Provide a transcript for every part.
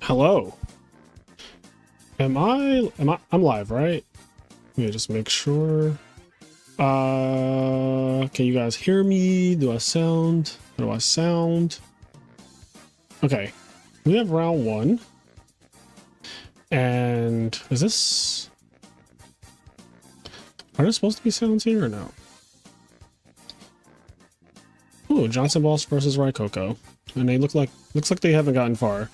Hello. I'm live, right? Let me just make sure. Can you guys hear me? Do I sound? How do I sound? Okay. We have round one. And is this... Are there supposed to be sounds here or no? Ooh, Johnson Boss versus Raikoko. And they looks like they haven't gotten far.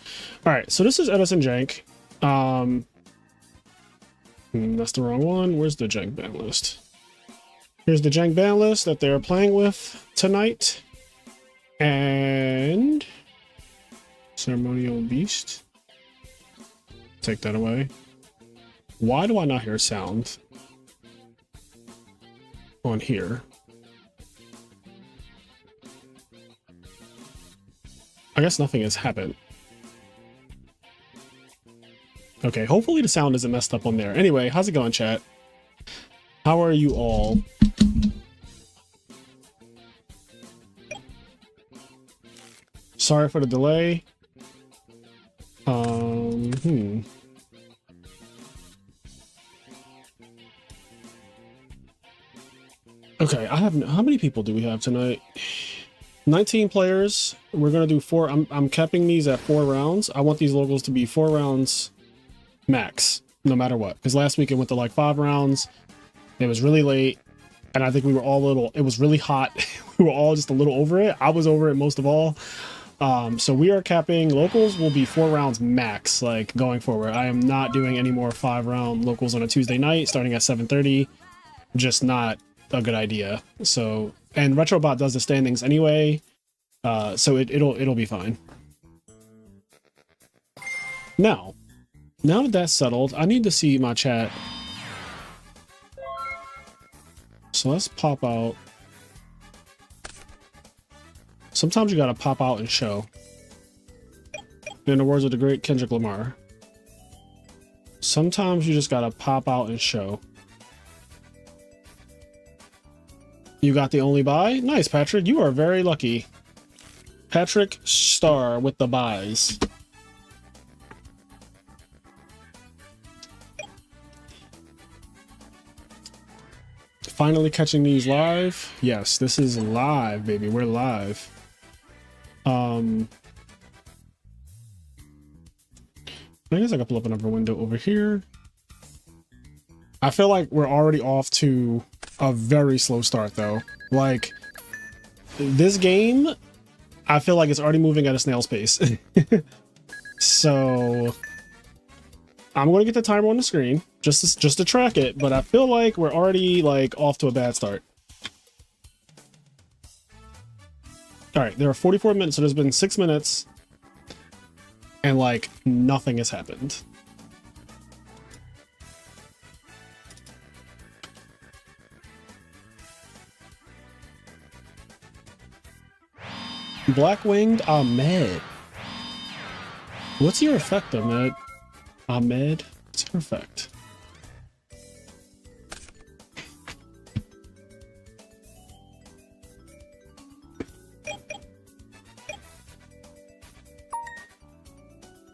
Alright, so this is Edison JANK. That's the wrong one. Where's the JANK ban list? Here's the JANK ban list that they're playing with tonight. And Ceremonial Beast. Take that away. Why do I not hear sound on here? I guess nothing has happened. Okay, hopefully the sound isn't messed up on there. Anyway, how's it going, chat? How are you all? Sorry for the delay. Okay, how many people do we have tonight? 19 players. We're gonna do 4. I'm capping these at 4 rounds. I want these locals to be 4 rounds max, no matter what. Because last week it went to like 5 rounds. It was really late, and I think we were all a little. It was really hot. We were all just a little over it. I was over it most of all. So we are capping locals will be 4 rounds max, like going forward. I am not doing any more 5-round locals on a Tuesday night starting at 7:30. Just not a good idea. So, and Retrobot does the standings anyway, so it'll be fine. Now that that's settled, I need to see my chat. So let's pop out. Sometimes you gotta pop out and show. In the words of the great Kendrick Lamar, sometimes you just gotta pop out and show. You got the only buy? Nice, Patrick. You are very lucky. Patrick Star with the buys. Finally catching these live. Yes, this is live, baby. We're live. I guess I can pull up another window over here. I feel like we're already off to a very slow start though. Like, this game, I feel like it's already moving at a snail's pace. So I'm going to get the timer on the screen just to track it, but I feel like we're already like off to a bad start. All right, there are 44 minutes, so there's been 6 minutes and like nothing has happened. Black-winged Ahmed. What's your effect, Ahmed? Ahmed? What's your effect?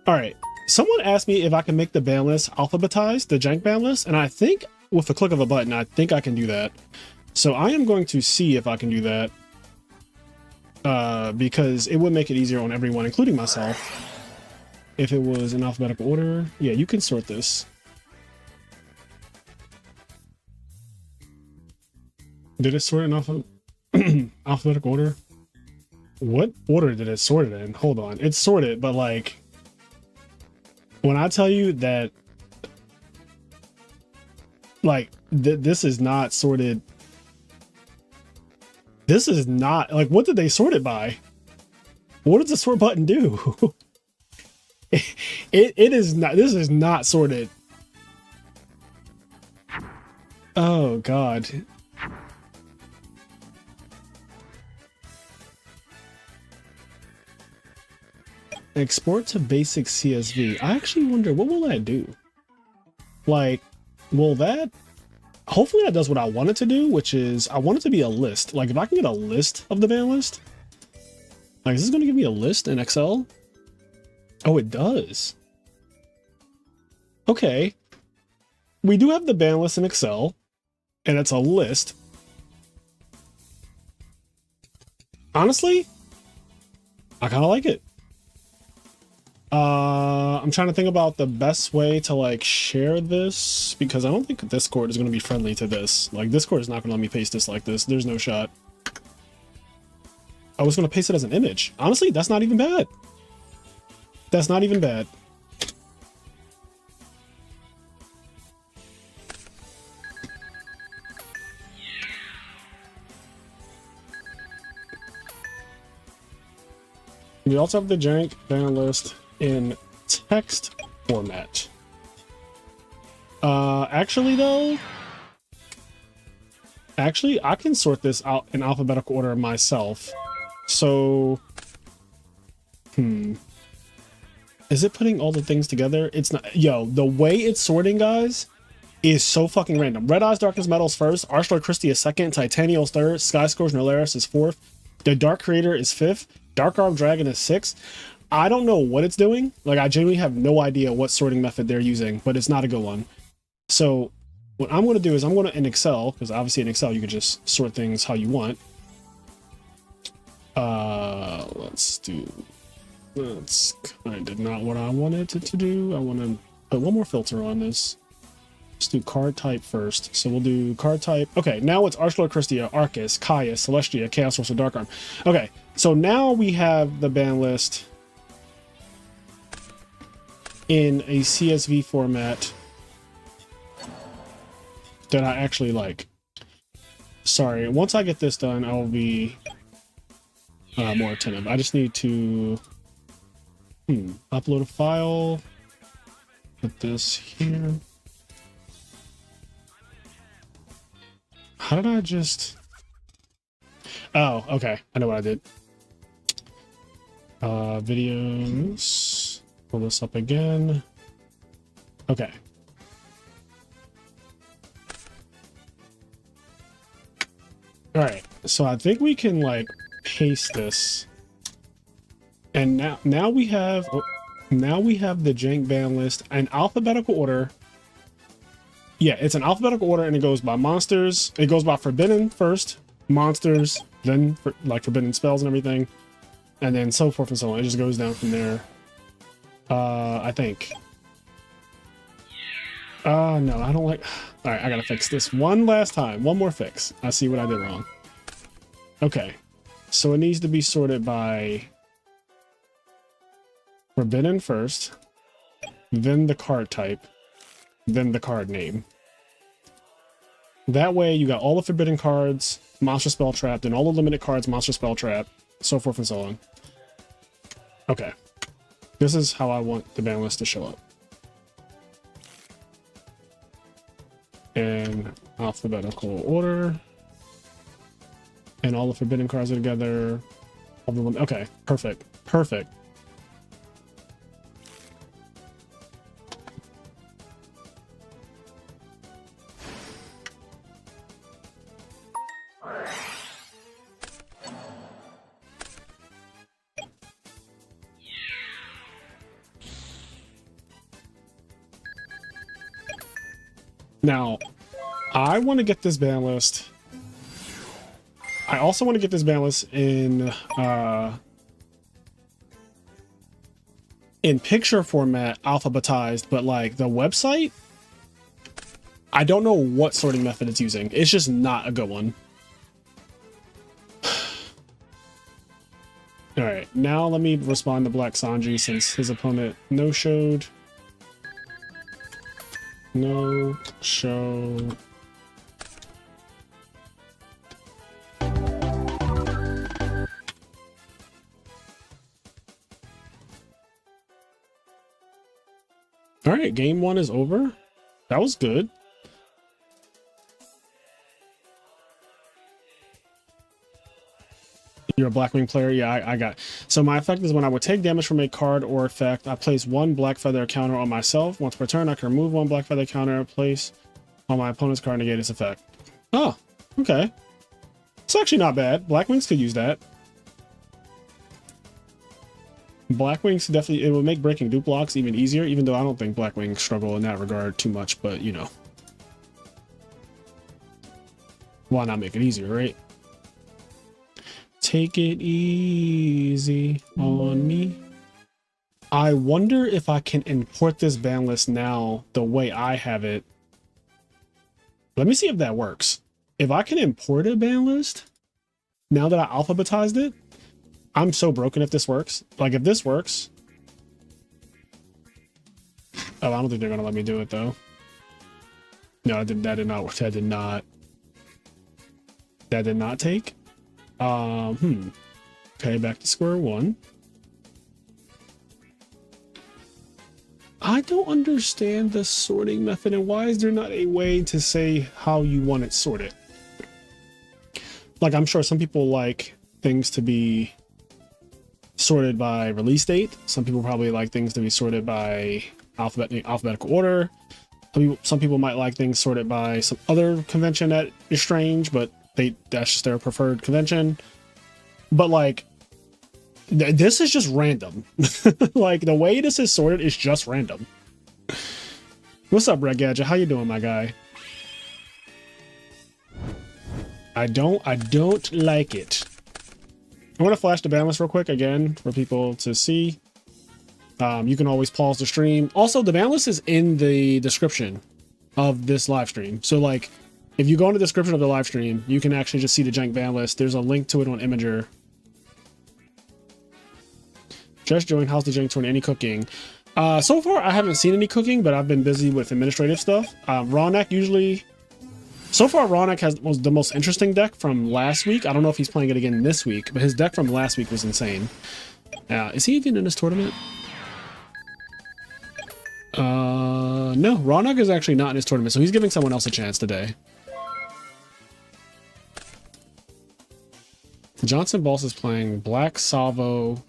Alright, someone asked me if I can make the ban list alphabetized, the JANK ban list, and I think with the click of a button, I think I can do that. So I am going to see if I can do that. Because it would make it easier on everyone, including myself, if it was in alphabetical order. Yeah, you can sort this. Did it sort in alphabetical order? What order did it sort it in? Hold on. It's sorted, but like, when I tell you that, like, this is not sorted. This is not, like, what did they sort it by? What does the sort button do? It is not, this is not sorted. Oh, God. Export to basic CSV. I actually wonder, what will that do? Like, will that... Hopefully that does what I want it to do, which is I want it to be a list. Like, if I can get a list of the ban list, like, is this going to give me a list in Excel? Oh, it does. Okay. We do have the ban list in Excel, and it's a list. Honestly, I kind of like it. I'm trying to think about the best way to like share this, because I don't think Discord is going to be friendly to this. Like, Discord is not going to let me paste this like this. There's no shot. I was going to paste it as an image. Honestly, that's not even bad. That's not even bad. We also have the JANK ban list in text format. Actually, I can sort this out in alphabetical order myself. So, is it putting all the things together? It's not. Yo, the way it's sorting, guys, is so fucking random. Red Eyes Darkness Metals first, Archlar Christie is second, Titanial's third, Sky Scourge Nolaris is fourth, the Dark Creator is fifth, Dark Arm Dragon is sixth. I don't know what it's doing. Like, I genuinely have no idea what sorting method they're using, but it's not a good one. So what I'm going to do is I'm going to, in Excel, because obviously in Excel you can just sort things how you want. That's kind of not what I wanted it to do. I want to put one more filter on this. Let's do card type first. So we'll do card type. Okay, now it's Archlar Christia, Arcus, Caius, Celestia, Chaos Force, Dark Arm. Okay, so now we have the ban list in a CSV format that I actually like. Sorry, once I get this done, I'll be more attentive. I just need to upload a file. Put this here. How did I just... Oh, okay. I know what I did. Videos. Pull this up again. Okay. All right. So I think we can like paste this. And now we have the JANK ban list in alphabetical order. Yeah, it's an alphabetical order, and it goes by monsters. It goes by forbidden first, monsters, then like forbidden spells and everything, and then so forth and so on. It just goes down from there. I think. No, I don't like. All right, I gotta fix this one last time. One more fix. I see what I did wrong. Okay, so it needs to be sorted by forbidden first, then the card type, then the card name. That way you got all the forbidden cards, monster spell trapped, and all the limited cards, monster spell trap, so forth and so on. Okay. This is how I want the ban list to show up. In alphabetical order. And all the forbidden cards are together. Okay, perfect. Perfect. Now, I want to get this ban list. I also want to get this ban list in picture format, alphabetized, but like the website, I don't know what sorting method it's using. It's just not a good one. All right, now let me respond to Black Sanji since his opponent no-showed. No show. All right, game one is over. That was good. You're a Blackwing player? Yeah, I got it. So my effect is when I would take damage from a card or effect, I place one black feather counter on myself. Once per turn, I can remove one black feather counter and place on my opponent's card to negate its effect. Oh, okay. It's actually not bad. Blackwings could use that. Blackwings definitely, it will make breaking dupe blocks even easier, even though I don't think Blackwings struggle in that regard too much, but you know. Why not make it easier, right? Take it easy on me. I wonder if I can import this ban list now the way I have it. Let me see if that works. If I can import a ban list now that I alphabetized it, I'm so broken if this works. Like if this works. Oh, I don't think they're gonna let me do it though. No, that did not work. That did not. That did not take. Okay, back to square one. I don't understand the sorting method, and why is there not a way to say how you want it sorted? Like, I'm sure some people like things to be sorted by release date. Some people probably like things to be sorted by alphabetical order. Some people might like things sorted by some other convention that is strange, but that's just their preferred convention. But like, this is just random. Like the way this is sorted is just random. What's up, Red Gadget? How you doing, my guy? I don't like it. I want to flash the ban list real quick again for people to see. You can always pause the stream. Also, the ban list is in the description of this live stream. So like, if you go in the description of the live stream, you can actually just see the JANK ban list. There's a link to it on IMNerd. Just joined. How's the JANK tournament? Any cooking? So far, I haven't seen any cooking, but I've been busy with administrative stuff. Ronak usually... So far, Ronak was the most interesting deck from last week. I don't know if he's playing it again this week, but his deck from last week was insane. Is he even in this tournament? No, Ronak is actually not in his tournament, so he's giving someone else a chance today. Johnson Boss is playing Black Salvo,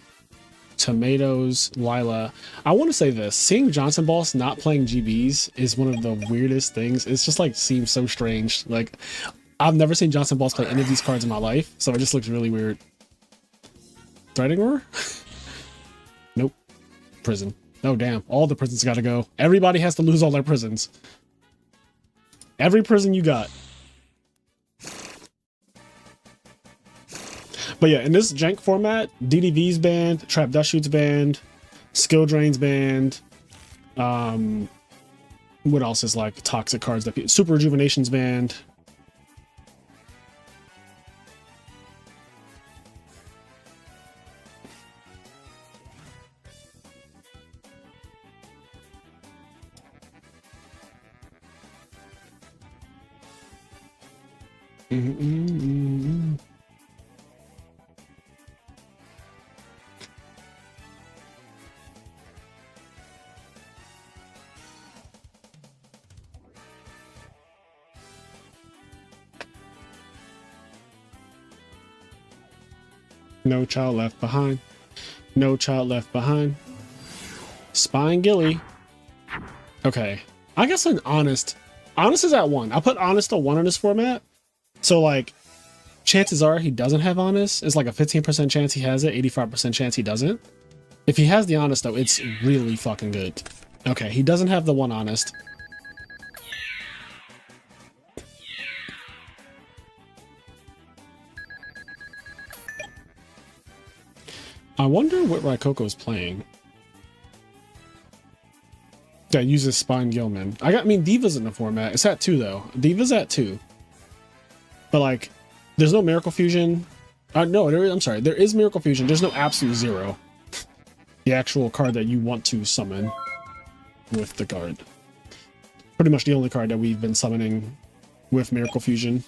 Tomatoes, Lila. I want to say this, seeing Johnson Boss not playing GBs is one of the weirdest things. It's just like seems so strange. Like I've never seen Johnson Boss play any of these cards in my life, so it just looks really weird. Threading Roar? Nope. Prison. Oh damn, all the prisons gotta go. Everybody has to lose all their prisons. Every prison you got. But yeah, in this jank format, DDV's banned, Trap Dust Shoot's banned, Skill Drain's banned. What else is like toxic cards that Super Rejuvenation's banned. No child left behind. No child left behind. Spine Gilly. Okay. I guess an Honest. Honest is at 1. I put Honest to 1 in this format. So like, chances are he doesn't have Honest. It's like a 15% chance he has it, 85% chance he doesn't. If he has the Honest though, it's really fucking good. Okay, he doesn't have the 1 Honest. I wonder what Raikoko is playing. That uses Spine Gilman. I mean, Diva's in the format. It's at 2 though. Diva's at 2. But like, there's no Miracle Fusion. No, I'm sorry. There is Miracle Fusion. There's no Absolute Zero. The actual card that you want to summon with the card. Pretty much the only card that we've been summoning with Miracle Fusion.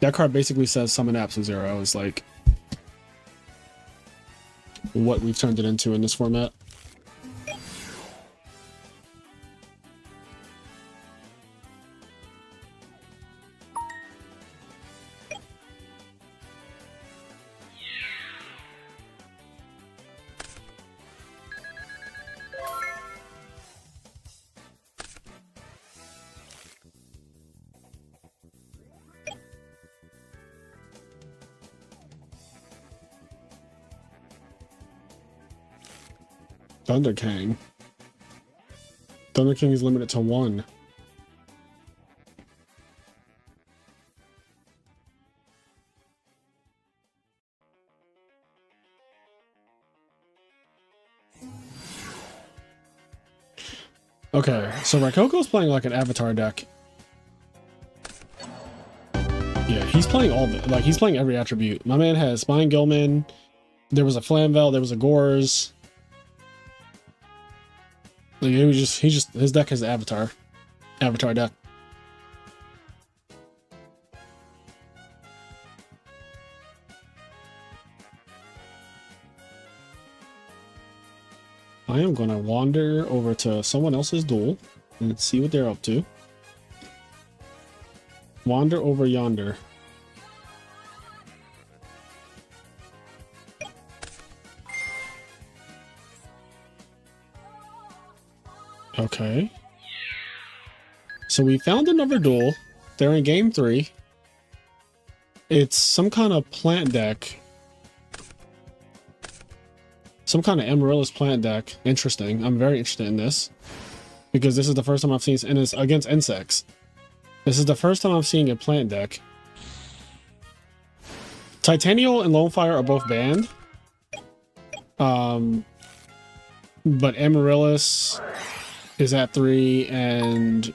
That card basically says summon Absolute Zero. Is like what we've turned it into in this format. Thunder King. Thunder King is limited to 1. Okay, so Raikoko's playing like an avatar deck. Yeah, he's playing all the, like, he's playing every attribute. My man has Spine Gilman, there was a Flamvel, there was a Gores. Like, it was just, his deck is the avatar deck. I am gonna wander over to someone else's duel and see what they're up to. Wander over yonder. Okay. So we found another duel. They're in game 3. It's some kind of plant deck. Some kind of Amaryllis plant deck. Interesting. I'm very interested in this. Because this is the first time I've seen, and it's against insects. This is the first time I'm seeing a plant deck. Titanial and Lonefire are both banned. But Amaryllis is at 3, and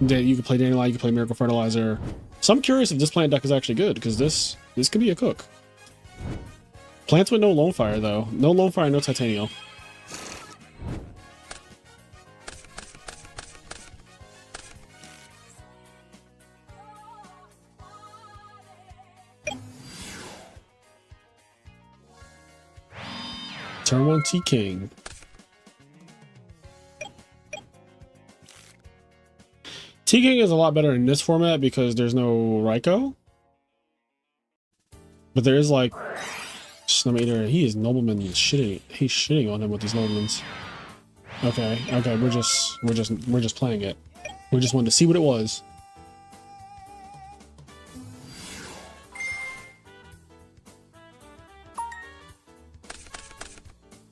you can play Dandelion, you can play Miracle Fertilizer. So I'm curious if this plant deck is actually good, because this could be a cook. Plants with no Lonefire, though. No Lonefire, no Titanial. Turn 1 T-King. T-King is a lot better in this format because there's no Raikou. But there is like Snow Eater. He is Nobleman shitting. He's shitting on him with these Noblemans. Okay, we're just playing it. We just wanted to see what it was.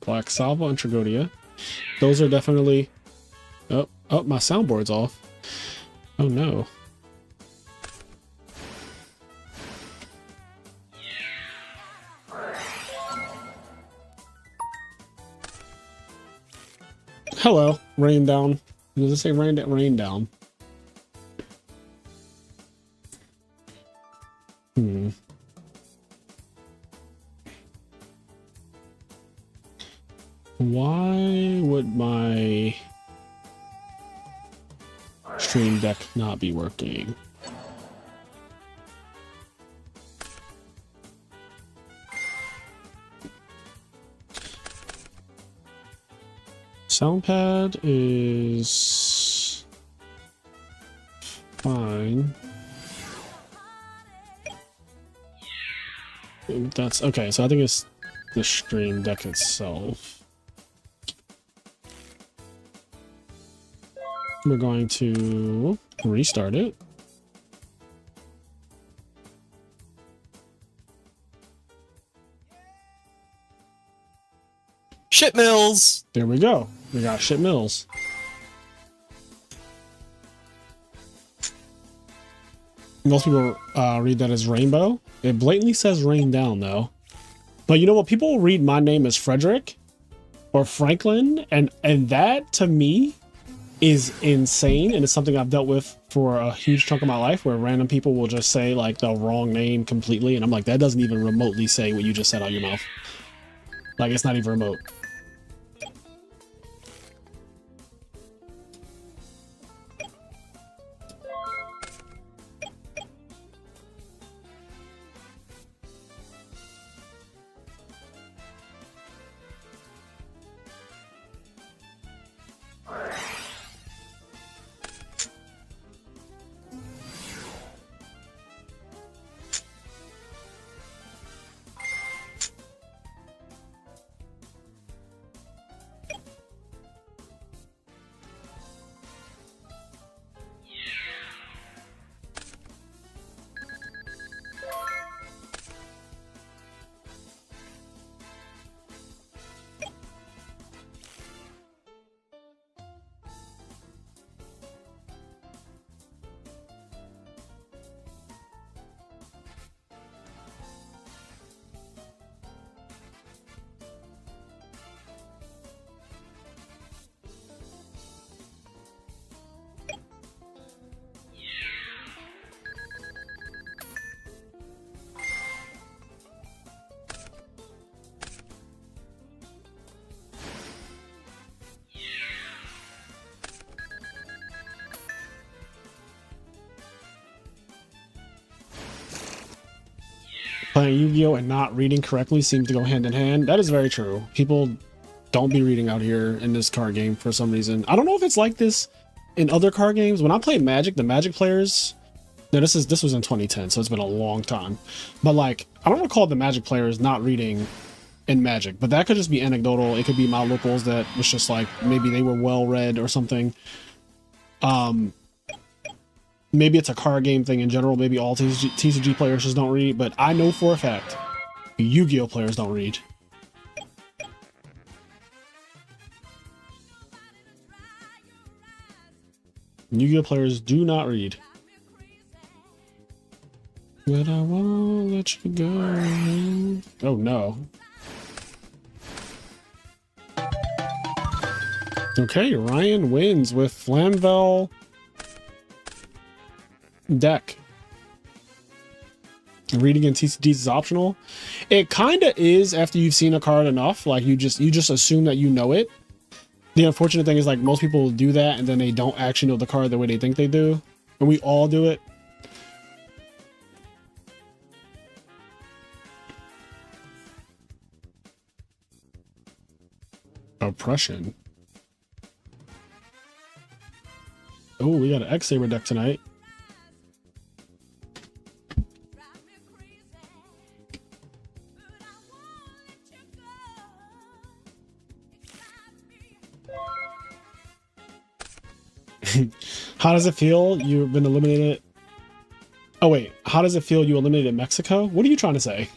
Black Salva and Tragodia. Those are definitely... Oh, my soundboard's off. Oh no. Hello, rain down. Does it say rain down? Why would my stream deck not be working? Soundpad is fine. That's okay, so I think it's the stream deck itself. We're going to restart it. Shit Mills! There we go. We got Shit Mills. Most people read that as Rainbow. It blatantly says Rain Down, though. But you know what? People read my name as Frederick or Franklin, and that, to me, is insane, and it's something I've dealt with for a huge chunk of my life, where random people will just say like the wrong name completely, and I'm like, that doesn't even remotely say what you just said out your mouth. Like, it's not even remote. Playing Yu-Gi-Oh and not reading correctly seems to go hand in hand. That is very true. People don't be reading out here in this card game for some reason. I don't know if it's like this in other card games. When I played Magic, the Magic players, no, this was in 2010, so it's been a long time. But like, I don't recall the Magic players not reading in Magic, but that could just be anecdotal. It could be my locals that was just like, maybe they were well read or something. Maybe it's a card game thing in general. Maybe all TCG players just don't read, but I know for a fact Yu-Gi-Oh players don't read. Yu-Gi-Oh players do not read. But I won't let you go. Oh no. Okay, Ryan wins with Flamvel deck. Reading in TCGs is optional. It kind of is after you've seen a card enough. Like you just assume that you know it. The unfortunate thing is like most people do that and then they don't actually know the card the way they think they do. And we all do it. Oppression. Oh, we got an X-Saber deck tonight. How does it feel? You've been eliminated. Oh wait, how does it feel you eliminated Mexico? What are you trying to say?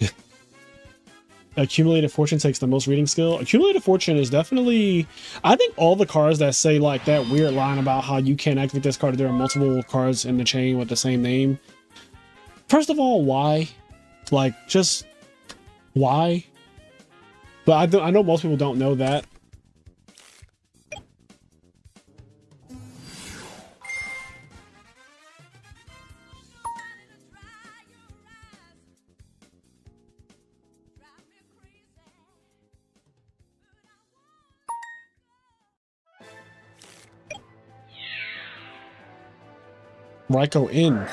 Accumulated Fortune takes the most reading skill. Accumulated Fortune is definitely, I think all the cards that say like that weird line about how you can't activate this card if there are multiple cards in the chain with the same name. First of all, why? Like, just why? But I know most people don't know that. Raiko in.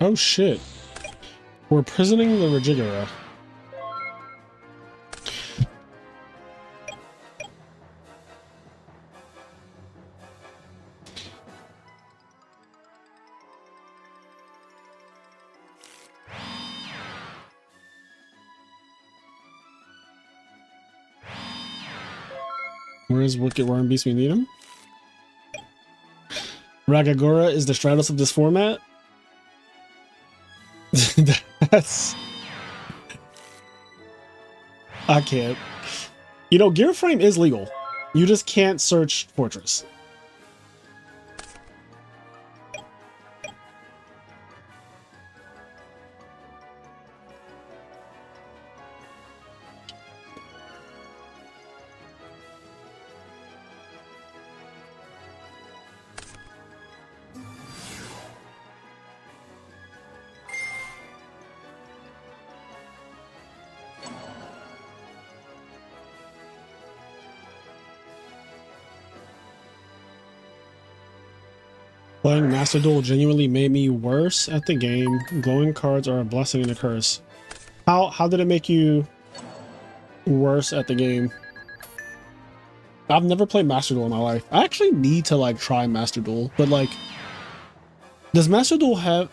Oh shit. We're prisoning the Yugioh. Where is Wicked Warren Beast? We need him. Ragagora is the Stratos of this format. That's... I can't. You know, Gear Frame is legal. You just can't search Fortress. Playing Master Duel genuinely made me worse at the game. Glowing cards are a blessing and a curse. How did it make you worse at the game? I've never played Master Duel in my life. I actually need to like try Master Duel, but like, does Master Duel have...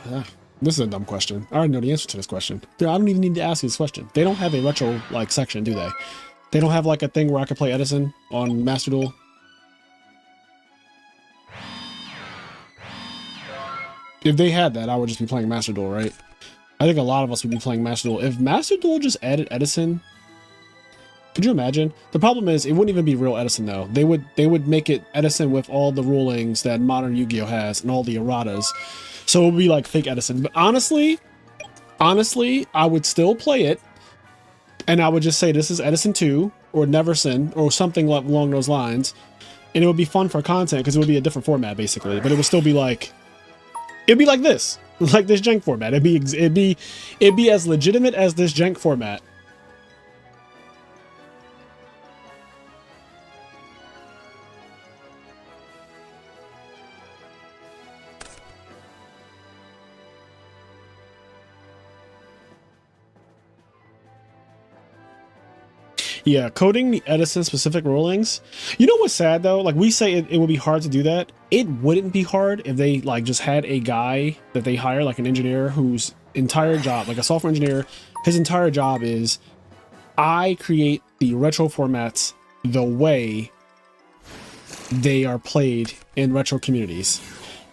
this is a dumb question. I already know the answer to this question. I don't even need to ask you this question. They don't have a retro like section, do they? They don't have like a thing where I could play Edison on Master Duel. If they had that, I would just be playing Master Duel, right? I think a lot of us would be playing Master Duel. If Master Duel just added Edison, could you imagine? The problem is it wouldn't even be real Edison though. They would make it Edison with all the rulings that modern Yu-Gi-Oh has and all the erratas. So it would be like fake Edison. But honestly, I would still play it. And I would just say this is Edison 2 or Neverson or something along those lines. And it would be fun for content because it would be a different format basically. But it would still be like, it'd be like this JANK format. It'd be as legitimate as this JANK format. Yeah, coding the Edison specific rulings. You know what's sad though? Like we say it would be hard to do that. It wouldn't be hard if they like just had a guy that they hire, like an engineer whose entire job, like a software engineer, his entire job is I create the retro formats the way they are played in retro communities.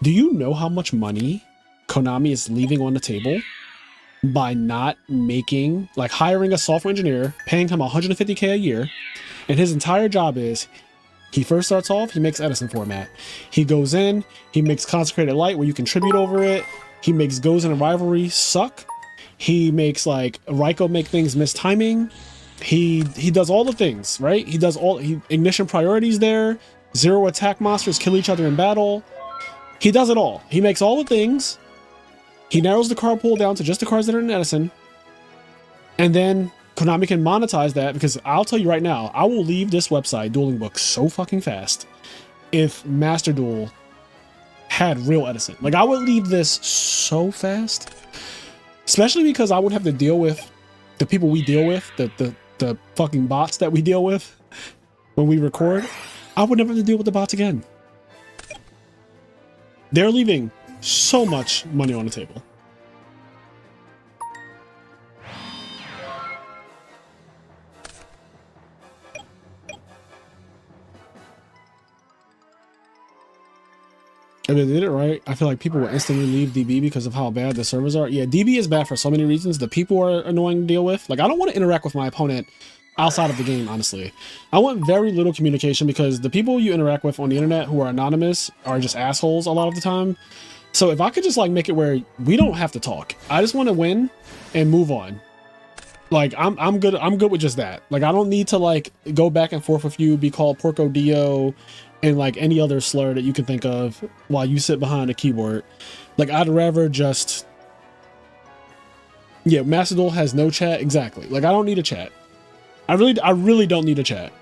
Do you know how much money Konami is leaving on the table by not making, like hiring a software engineer, paying him 150K a year, and his entire job is he first starts off, he makes Edison format. He goes in, he makes Consecrated Light where you contribute over it. He makes Goes and Rivalry suck. He makes like Raiko make things miss timing. He does all the things, right? He does all, ignition priorities there. Zero attack monsters kill each other in battle. He does it all. He makes all the things. He narrows the card pool down to just the cards that are in Edison. And then Konami can monetize that, because I'll tell you right now, I will leave this website, Dueling Books, so fucking fast if Master Duel had real Edison. Like, I would leave this so fast. Especially because I would have to deal with the people we deal with, the fucking bots that we deal with when we record. I would never have to deal with the bots again. They're leaving so much money on the table. If they did it right, I feel like people will instantly leave DB because of how bad the servers are. Yeah, DB is bad for so many reasons. The people are annoying to deal with. Like, I don't want to interact with my opponent outside of the game, honestly. I want very little communication because the people you interact with on the internet who are anonymous are just assholes a lot of the time. So if I could just like make it where we don't have to talk, I just want to win and move on. Like I'm good with just that. Like I don't need to like go back and forth with you, be called Porco Dio and like any other slur that you can think of while you sit behind a keyboard. Like I'd rather just, yeah, Master Duel has no chat. Exactly. Like I don't need a chat. I really don't need a chat.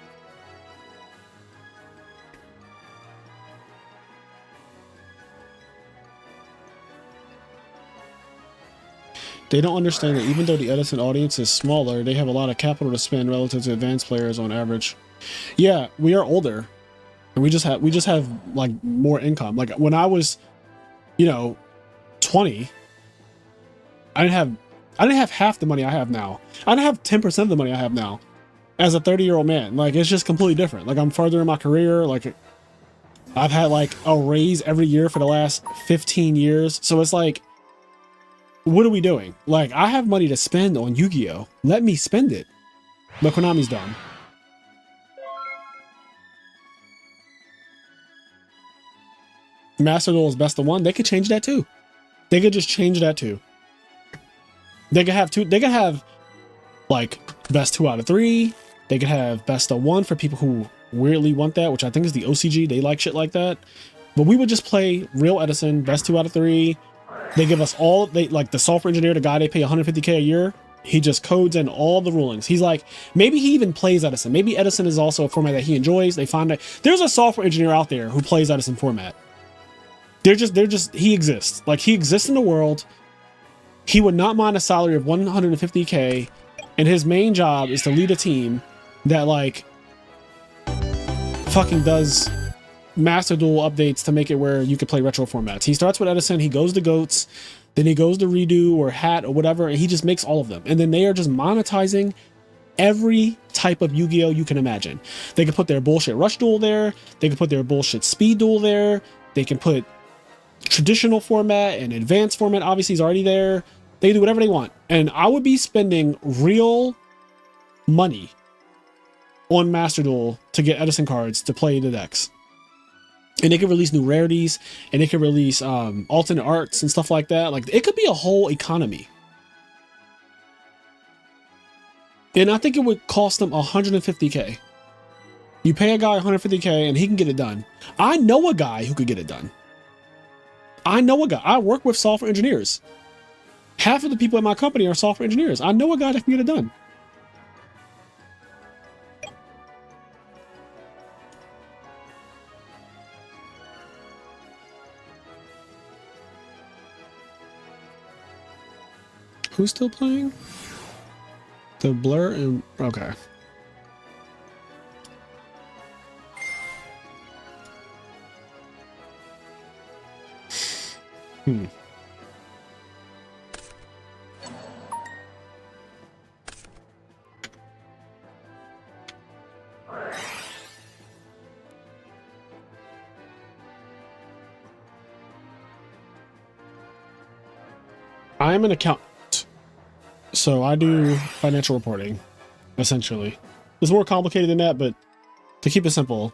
They don't understand that even though the Edison audience is smaller, they have a lot of capital to spend relative to advanced players on average. Yeah, we are older, and we just have like more income. Like when I was, 20, I didn't have half the money I have now. I didn't have 10% of the money I have now as a 30-year-old man. Like it's just completely different. Like I'm further in my career. Like I've had like a raise every year for the last 15 years. So it's like, what are we doing? Like, I have money to spend on Yu-Gi-Oh! Let me spend it. But Konami's done. Master Duel is best of one. They could change that too. They could just change that too. They could have they could have like best 2 out of 3. They could have best of 1 for people who weirdly want that, which I think is the OCG. They like shit like that. But we would just play real Edison, best 2 out of 3. They give us all, like the software engineer, the guy they pay 150K a year, he just codes in all the rulings. He's like, maybe he even plays Edison. Maybe Edison is also a format that he enjoys. They find that there's a software engineer out there who plays Edison format. He exists. Like he exists in the world. He would not mind a salary of 150K, and his main job is to lead a team that like fucking does Master Duel updates to make it where you could play retro formats. He starts with Edison, he goes to Goats, then he goes to Redo or Hat or whatever, and he just makes all of them. And then they are just monetizing every type of Yu-Gi-Oh! You can imagine. They can put their bullshit Rush Duel there, they can put their bullshit Speed Duel there, they can put traditional format and advanced format, obviously is already there. They do whatever they want. And I would be spending real money on Master Duel to get Edison cards to play the decks. And they could release new rarities, and they could release alternate arts and stuff like that. Like it could be a whole economy. And I think it would cost them 150K. You pay a guy 150K and he can get it done. I know a guy who could get it done. I know a guy. I work with software engineers. Half of the people in my company are software engineers. I know a guy that can get it done. Who's still playing? The Blur and okay. Hmm. I am an accountant, so I do financial reporting, essentially. It's more complicated than that, but to keep it simple,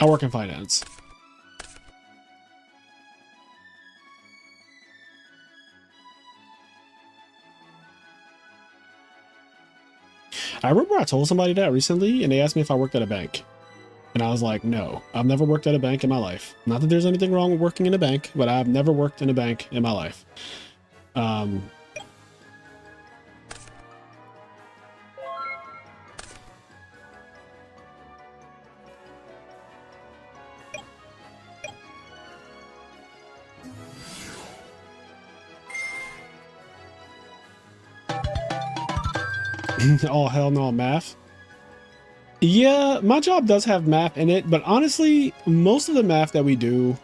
I work in finance. I remember I told somebody that recently, and they asked me if I worked at a bank. And I was like, no, I've never worked at a bank in my life. Not that there's anything wrong with working in a bank, but I've never worked in a bank in my life. Oh, hell no, math. Yeah, my job does have math in it, but honestly, most of the math that we do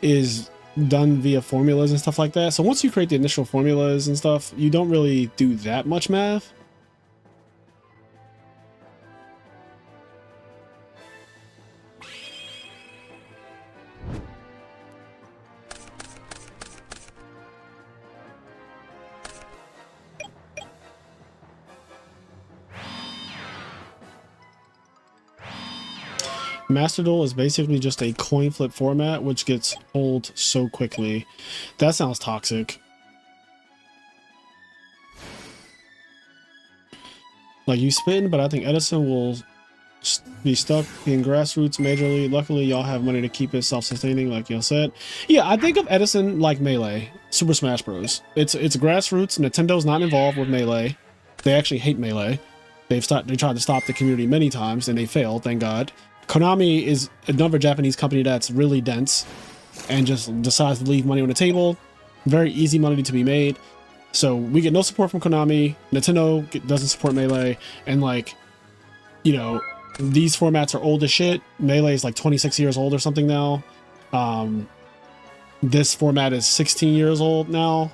is done via formulas and stuff like that. So once you create the initial formulas and stuff, you don't really do that much math. Master Duel is basically just a coin flip format, which gets old so quickly. That sounds toxic. Like, you spin, but I think Edison will be stuck in grassroots majorly. Luckily, y'all have money to keep it self-sustaining, like y'all said. Yeah, I think of Edison like Melee, Super Smash Bros. It's grassroots. Nintendo's not involved with Melee. They actually hate Melee. They tried to stop the community many times, and they failed, thank God. Konami is another Japanese company that's really dense and just decides to leave money on the table. Very easy money to be made. So we get no support from Konami. Nintendo doesn't support Melee. And like, you know, these formats are old as shit. Melee is like 26 years old or something now. This format is 16 years old now.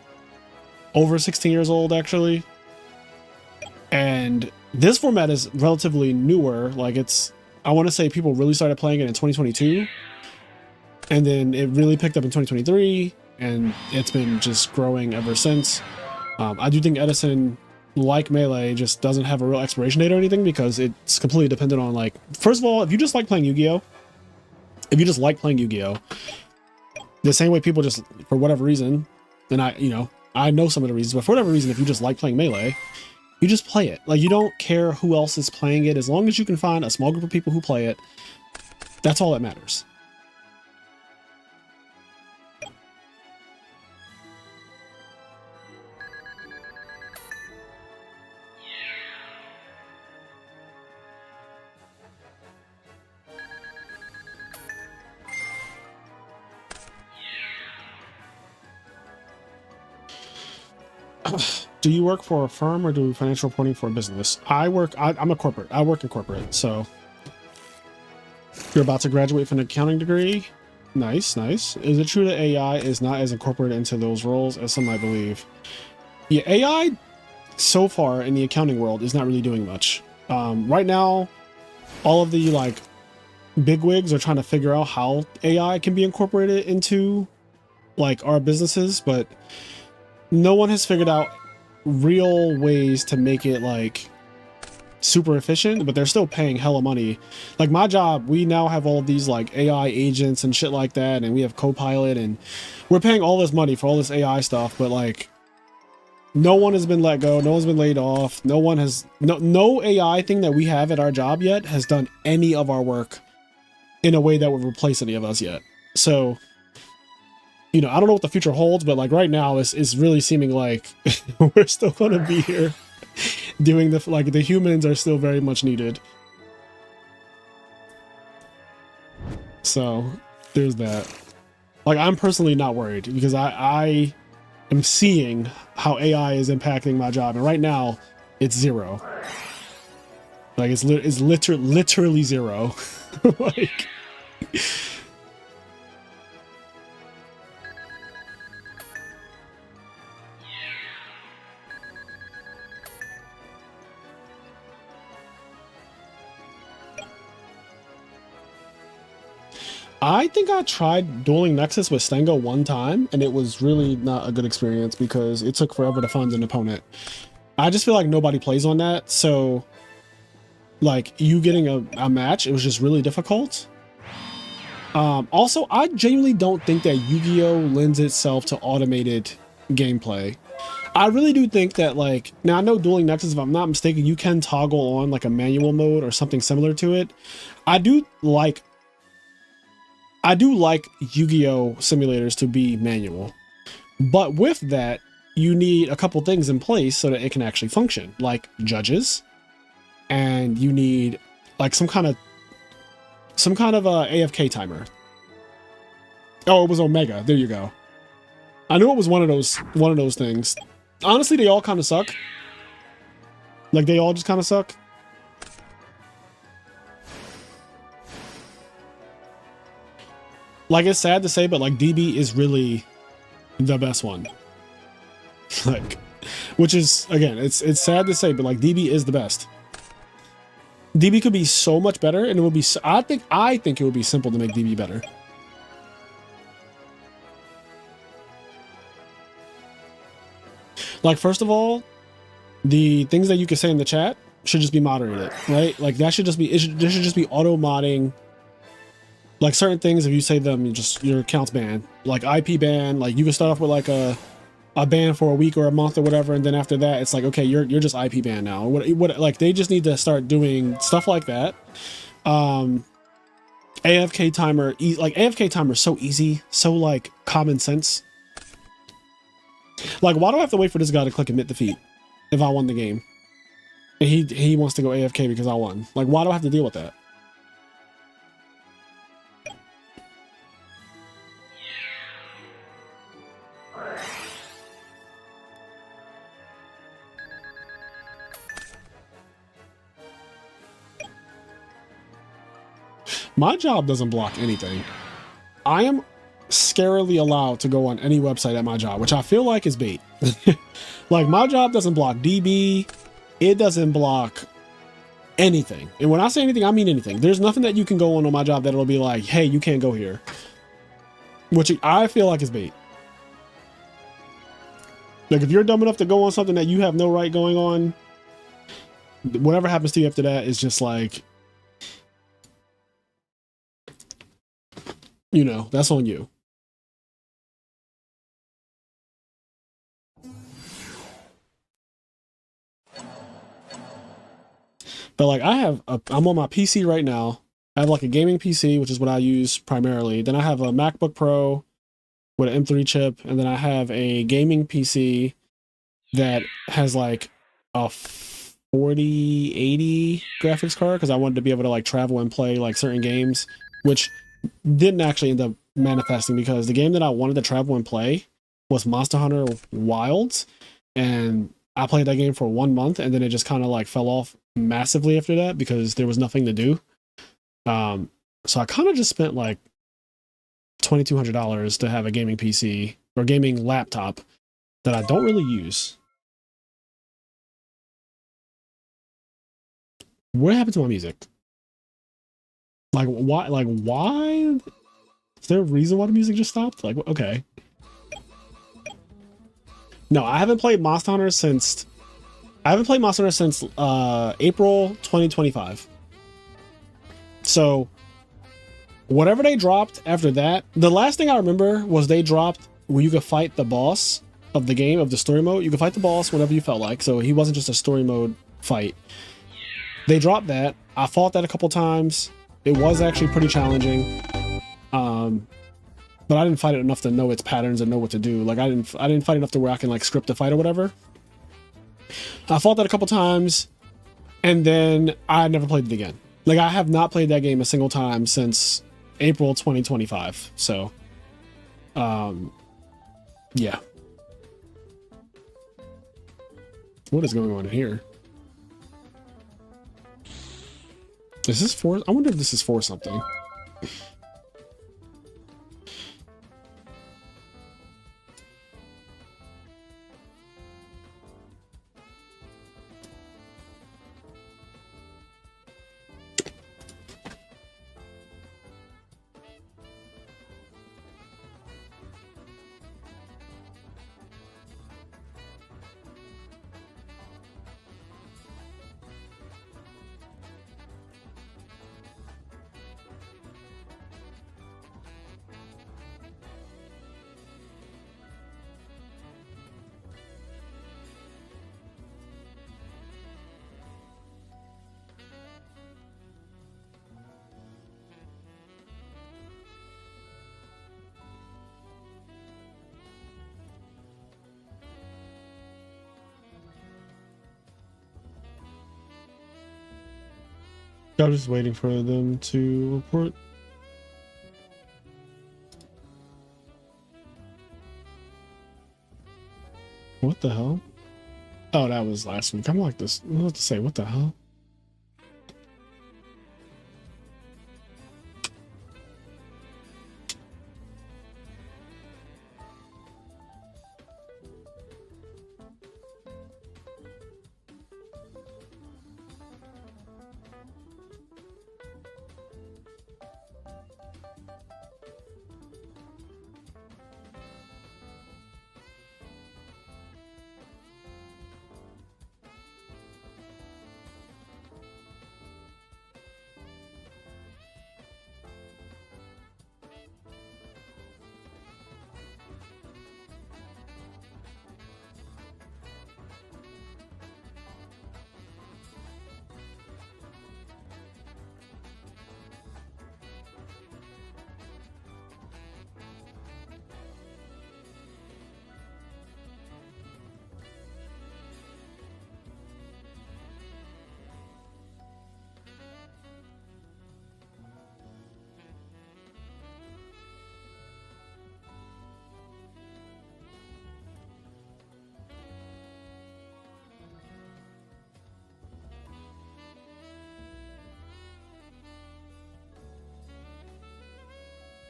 Over 16 years old, actually. And this format is relatively newer. Like, I want to say people really started playing it in 2022, and then it really picked up in 2023, and it's been just growing ever since. I do think Edison, like Melee, just doesn't have a real expiration date or anything, because it's completely dependent on, like, first of all, if you just like playing Yu-Gi-Oh, the same way people just, for whatever reason, and I know some of the reasons, but for whatever reason, if you just like playing Melee, you just play it. Like, you don't care who else is playing it. As long as you can find a small group of people who play it, that's all that matters. Do you work for a firm or do financial reporting for a business? I'm a corporate. I work in corporate. So you're about to graduate from an accounting degree. Nice, nice. Is it true that AI is not as incorporated into those roles as some might believe? Yeah, AI so far in the accounting world is not really doing much. Right now, all of the like bigwigs are trying to figure out how AI can be incorporated into like our businesses, but no one has figured out real ways to make it like super efficient, but they're still paying hella money. Like my job, we now have all these like AI agents and shit like that, and we have Copilot, and we're paying all this money for all this AI stuff, but like no one has been let go, no one's been laid off, no AI thing that we have at our job yet has done any of our work in a way that would replace any of us yet. So I don't know what the future holds, but like right now it's really seeming like we're still going to be here doing the humans are still very much needed. So there's that. Like, I'm personally not worried because I am seeing how AI is impacting my job, and right now it's zero. Like it's literally zero. Like I think I tried dueling Nexus with Stengo one time, and it was really not a good experience because it took forever to find an opponent. I just feel like nobody plays on that, so like you getting a match, it was just really difficult. Also, I genuinely don't think that Yu-Gi-Oh lends itself to automated gameplay. I really do think that, like, now I know Dueling Nexus, if I'm not mistaken, you can toggle on like a manual mode or something similar to it. I do like Yu-Gi-Oh simulators to be manual, but with that, you need a couple things in place so that it can actually function, like judges, and you need like some kind of AFK timer. Oh, it was Omega. There you go. I knew it was one of those things. Honestly, they all kind of suck. Like, they all just kind of suck. Like, it's sad to say, but like DB is really the best one. Like, which is, again, it's sad to say, but like DB is the best. DB could be so much better, and it would be. I think it would be simple to make DB better. Like, first of all, the things that you can say in the chat should just be moderated, right? Like, that should just be, there should just be auto modding. Like, certain things, if you say them, your account's banned. Like IP ban, like you can start off with like a ban for a week or a month or whatever, and then after that, it's like, okay, you're just IP banned now. What like, they just need to start doing stuff like that. AFK timer, like AFK timer is so easy, so like common sense. Like, why do I have to wait for this guy to click admit defeat if I won the game? And he wants to go AFK because I won. Like, why do I have to deal with that? My job doesn't block anything. I am scarily allowed to go on any website at my job, which I feel like is bait. Like, my job doesn't block DB. It doesn't block anything. And when I say anything, I mean anything. There's nothing that you can go on my job that'll be like, hey, you can't go here. Which I feel like is bait. Like, if you're dumb enough to go on something that you have no right going on, whatever happens to you after that is just like, you know, that's on you. But like, I'm on my PC right now. I have like a gaming PC, which is what I use primarily. Then I have a MacBook Pro with an M3 chip, and then I have a gaming PC that has like a 4080 graphics card because I wanted to be able to like travel and play like certain games, which didn't actually end up manifesting because the game that I wanted to travel and play was Monster Hunter Wilds, and I played that game for 1 month, and then it just kind of like fell off massively after that because there was nothing to do. So I kind of just spent like $2,200 to have a gaming PC or gaming laptop that I don't really use. What happened to my music? Like, why? Like, why? Is there a reason why the music just stopped? Like, okay. No, I haven't played Monster Hunter since April 2025. So whatever they dropped after that, the last thing I remember was they dropped where you could fight the boss of the game, of the story mode. You could fight the boss whenever you felt like, so he wasn't just a story mode fight. They dropped that. I fought that a couple times. It was actually pretty challenging. But I didn't fight it enough to know its patterns and know what to do. Like, I didn't fight enough to where I can like script a fight or whatever. I fought that a couple times, and then I never played it again. Like, I have not played that game a single time since April 2025. So, yeah. What is going on here? Is this for? I wonder if this is for something. I'm just waiting for them to report. What the hell? Oh, that was last week. I'm like this. What to say? What the hell?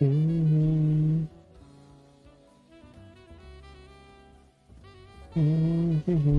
Mm-hmm. Mm-hmm.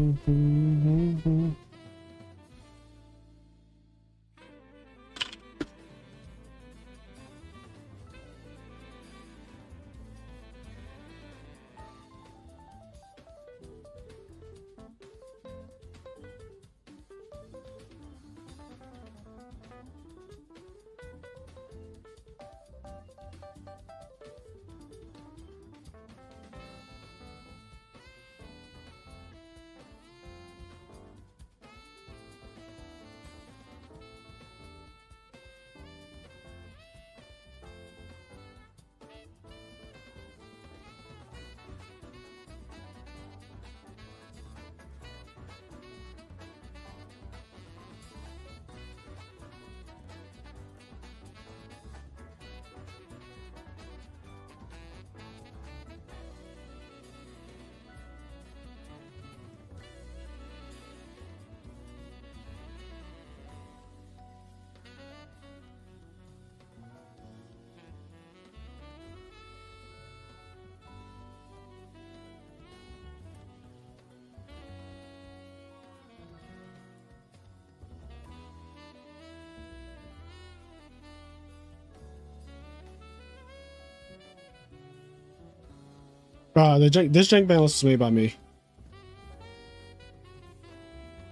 This jank balance is made by me.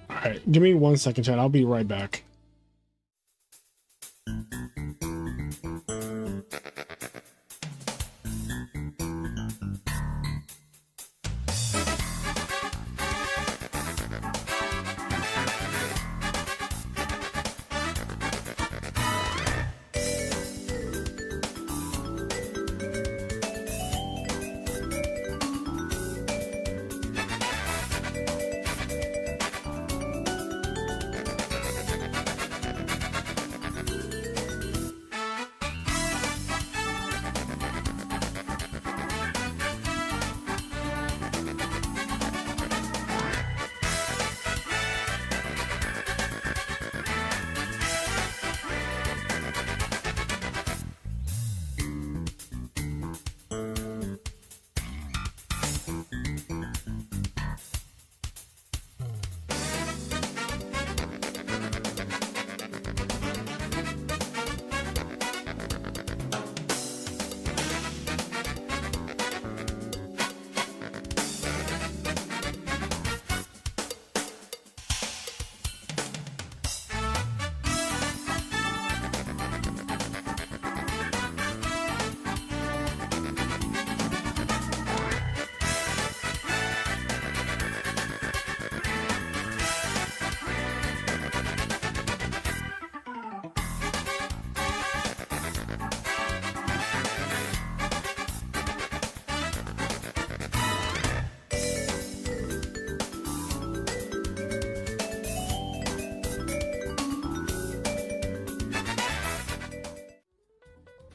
All right, give me 1 second, chat. I'll be right back.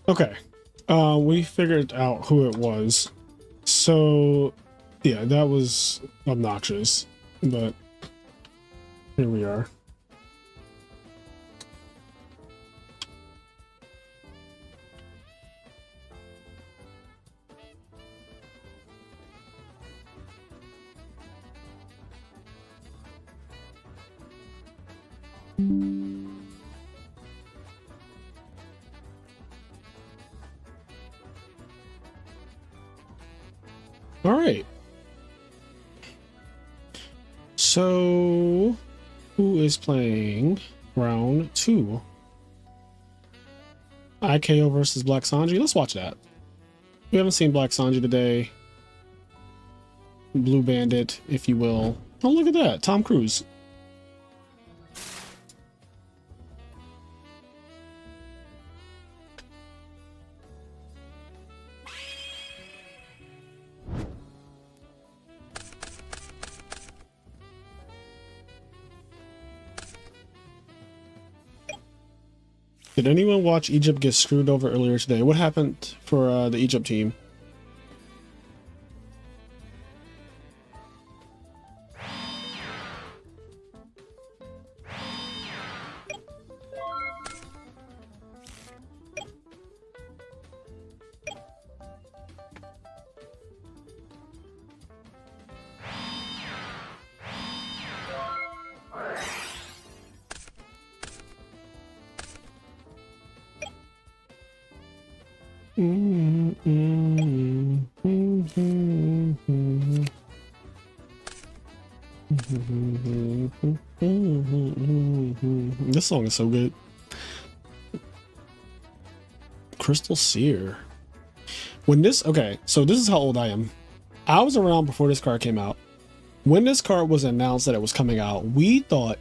Okay. We figured out who it was. So, yeah, that was obnoxious, but here we are. All right. So, who is playing round 2? IKO versus Black Sanji. Let's watch that. We haven't seen Black Sanji today. Blue Bandit, if you will. Oh, look at that. Tom Cruise. Did anyone watch Egypt get screwed over earlier today? What happened for the Egypt team? This song is so good. Crystal Seer. When this, okay, so this is how old I am. I was around before this card came out. When this card was announced that it was coming out, we thought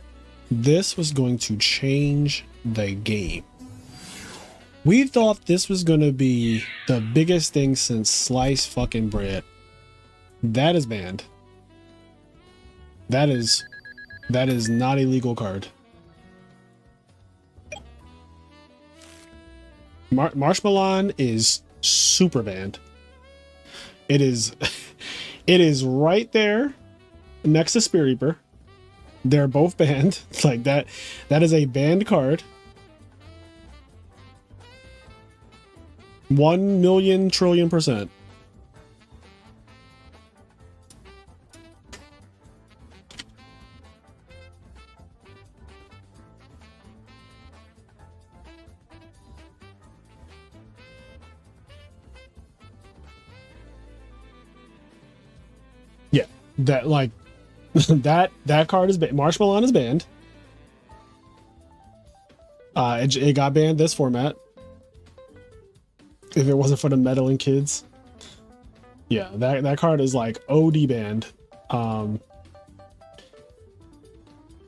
this was going to change the game. We thought this was going to be the biggest thing since sliced fucking bread. That is banned. That is not a legal card. Marshmallow is super banned. It is it is right there next to Spirit Reaper. They're both banned. It's like that is a banned card. 1,000,000 trillion %. Yeah, that like that card is Marshmallow is banned. It got banned this format. If it wasn't for the meddling kids. Yeah, that card is like OD banned.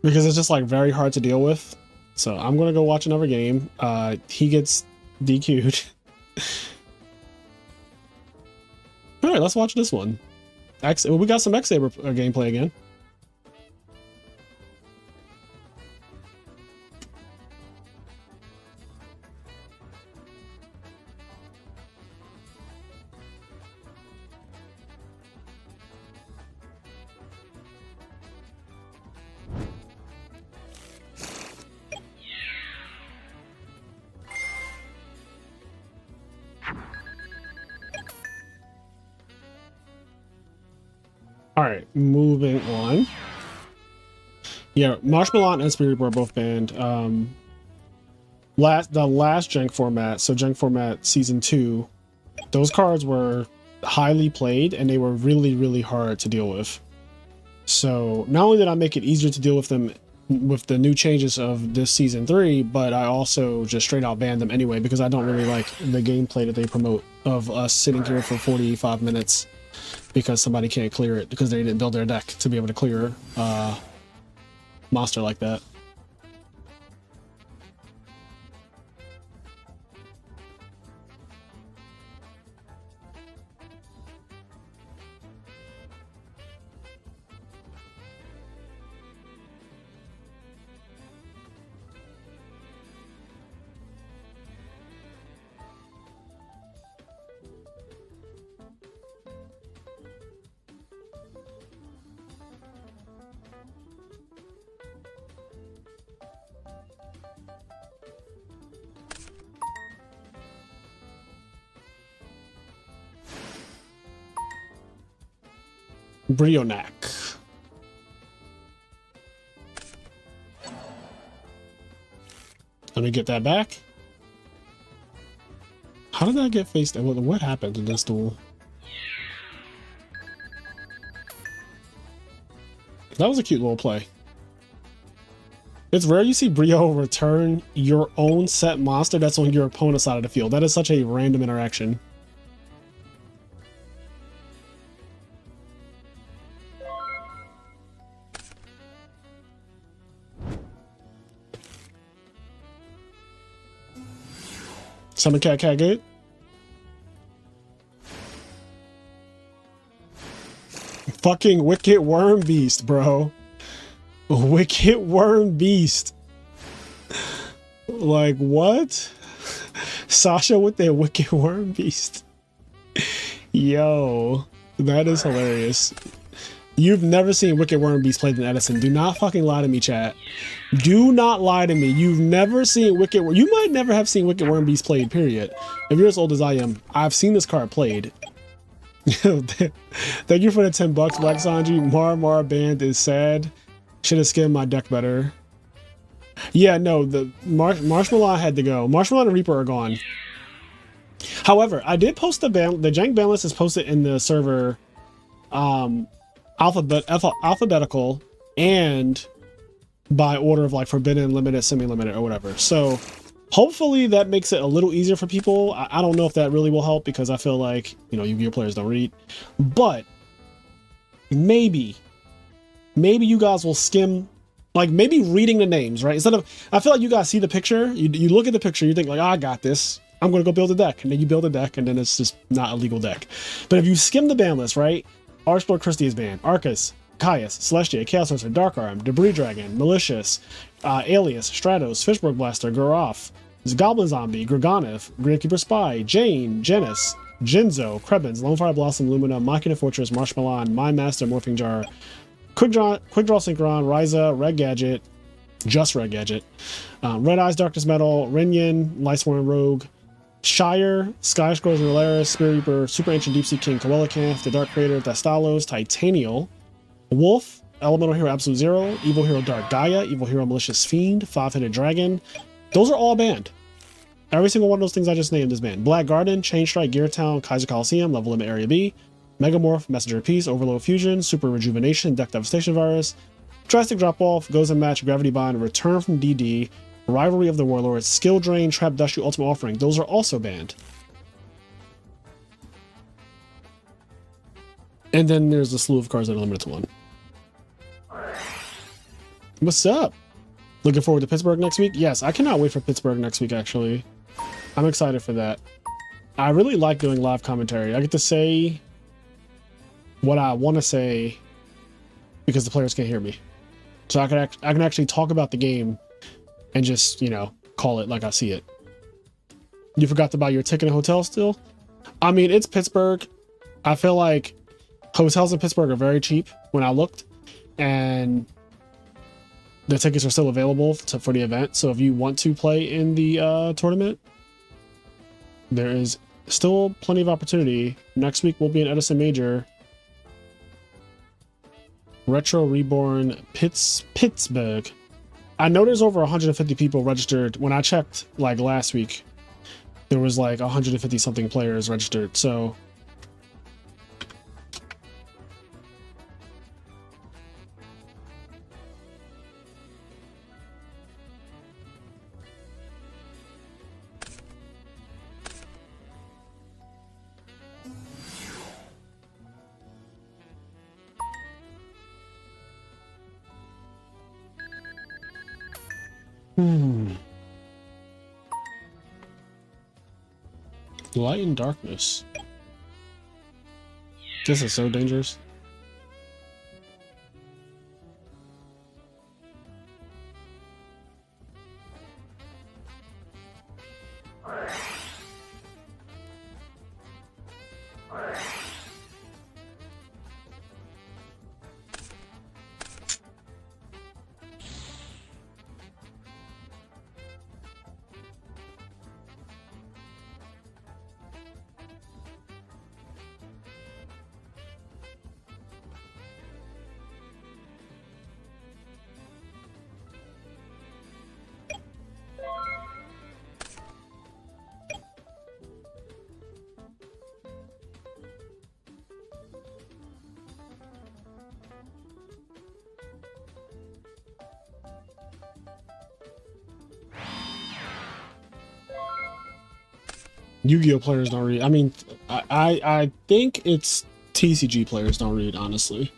Because it's just like very hard to deal with. So I'm gonna go watch another game. He gets DQ'd. All right, let's watch this one. We got some X-Saber gameplay again. All right, moving on. Yeah, Marshmallow and Spirit Reaper are both banned. The last JANK format, so JANK format season 2, those cards were highly played and they were really, really hard to deal with. So not only did I make it easier to deal with them with the new changes of this season 3, but I also just straight out banned them anyway because I don't really like the gameplay that they promote of us sitting here for 45 minutes because somebody can't clear it because they didn't build their deck to be able to clear monster like that. Brionac. Let me get that back. How did that get faced? What happened in this duel? That was a cute little play. It's rare you see Brio return your own set monster that's on your opponent's side of the field. That is such a random interaction. Summon Cat good. Fucking Wicked Worm Beast, bro. Wicked Worm Beast. Like, what? Sasha with their Wicked Worm Beast. Yo, that is hilarious. You've never seen Wicked Worm Beast played in Edison. Do not fucking lie to me, chat. Do not lie to me. You've never seen Wicked Worm. You might never have seen Wicked Worm Beast played, period. If you're as old as I am, I've seen this card played. Thank you for the $10, Black Sanji. Mar Band is sad. Should have skimmed my deck better. Yeah, no, the Marshmallow had to go. Marshmallow and Reaper are gone. However, I did post the JANK ban list is posted in the server alphabetical and by order of like forbidden, limited, semi-limited, or whatever. So hopefully that makes it a little easier for people. I don't know if that really will help because I feel like, you know, Yu-Gi-Oh players don't read, but maybe you guys will skim, like maybe reading the names, right? Instead of, I feel like you guys see the picture, you look at the picture, you think like, oh, I got this. I'm going to go build a deck. And then you build a deck and then it's just not a legal deck. But if you skim the ban list, right? Archlord Christie is banned. Arcus, Caius, Celestia, Chaos Sorcerer, Dark Arm, Debris Dragon, Malicious, Alias, Stratos, Fishborg Blaster, Guroff, Goblin Zombie, Greganev, Gravekeeper Spy, Jane, Genis, Jinzo, Krebins, Lonefire Blossom, Lumina, Machina Fortress, Marshmallow, Mind Master, Morphing Jar, Quick Draw Synchron, Ryza, Red Gadget, just Red Gadget, Red Eyes, Darkness Metal, Renyin, Lightsworn Rogue, Shire, Sky Scrolls and Rolaris, Spirit Reaper, Super Ancient Deep Sea King, Coelacanth, The Dark Creator, Thastalos, Titanial, Wolf, Elemental Hero Absolute Zero, Evil Hero Dark Gaia, Evil Hero Malicious Fiend, Five-Headed Dragon. Those are all banned. Every single one of those things I just named is banned. Black Garden, Chain Strike, Gear Town, Kaiser Coliseum, Level Limit Area B, Megamorph, Messenger of Peace, Overload Fusion, Super Rejuvenation, Deck Devastation Virus, Drastic Drop Off, Goes and Match, Gravity Bind, Return from DD, Rivalry of the Warlords, Skill Drain, Trap Dusty, Ultimate Offering. Those are also banned. And then there's a slew of cards that are limited to one. What's up? Looking forward to Pittsburgh next week? Yes, I cannot wait for Pittsburgh next week, actually. I'm excited for that. I really like doing live commentary. I get to say what I want to say because the players can't hear me. So I can actually talk about the game and just, you know, call it like I see it. You forgot to buy your ticket and hotel still? I mean, it's Pittsburgh. I feel like hotels in Pittsburgh are very cheap when I looked, and the tickets are still available for the event. So if you want to play in the tournament, there is still plenty of opportunity. Next week we'll be in Edison Major. Retro Reborn Pittsburgh. I know there's over 150 people registered. When I checked like last week, there was like 150 something players registered. So Light and darkness. This is so dangerous. Yu-Gi-Oh players don't read. I mean, I think it's TCG players don't read, honestly.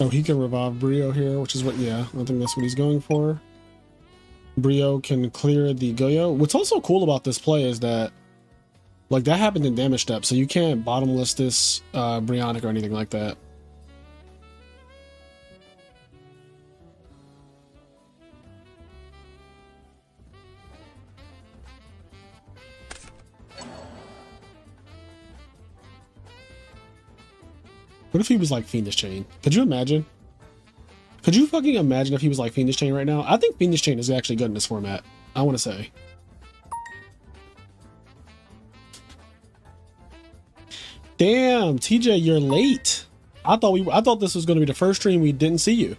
Oh, he can revive Brio here, which is what, yeah, I think that's what he's going for. Brio can clear the Yugioh. What's also cool about this play is that, like, that happened in damage step, so you can't bottomless this Brionic or anything like that. What if he was like Fiendish Chain? Could you imagine? Could you fucking imagine if he was like Fiendish Chain right now? I think Fiendish Chain is actually good in this format. I want to say. Damn, TJ, you're late. I thought this was going to be the first stream we didn't see you.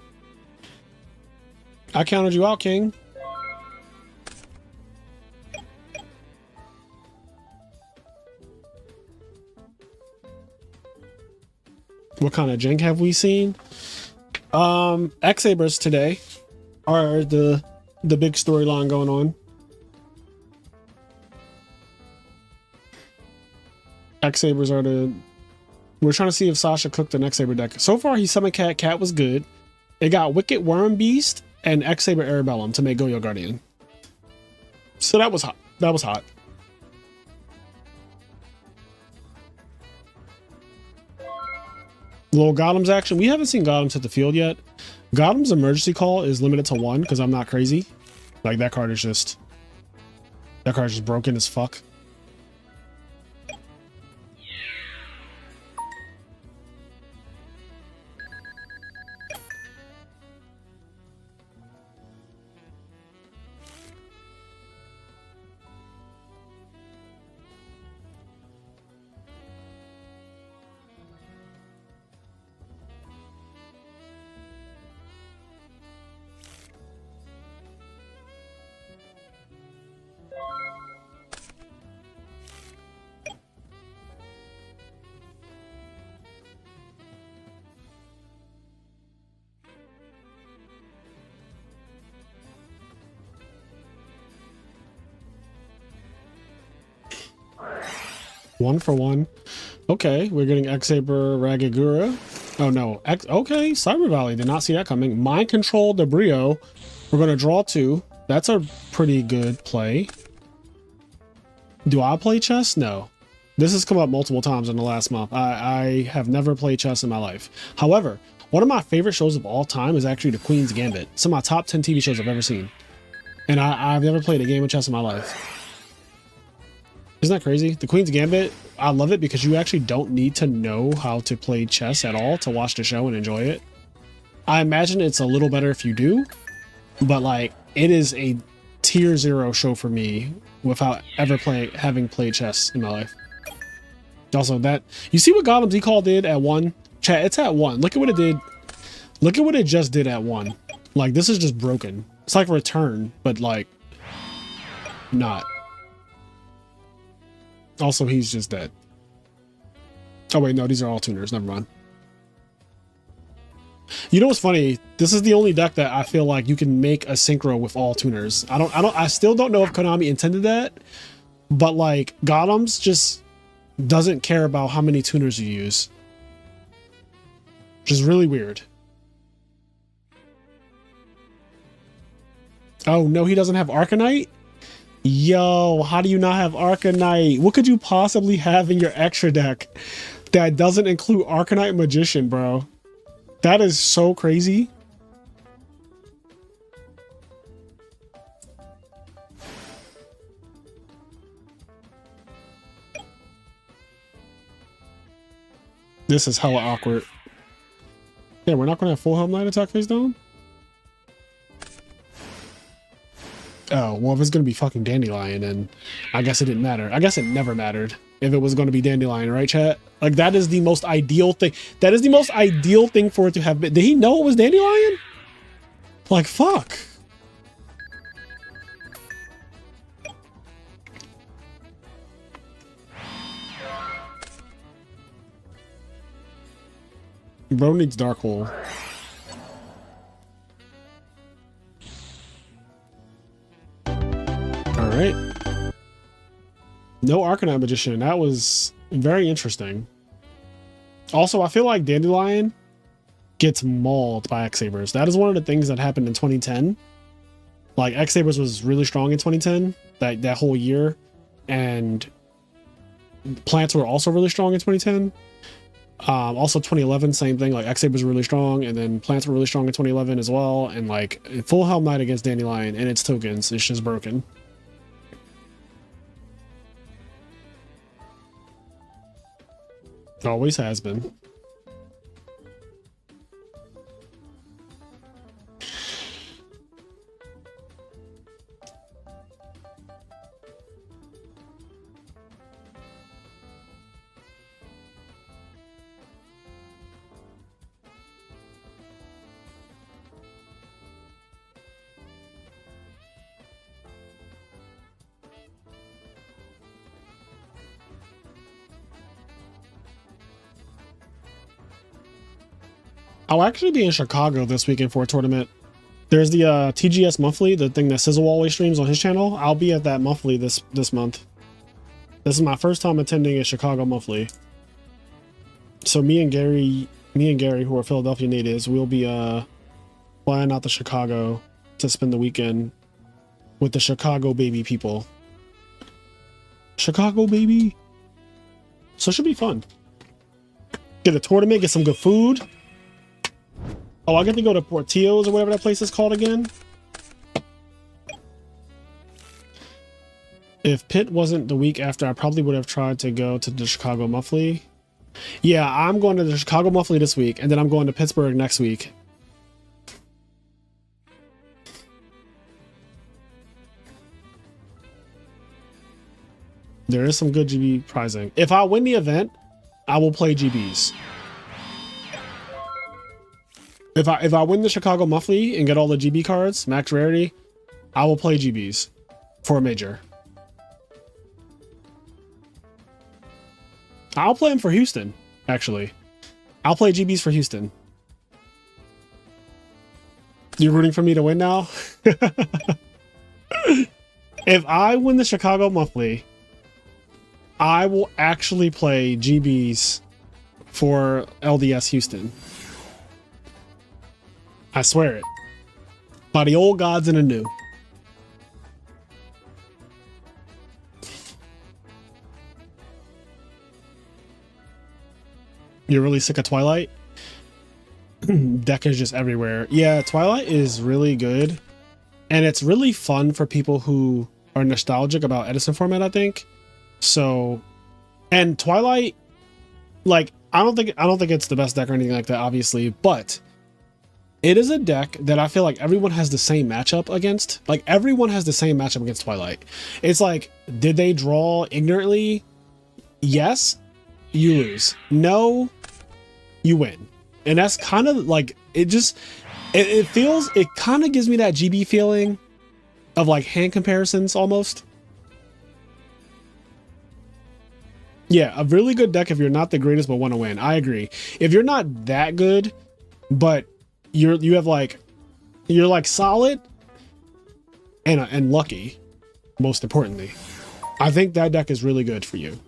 I counted you out, King. What kind of jank have we seen? X-Sabers today are the big storyline going on. X-Sabers are the... We're trying to see if Sasha cooked an X-Saber deck. So far, he summoned Cat. Cat was good. It got Wicked Worm Beast and X-Saber Arabellum to make Yugioh Guardian. So that was hot. That was hot. Little Gothams action. We haven't seen Gothams hit the field yet. Gotham's emergency call is limited to 1 because I'm not crazy. Like, that card is just... That card is just broken as fuck. One for one. Okay, we're getting X-Saber Ragagura. Oh no, okay, Cyber Valley, did not see that coming. Mind Control the Brio. We're gonna draw 2. That's a pretty good play. Do I play chess? No. This has come up multiple times in the last month. I have never played chess in my life. However, one of my favorite shows of all time is actually The Queen's Gambit. Some of my top 10 TV shows I've ever seen. And I've never played a game of chess in my life. Isn't that crazy? The Queen's Gambit, I love it because you actually don't need to know how to play chess at all to watch the show and enjoy it. I imagine it's a little better if you do, but like it is a tier 0 show for me without ever having played chess in my life. Also, that you see what Gotham Z-Call did at 1? Chat, it's at 1. Look at what it did. Look at what it just did at 1. Like, this is just broken. It's like Return, but like not. Also, he's just dead. Oh wait, no, these are all tuners. Never mind. You know what's funny? This is the only deck that I feel like you can make a synchro with all tuners. I still don't know if Konami intended that, but like Gotham's just doesn't care about how many tuners you use, which is really weird. Oh no, he doesn't have Arcanite? Yo, how do you not have Arcanite? What could you possibly have in your extra deck that doesn't include Arcanite Magician, bro? That is so crazy. This is hella awkward. Yeah, we're not going to have full Helm Knight attack face down? Oh, well, if it's going to be fucking Dandelion, then I guess it didn't matter. I guess it never mattered if it was going to be Dandelion, right, chat? Like, that is the most ideal thing. That is the most ideal thing for it to have been. Did he know it was Dandelion? Like, fuck. Bro needs Dark Hole. All right. No Arcanine Magician. That was very interesting. Also, I feel like Dandelion gets mauled by X-Sabers. That is one of the things that happened in 2010. Like, X-Sabers was really strong in 2010, that whole year. And plants were also really strong in 2010. Also 2011, same thing. Like, X-Sabers were really strong, and then plants were really strong in 2011 as well. And like, full Helm Knight against Dandelion and its tokens is just broken. Always has been. I'll actually be in Chicago this weekend for a tournament. There's the TGS monthly, the thing that Sizzle always streams on his channel. I'll be at that monthly this month. This is my first time attending a Chicago monthly. So me and Gary, who are Philadelphia natives, we'll be flying out to Chicago to spend the weekend with the Chicago baby people. Chicago baby. So it should be fun. Get a tournament, get some good food. Oh, I get to go to Portillo's or whatever that place is called again. If Pitt wasn't the week after, I probably would have tried to go to the Chicago monthly. Yeah, I'm going to the Chicago monthly this week, and then I'm going to Pittsburgh next week. There is some good GB prizing. If I win the event, I will play GBs. If I win the Chicago monthly and get all the GB cards, max rarity, I will play GBs for a major. I'll play them for Houston, actually. I'll play GBs for Houston. You're rooting for me to win now? If I win the Chicago monthly, I will actually play GBs for LDS Houston. I swear it. By the old gods and the new. You're really sick of Twilight? Deck is just everywhere. Yeah, Twilight is really good. And it's really fun for people who are nostalgic about Edison format, I think. So, and Twilight, like, I don't think it's the best deck or anything like that, obviously, but it is a deck that I feel like everyone has the same matchup against. Like, everyone has the same matchup against Twilight. It's like, did they draw ignorantly? Yes, you lose. No, you win. And that's kind of like, it kind of gives me that GB feeling of like hand comparisons almost. Yeah, a really good deck if you're not the greatest but want to win. I agree. If you're not that good, but you're like solid and lucky, most importantly, I think that deck is really good for you.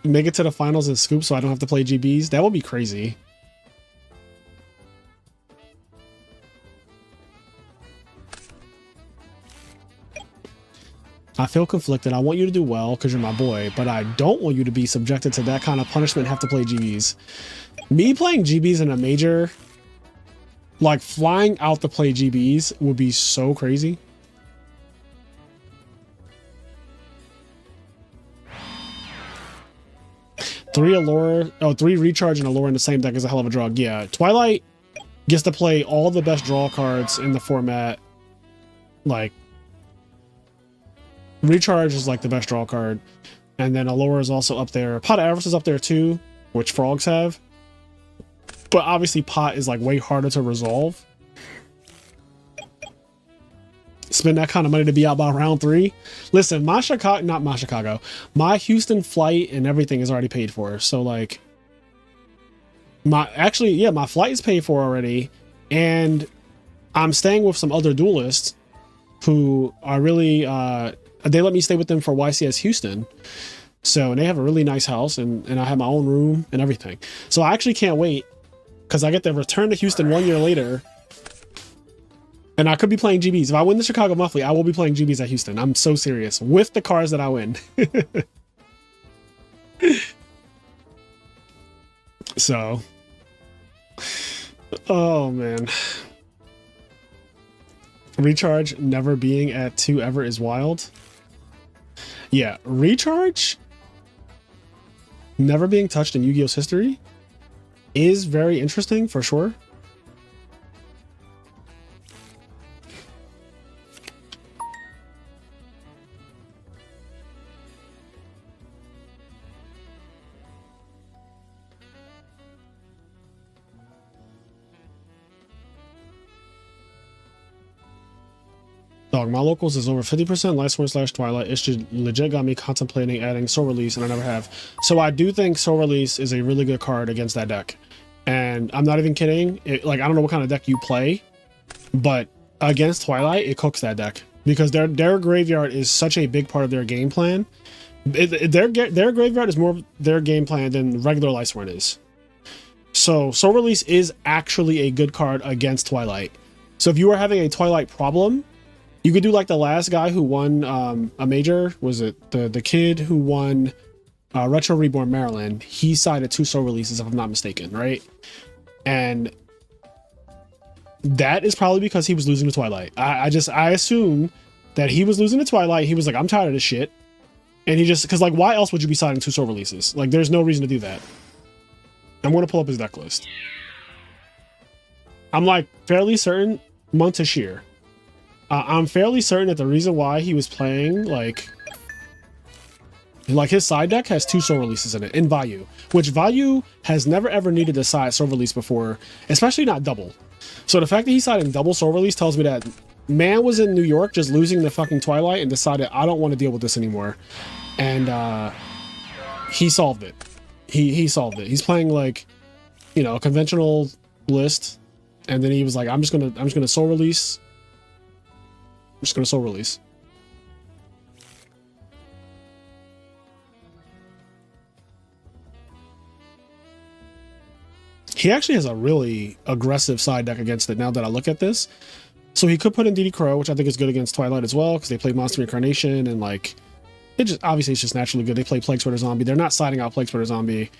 Make it to the finals and scoop so I don't have to play GBs. That would be crazy. I feel conflicted. I want you to do well because you're my boy, but I don't want you to be subjected to that kind of punishment and have to play GBs. Me playing GBs in a major, like flying out to play GBs, would be so crazy. 3 Allure, 3 Recharge and Allure in the same deck is a hell of a drug. Yeah, Twilight gets to play all the best draw cards in the format. Like, Recharge is like the best draw card. And then Allure is also up there. Pot of Avarice is up there too, which frogs have. But obviously Pot is like way harder to resolve. Spend that kind of money to be out by round 3. Listen, my Houston flight and everything is already paid for. So like, my flight is paid for already, and I'm staying with some other duelists who are really they let me stay with them for YCS Houston. So, and they have a really nice house, and I have my own room and everything. So I actually can't wait, because I get to return to Houston 1 year later. And I could be playing GBs. If I win the Chicago Monthly, I will be playing GBs at Houston. I'm so serious. With the cards that I win. So. Oh, man. Recharge never being at 2 ever is wild. Yeah, Recharge never being touched in Yu-Gi-Oh's history is very interesting, for sure. Dog, my locals is over 50% Lightsworn / Twilight. It should legit got me contemplating adding Soul Release, and I never have. So I do think Soul Release is a really good card against that deck. And I'm not even kidding. Like, I don't know what kind of deck you play, but against Twilight, it cooks that deck. Because their graveyard is such a big part of their game plan. Their graveyard is more of their game plan than regular Lightsworn is. So Soul Release is actually a good card against Twilight. So if you were having a Twilight problem, you could do like the last guy who won a major. Was it the kid who won Retro Reborn Maryland? He sided 2 Soul Releases, if I'm not mistaken, right? And that is probably because he was losing to Twilight. I assume that he was losing to Twilight. He was like, I'm tired of this shit. And he just, because like, why else would you be siding 2 Soul Releases? Like, there's no reason to do that. I'm going to pull up his deck list. I'm like fairly certain Montashir. I'm fairly certain that the reason why he was playing like his side deck has 2 Soul Releases in it, in Vayu, which Vayu has never ever needed to side Soul Release before, especially not double. So the fact that he's siding double Soul Release tells me that man was in New York just losing the fucking Twilight and decided, I don't want to deal with this anymore. And he solved it. He solved it. He's playing like, you know, a conventional list, and then he was like, I'm just gonna Soul Release. I'm just gonna Soul Release. He actually has a really aggressive side deck against it now that I look at this. So he could put in DD Crow, which I think is good against Twilight as well, because they play Monster Incarnation, and like, it just, obviously it's just naturally good. They play Plague Spreader Zombie. They're not siding out Plague Spreader Zombie.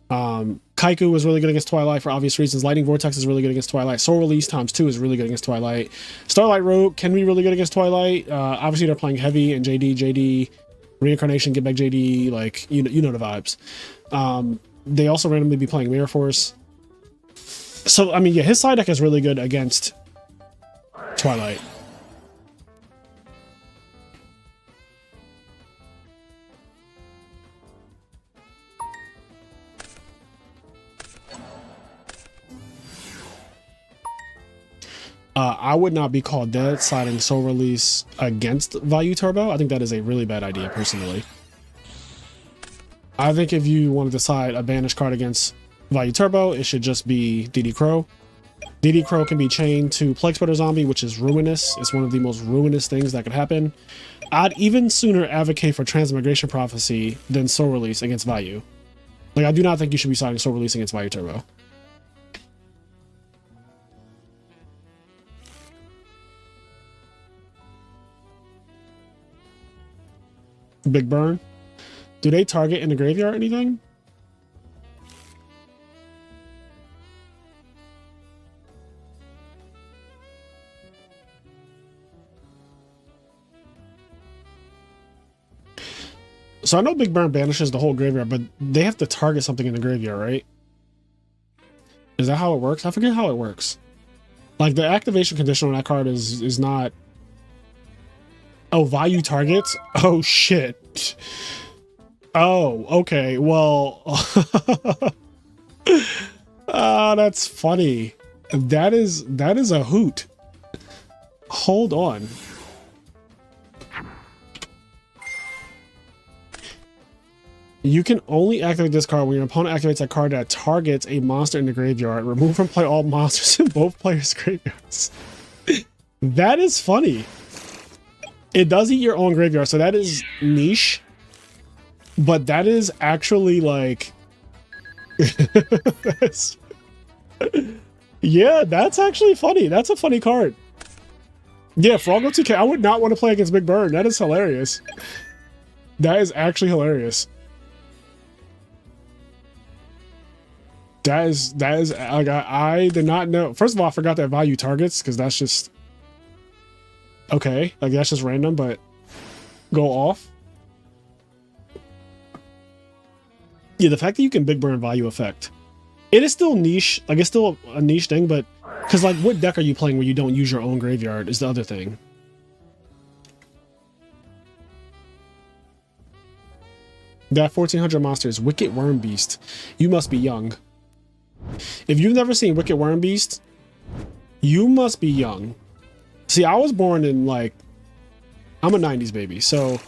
Kaiku is really good against Twilight for obvious reasons. Lightning Vortex is really good against Twilight. Soul Release ×2 is really good against Twilight. Starlight Rogue can be really good against Twilight. Obviously they're playing heavy and JD, Reincarnation, Get Back JD, like, you know the vibes. They also randomly be playing Mirror Force. So, I mean, yeah, his side deck is really good against Twilight. I would not be called dead siding Soul Release against Vayu Turbo. I think that is a really bad idea, personally. I think if you want to decide a banished card against Vayu Turbo, it should just be DD Crow. DD Crow can be chained to Plague Spreader Zombie, which is ruinous. It's one of the most ruinous things that could happen. I'd even sooner advocate for Transmigration Prophecy than Soul Release against Vayu. Like, I do not think you should be siding Soul Release against Vayu Turbo. Big Burn. Do they target in the graveyard or anything? So I know Big Burn banishes the whole graveyard, but they have to target something in the graveyard, right? Is that how it works? I forget how it works. Like the activation condition on that card is not. Oh, value targets? Oh shit. Oh, okay. Well, that's funny. That is a hoot. Hold on. You can only activate this card when your opponent activates a card that targets a monster in the graveyard. Remove from play all monsters in both players' graveyards. That is funny. It does eat your own graveyard, so that is niche. But that is actually like... Yeah, that's actually funny. That's a funny card. Yeah, Froggo 2K. I would not want to play against Big Burn. That is hilarious. That is actually hilarious. That is like I did not know. First of all, I forgot that value targets because that's just okay. Like that's just random, but go off. Yeah, the fact that you can Big Burn value effect, it is still niche. Like it's still a niche thing, but because like what deck are you playing where you don't use your own graveyard is the other thing. That 1400 monster is Wicked Worm Beast. You must be young. If you've never seen Wicked Worm Beast, you must be young. See, I was born in like, I'm a 90s baby, so.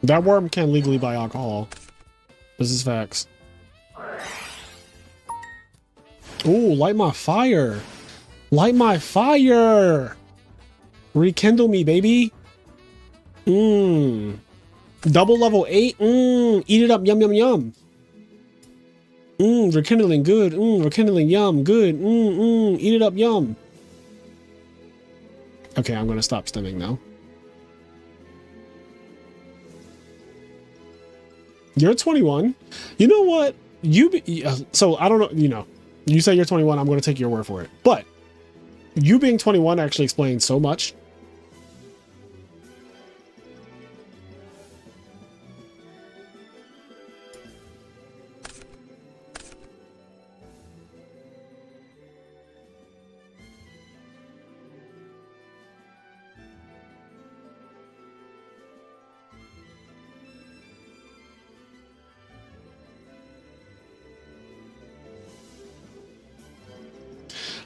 That worm can't legally buy alcohol. This is facts. Ooh, light my fire. Light my fire. Rekindle me, baby. Double level 8. Eat it up. Yum, yum, yum. Rekindling good. Rekindling yum. Good. Eat it up. Yum. Okay, I'm going to stop stimming now. You're 21. You know what? So I don't know, you know, you say you're 21, I'm going to take your word for it. But you being 21 actually explains so much.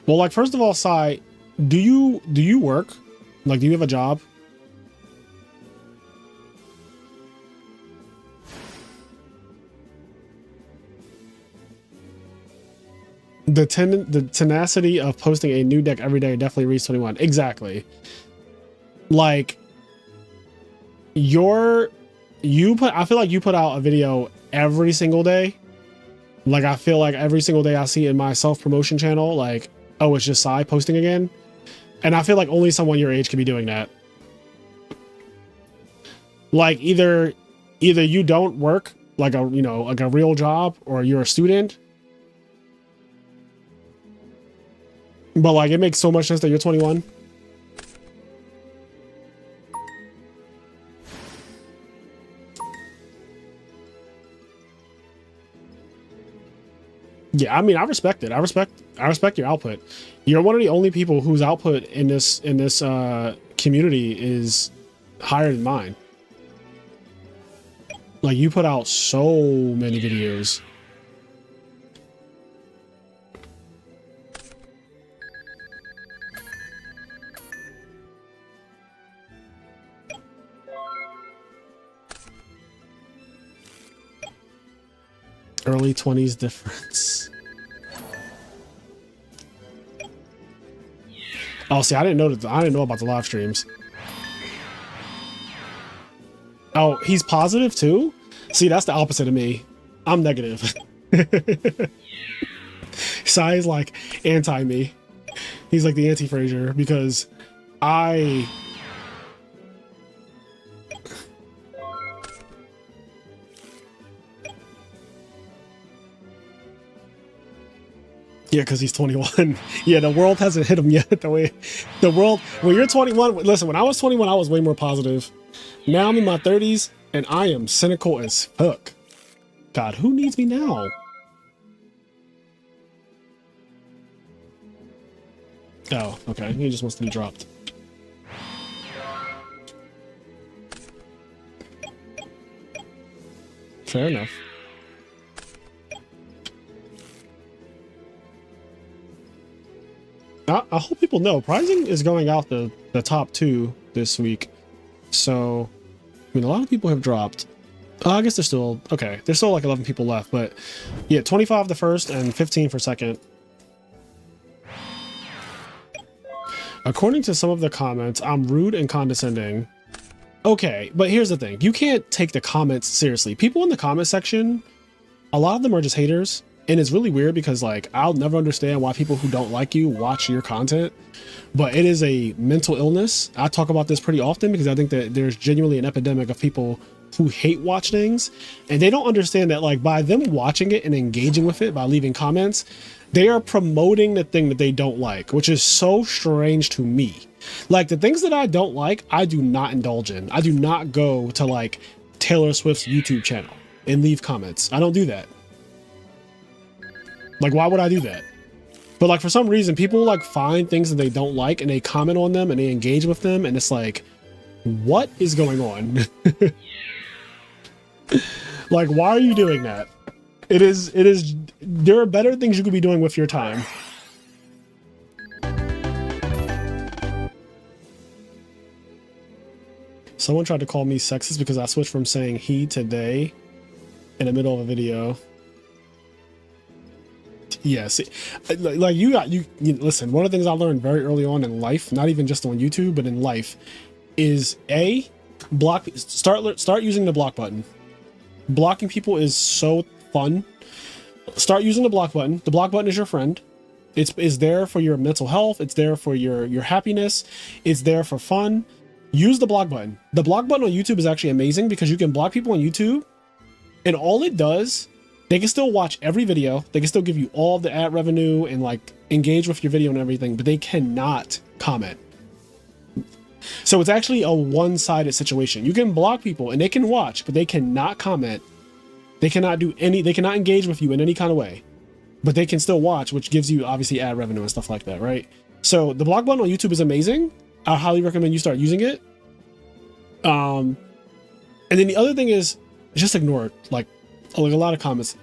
Well, like, first of all, Sai, do you work? Like, do you have a job? The tenacity of posting a new deck every day definitely reaches 21. Exactly. Like, I feel like you put out a video every single day. Like, I feel like every single day I see in my self-promotion channel, like, oh, it's just Sai posting again. And I feel like only someone your age could be doing that. Like, either you don't work like a, you know, like a real job, or you're a student. But like, it makes so much sense that you're 21. Yeah, I mean, I respect it. I respect your output. You're one of the only people whose output in this community is higher than mine. Like, you put out so many videos. Early 20s difference. Oh, see, I didn't know about the live streams. Oh, he's positive too? See, that's the opposite of me. I'm negative. Sai's like anti me. He's like the anti-Fraser because I yeah, because he's 21. Yeah, the world hasn't hit him yet. The way the world, when you're 21, listen, when I was 21, I was way more positive. Now I'm in my 30s and I am cynical as fuck. God, who needs me now? Oh, okay. He just wants to be dropped. Fair enough. I hope people know prizing is going out the top 2 this week. So, I mean, a lot of people have dropped. I guess there's still, okay, there's still like 11 people left, but yeah, 25 the first and 15 for second. According to some of the comments, I'm rude and condescending. Okay, but here's the thing. You can't take the comments seriously. People in the comment section, a lot of them are just haters. And it's really weird because, like, I'll never understand why people who don't like you watch your content. But it is a mental illness. I talk about this pretty often because I think that there's genuinely an epidemic of people who hate watch things. And they don't understand that, like, by them watching it and engaging with it, by leaving comments, they are promoting the thing that they don't like, which is so strange to me. Like, the things that I don't like, I do not indulge in. I do not go to, like, Taylor Swift's YouTube channel and leave comments. I don't do that. Like, why would I do that? But, like, for some reason, people, like, find things that they don't like and they comment on them and they engage with them. And it's like, what is going on? Like, why are you doing that? There are better things you could be doing with your time. Someone tried to call me sexist because I switched from saying he to they in the middle of a video. Yes, like you listen, one of the things I learned very early on in life, not even just on YouTube, but in life, is start using the block button. Blocking people is so fun. Start using the block button. The block button is your friend. It's there for your mental health. It's there for your happiness. It's there for fun. Use the block button. The block button on YouTube is actually amazing because you can block people on YouTube, and all it does, they can still watch every video. They can still give you all the ad revenue and, like, engage with your video and everything, but they cannot comment. So it's actually a one-sided situation. You can block people and they can watch, but they cannot comment. They cannot they cannot engage with you in any kind of way, but they can still watch, which gives you obviously ad revenue and stuff like that, right? So the block button on YouTube is amazing. I highly recommend you start using it. And then the other thing is just ignore it. Like a lot of comments.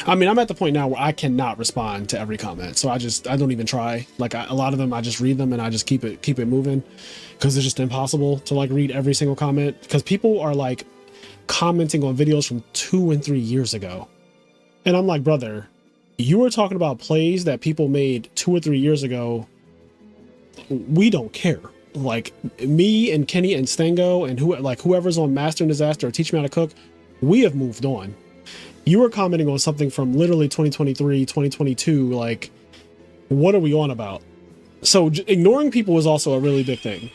I mean, I'm at the point now where I cannot respond to every comment. So I don't even try. Like a lot of them, I just read them and I just keep it moving because it's just impossible to, like, read every single comment because people are, like, commenting on videos from 2 and 3 years ago. And I'm like, brother, you were talking about plays that people made 2 or 3 years ago. We don't care. Like, me and Kenny and Stango and whoever's on Master and Disaster or Teach Me How to Cook, we have moved on. You were commenting on something from literally 2023, 2022. Like, what are we on about? So ignoring people is also a really big thing.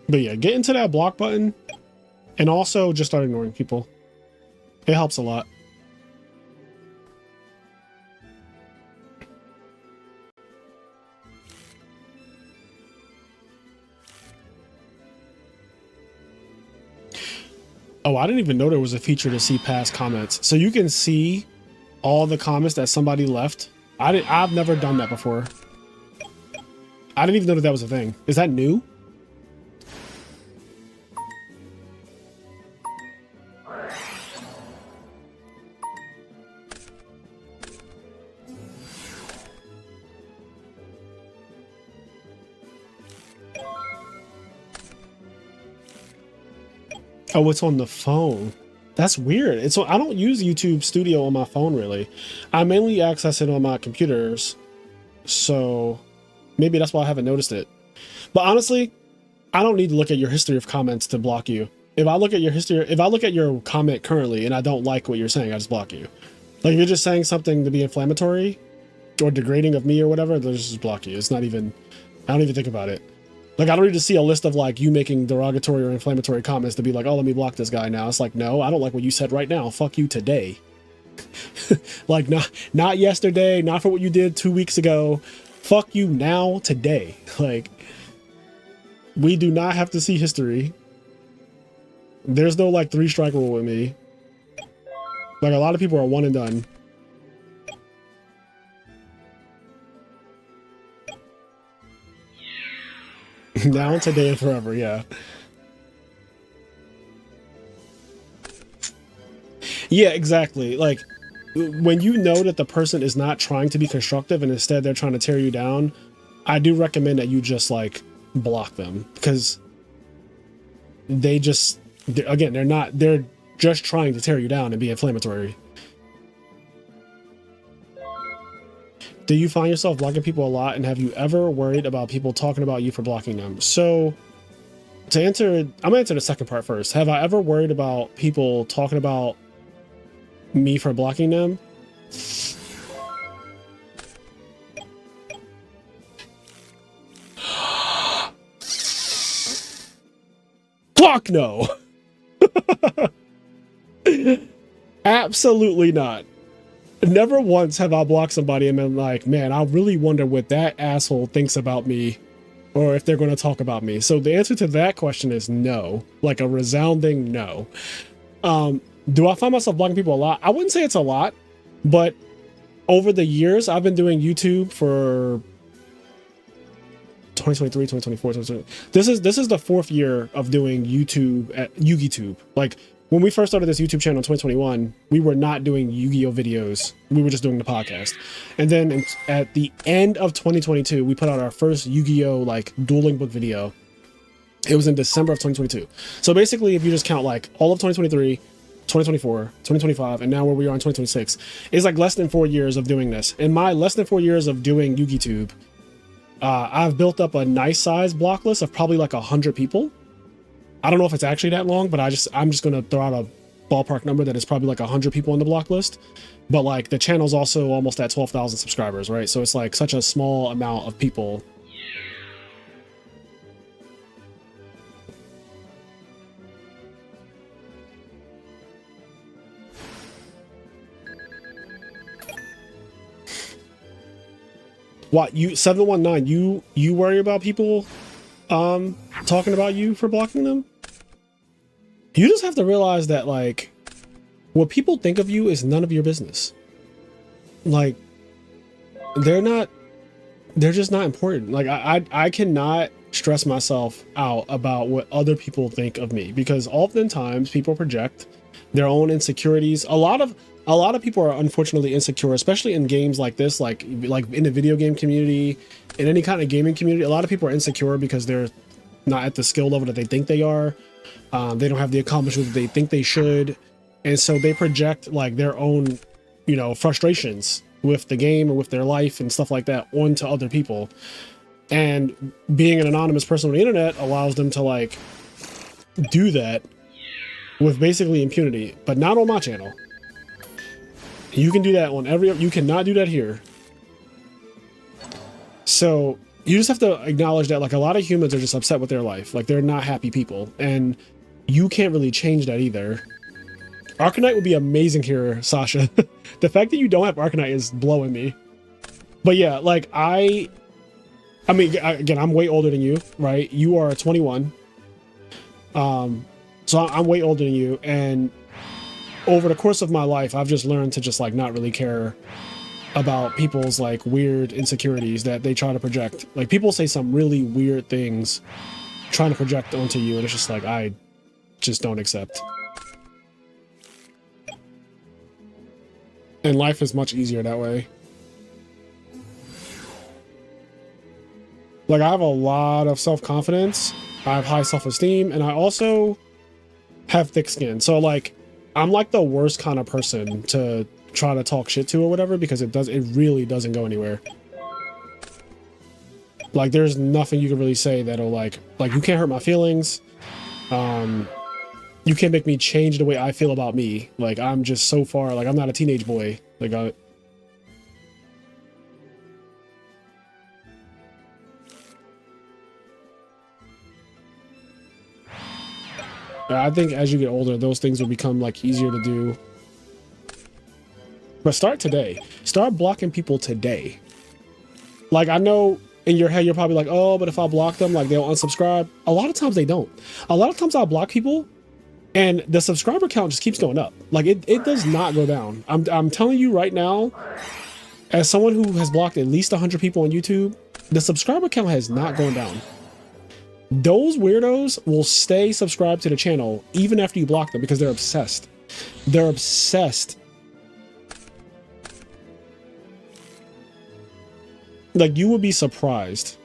But yeah, get into that block button and also just start ignoring people. It helps a lot. Oh, I didn't even know there was a feature to see past comments. So you can see all the comments that somebody left. I've never done that before. I didn't even know that was a thing. Is that new? Oh, it's on the phone. That's weird. I don't use YouTube Studio on my phone, really. I mainly access it on my computers. So maybe that's why I haven't noticed it. But honestly, I don't need to look at your history of comments to block you. if I look at your history, if I look at your comment currently and I don't like what you're saying, I just block you. Like if you're just saying something to be inflammatory or degrading of me or whatever, they'll just block you. It's not even, I don't even think about it. Like I don't need to see a list of like you making derogatory or inflammatory comments to be like, oh, let me block this guy now. It's like, no, I don't like what you said right now. Fuck you today. Like not yesterday, not for what you did 2 weeks ago. Fuck you now, today. Like we do not have to see history. There's no like 3-strike rule with me. Like a lot of people are one and done. Now, today, and forever, yeah. Yeah, exactly. Like when you know that the person is not trying to be constructive and instead they're trying to tear you down, I do recommend that you just like block them, because they just, again, they're just trying to tear you down and be inflammatory. Do you find yourself blocking people a lot, and have you ever worried about people talking about you for blocking them? So to answer, I'm gonna answer the second part first. Have I ever worried about people talking about me for blocking them? Fuck no. Absolutely not. Never once have I blocked somebody and been like, man, I really wonder what that asshole thinks about me, or if they're going to talk about me. So the answer to that question is no, like a resounding no. Do I find myself blocking people a lot? I wouldn't say it's a lot, but over the years, I've been doing YouTube for 2023, 2024, 2023. This is the 4th year of doing YouTube at Yugioh. Like when we first started this YouTube channel in 2021, we were not doing Yu-Gi-Oh videos. We were just doing the podcast. And then at the end of 2022, we put out our first Yu-Gi-Oh like dueling book video. It was in December of 2022. So basically, if you just count like all of 2023, 2024, 2025, and now where we are in 2026, it's like less than 4 years of doing this. In my less than 4 years of doing Yugioh, I've built up a nice size block list of probably like 100 people. I don't know if it's actually that long, but I'm just gonna throw out a ballpark number that is probably like 100 people on the block list. But like the channel's also almost at 12,000 subscribers, right? So it's like such a small amount of people. What, you 719, you worry about people talking about you for blocking them? You just have to realize that like what people think of you is none of your business. Like they're just not important. Like I cannot stress myself out about what other people think of me, because oftentimes people project their own insecurities. A lot of people are unfortunately insecure, especially in games like this, like in the video game community, in any kind of gaming community. A lot of people are insecure because they're not at the skill level that they think they are. They don't have the accomplishments that they think they should. And so they project like their own, you know, frustrations with the game or with their life and stuff like that onto other people. And being an anonymous person on the internet allows them to like do that with basically impunity, but not on my channel. You can do that on you cannot do that here. So you just have to acknowledge that like a lot of humans are just upset with their life. Like they're not happy people, and you can't really change that either. Arcanite would be amazing here, Sasha. The fact that you don't have Arcanite is blowing me. But yeah, like I mean, again, I'm way older than you, right? You are 21. So I'm way older than you, and over the course of my life, I've just learned to just like not really care about people's like weird insecurities that they try to project. Like people say some really weird things trying to project onto you, and it's just like I just don't accept. And life is much easier that way. Like I have a lot of self-confidence, I have high self-esteem, and I also have thick skin. So like I'm like the worst kind of person to try to talk shit to or whatever, because it really doesn't go anywhere. Like there's nothing you can really say that'll like you can't hurt my feelings. you can't make me change the way I feel about me. Like, I'm just so far, like, I'm not a teenage boy. Like, I think as you get older, those things will become like easier to do. But start today. Start blocking people today. Like, I know in your head, you're probably like, oh, but if I block them, like, they'll unsubscribe. A lot of times they don't. A lot of times I'll block people and the subscriber count just keeps going up. Like, it does not go down. I'm telling you right now, as someone who has blocked at least 100 people on YouTube, the subscriber count has not gone down. Those weirdos will stay subscribed to the channel even after you block them because they're obsessed. They're obsessed. Like, you would be surprised.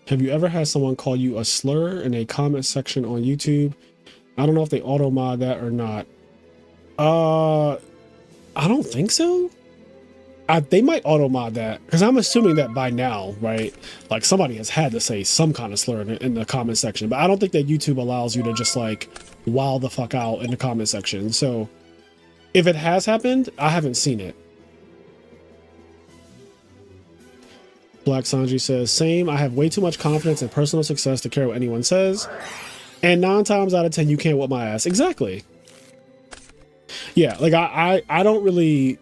Have you ever had someone call you a slur in a comment section on YouTube? I don't know if they auto mod that or not. I don't think so. They might auto mod that because I'm assuming that by now, right? Like, somebody has had to say some kind of slur in the comment section, but I don't think that YouTube allows you to just like wow the fuck out in the comment section. So if it has happened, I haven't seen it. Black Sanji says, same. I have way too much confidence and personal success to care what anyone says. And 9 times out of 10, you can't whip my ass. Exactly. Yeah, like I don't really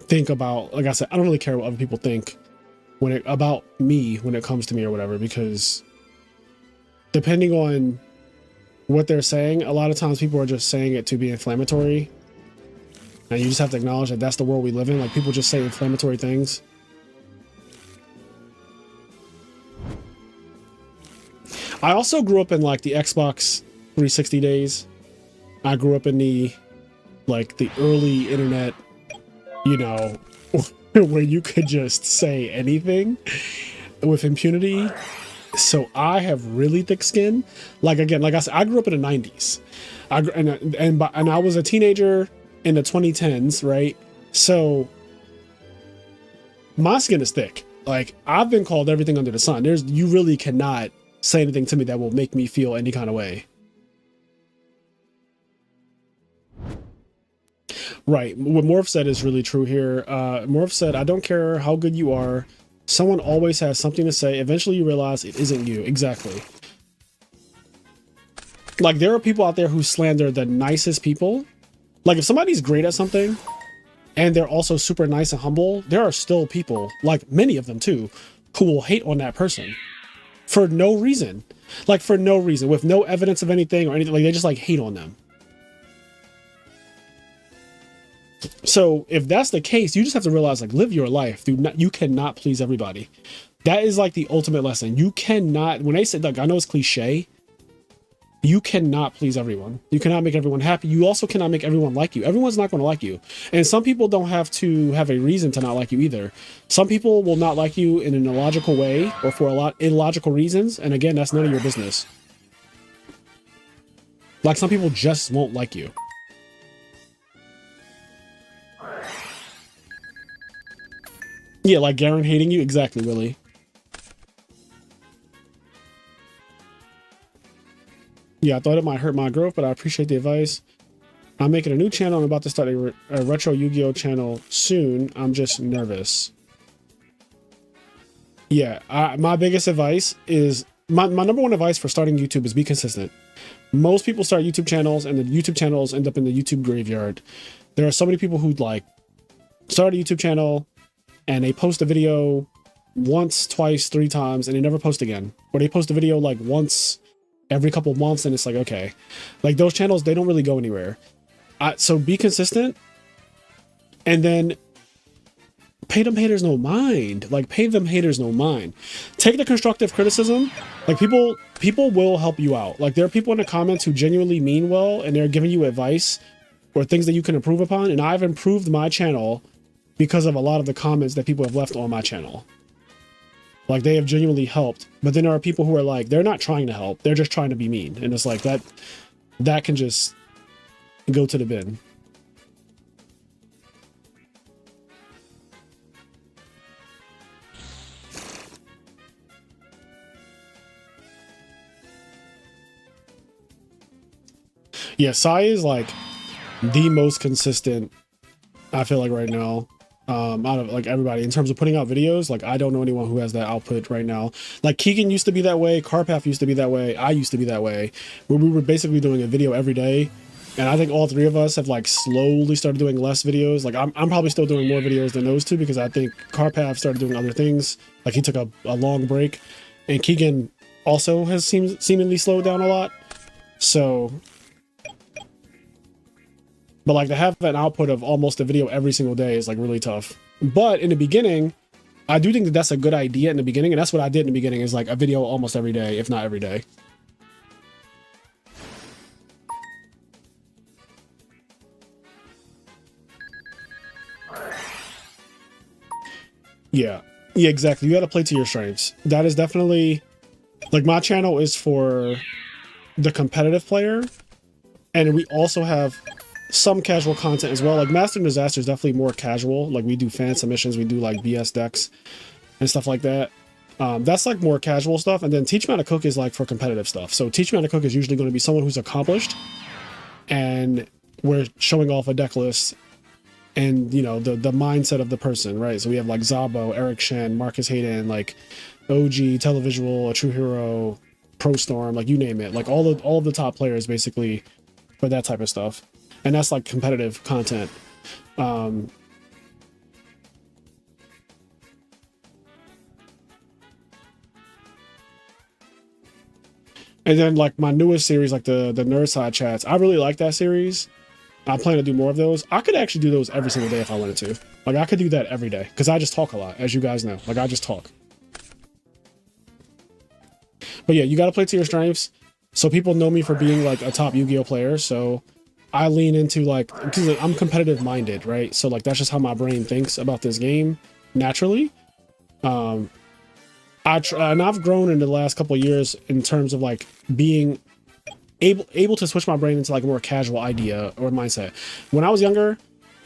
think about, like I said, I don't really care what other people think about me when it comes to me or whatever, because depending on what they're saying, a lot of times people are just saying it to be inflammatory. And you just have to acknowledge that that's the world we live in. Like, people just say inflammatory things. I also grew up in like the Xbox 360 days. I grew up in the early internet, you know, where you could just say anything with impunity. So I have really thick skin. Like, again, like I said, I grew up in the 90s. And I was a teenager in the 2010s, right? So my skin is thick. Like, I've been called everything under the sun. You really cannot say anything to me that will make me feel any kind of way. Right. What Morph said is really true here. Morph said, I don't care how good you are. Someone always has something to say. Eventually you realize it isn't you. Exactly. Like, there are people out there who slander the nicest people. Like, if somebody's great at something and they're also super nice and humble, there are still people, like many of them too, who will hate on that person for no reason. Like, for no reason, with no evidence of anything or anything. Like, they just like hate on them. So if that's the case, you just have to realize, like, live your life. You cannot please everybody. That is like the ultimate lesson. You cannot, when they say, like, I know it's cliche, you cannot please everyone. You cannot make everyone happy. You also cannot make everyone like you. Everyone's not going to like you. And some people don't have to have a reason to not like you either. Some people will not like you in an illogical way or for a lot illogical reasons. And again, that's none of your business. Like, some people just won't like you. Yeah, like Garen hating you. Exactly, Willie. Yeah, I thought it might hurt my growth, but I appreciate the advice. I'm making a new channel. I'm about to start a retro Yu-Gi-Oh channel soon. I'm just nervous. Yeah, my biggest advice is, my number one advice for starting YouTube is be consistent. Most people start YouTube channels and the YouTube channels end up in the YouTube graveyard. There are so many people who like start a YouTube channel and they post a video once, twice, 3 times, and they never post again. Or they post a video like once every couple of months, and it's like, okay. Like, those channels, they don't really go anywhere. So be consistent, and then pay them haters no mind. Like, pay them haters no mind. Take the constructive criticism. Like, people will help you out. Like, there are people in the comments who genuinely mean well, and they're giving you advice or things that you can improve upon. And I've improved my channel because of a lot of the comments that people have left on my channel. Like, they have genuinely helped. But then there are people who are like, they're not trying to help. They're just trying to be mean. And it's like, that can just go to the bin. Yeah, Sai is like the most consistent, I feel like right now, out of like everybody in terms of putting out videos. Like I don't know anyone who has that output right now. Like Keegan used to be that way, Carpath used to be that way, I used to be that way, where we were basically doing a video every day. And I think all three of us have like slowly started doing less videos. Like I'm probably still doing more videos than those two because I think Carpath started doing other things. Like he took a long break, and Keegan also has seemingly slowed down a lot. So, but like to have an output of almost a video every single day is like really tough. But in the beginning, I do think that that's a good idea in the beginning, and that's what I did in the beginning is like a video almost every day, if not every day. Yeah, yeah, exactly. You got to play to your strengths. That is definitely like my channel is for the competitive player, and we also have some casual content as well. Like Master and Disaster is definitely more casual. Like we do fan submissions, we do like BS decks and stuff like that. That's like more casual stuff. And then Teach Me How to Cook is like for competitive stuff. So Teach Me How to Cook is usually going to be someone who's accomplished, and we're showing off a deck list and you know the mindset of the person, right? So we have like Zabo, Eric Shen, Marcus Hayden, like OG, Televisual, A True Hero, Pro Storm, like you name it. Like all of the top players basically for that type of stuff. And that's like competitive content. And then like my newest series, like the Nerd Side chats, I really like that series. I plan to do more of those. I could actually do those every single day if I wanted to. Like I could do that every day because I just talk a lot, as you guys know. Like I just talk. But yeah, you got to play to your strengths. So people know me for being like a top Yu-Gi-Oh player. So I lean into like, because I'm competitive minded, right? So like that's just how my brain thinks about this game naturally. And I've grown in the last couple of years in terms of like being able to switch my brain into like a more casual idea or mindset. When I was younger,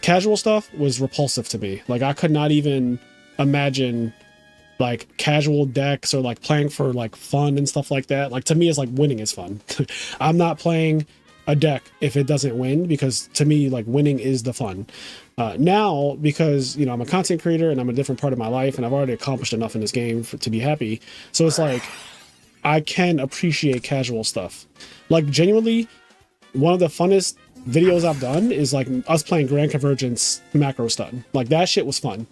casual stuff was repulsive to me. Like I could not even imagine like casual decks or like playing for like fun and stuff like that. Like to me, it's like winning is fun. I'm not playing a deck if it doesn't win, because to me, like winning is the fun. Now, because you know I'm a content creator and I'm a different part of my life, and I've already accomplished enough in this game to be happy. So it's like I can appreciate casual stuff. Like genuinely, one of the funnest videos I've done is like us playing Grand Convergence Macro Stun. Like that shit was fun.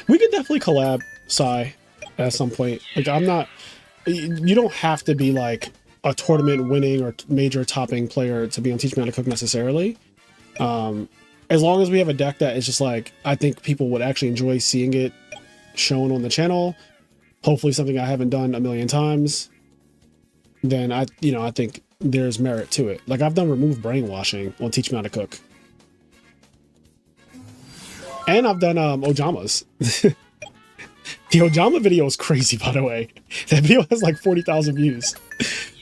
We could definitely collab Sai at some point. Like I'm not, you don't have to be like a tournament winning or major topping player to be on Teach Me How to Cook necessarily. As long as we have a deck that is just like, I think people would actually enjoy seeing it shown on the channel. Hopefully something I haven't done a million times. Then I think there's merit to it. Like I've done remove brainwashing on Teach Me How to Cook. And I've done Ojamas. The Ojama video is crazy, by the way. That video has like 40,000 views.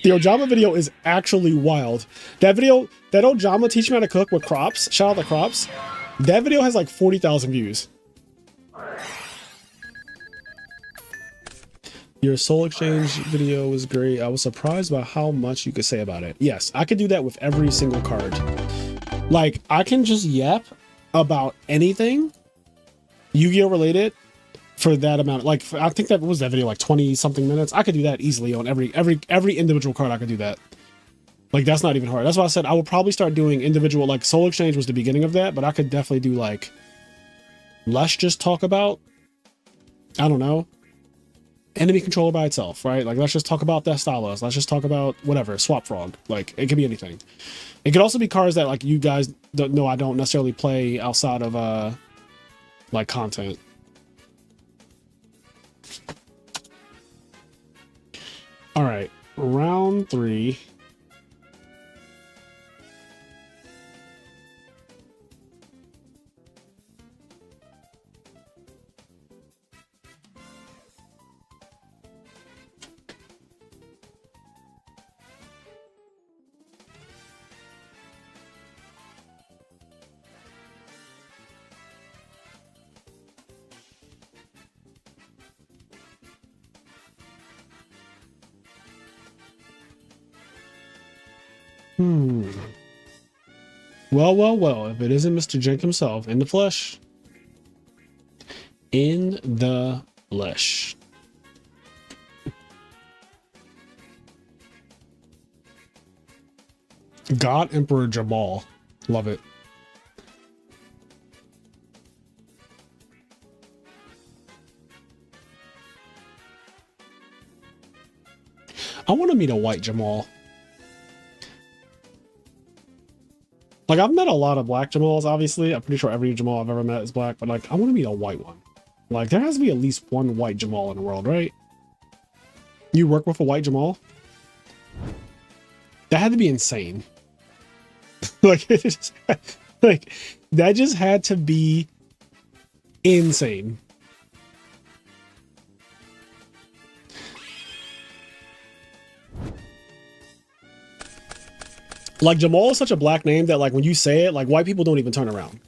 The Ojama video is actually wild. That video, that Ojama Teach Me How to Cook with Crops, shout out to Crops, that video has like 40,000 views. Your Soul Exchange video was great. I was surprised by how much you could say about it. Yes, I could do that with every single card. Like, I can just yap about anything Yu-Gi-Oh related for that amount. Like I think that was that video like 20 something minutes. I could do that easily on every individual card. I could do that. Like that's not even hard. That's why I said I would probably start doing individual, like Soul Exchange was the beginning of that, but I could definitely do like, let's just talk about, I don't know, enemy controller by itself, right? Like let's just talk about that Stalos. Let's just talk about whatever, Swap Frog. Like it could be anything. It could also be cards that like you guys don't know I don't necessarily play outside of like content. All right, round 3. Hmm. Well, well, well, if it isn't Mr. JANK himself in the flesh. In the flesh. God Emperor Jamal. Love it. I want to meet a white Jamal. Like, I've met a lot of black Jamals, obviously. I'm pretty sure every Jamal I've ever met is black, but like, I want to meet a white one. Like, there has to be at least one white Jamal in the world, right? You work with a white Jamal? That had to be insane. Like, it just, like, that just had to be insane. Like, Jamal is such a black name that, like, when you say it, like, white people don't even turn around.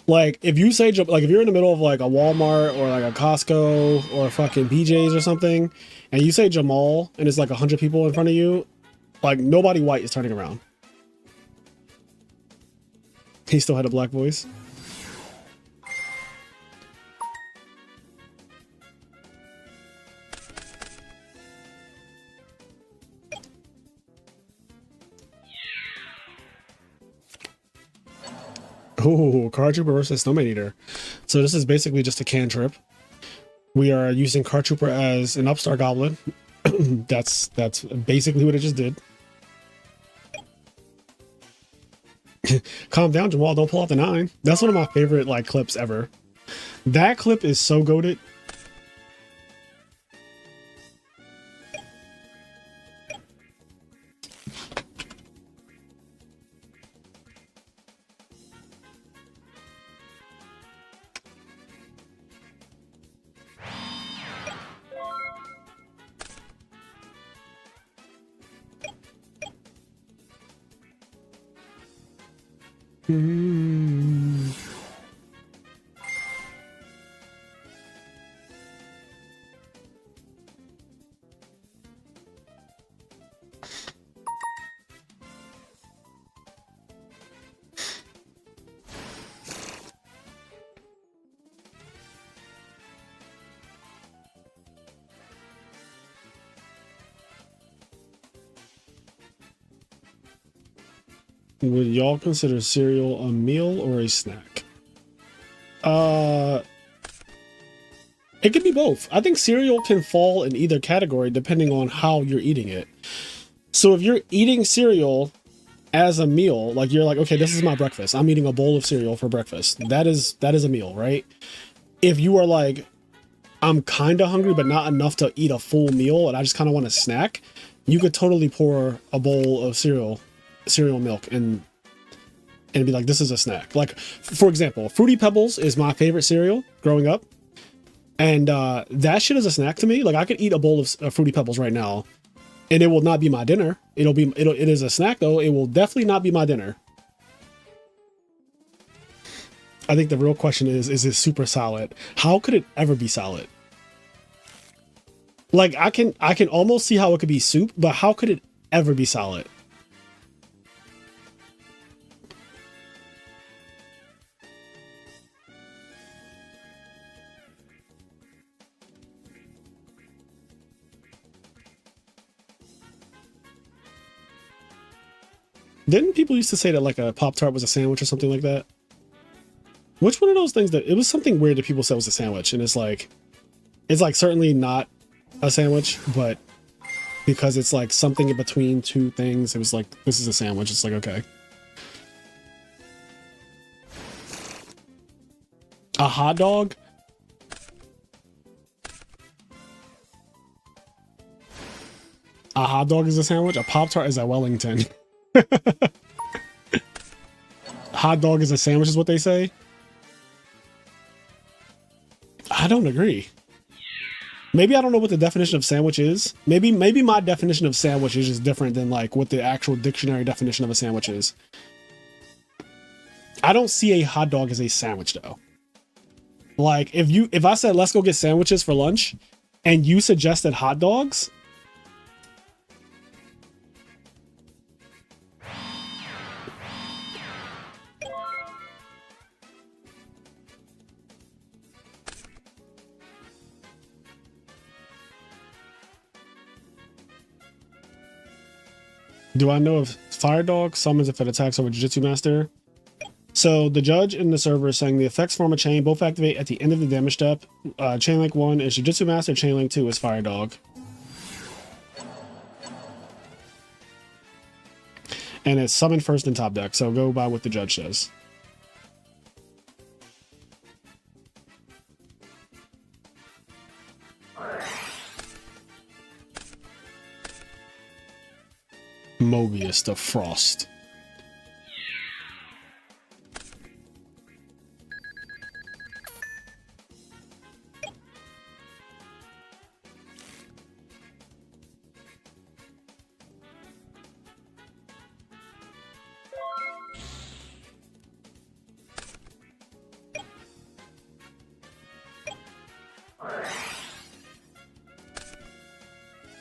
Like, if you say, like, if you're in the middle of, like, a Walmart or, like, a Costco or fucking BJ's or something, and you say Jamal, and it's, like, 100 people in front of you, like, nobody white is turning around. He still had a black voice. Oh, Card Trooper versus Snowman Eater. So this is basically just a cantrip. We are using Card Trooper as an Upstart Goblin. that's basically what it just did. Calm down, Jamal. Don't pull out the 9. That's one of my favorite like clips ever. That clip is so goated. Would y'all consider cereal a meal or a snack? It could be both. I think cereal can fall in either category depending on how you're eating it. So if you're eating cereal as a meal, like you're like, okay, this is my breakfast. I'm eating a bowl of cereal for breakfast. That is a meal, right? If you are like, I'm kind of hungry, but not enough to eat a full meal, and I just kind of want a snack, you could totally pour a bowl of cereal milk and be like, this is a snack. Like, for example, Fruity Pebbles is my favorite cereal growing up, and that shit is a snack to me. Like, I could eat a bowl of Fruity Pebbles right now and it will not be my dinner. It is a snack though. It will definitely not be my dinner. I think the real question is it super solid? How could it ever be solid? Like, I can almost see how it could be soup, but how could it ever be solid? Didn't people used to say that like a Pop-Tart was a sandwich or something like that? Which one of those things that it was something weird that people said was a sandwich, and it's like certainly not a sandwich, but because it's like something in between two things, it was like, this is a sandwich. It's like, okay. A hot dog? A hot dog is a sandwich? A Pop-Tart is a Wellington. Hot dog is a sandwich is what they say? I don't agree. Maybe I don't know what the definition of sandwich is. Maybe my definition of sandwich is just different than like what the actual dictionary definition of a sandwich is. I don't see a hot dog as a sandwich though. Like if I said let's go get sandwiches for lunch and you suggested hot dogs, Do I know if Fire Dog summons if it attacks over Jujutsu Master? So the judge in the server is saying the effects form a chain, both activate at the end of the damage step. Chain Link 1 is Jujutsu Master, Chain Link 2 is Fire Dog. And it's summoned first in top deck, so go by what the judge says. Mobius the Frost.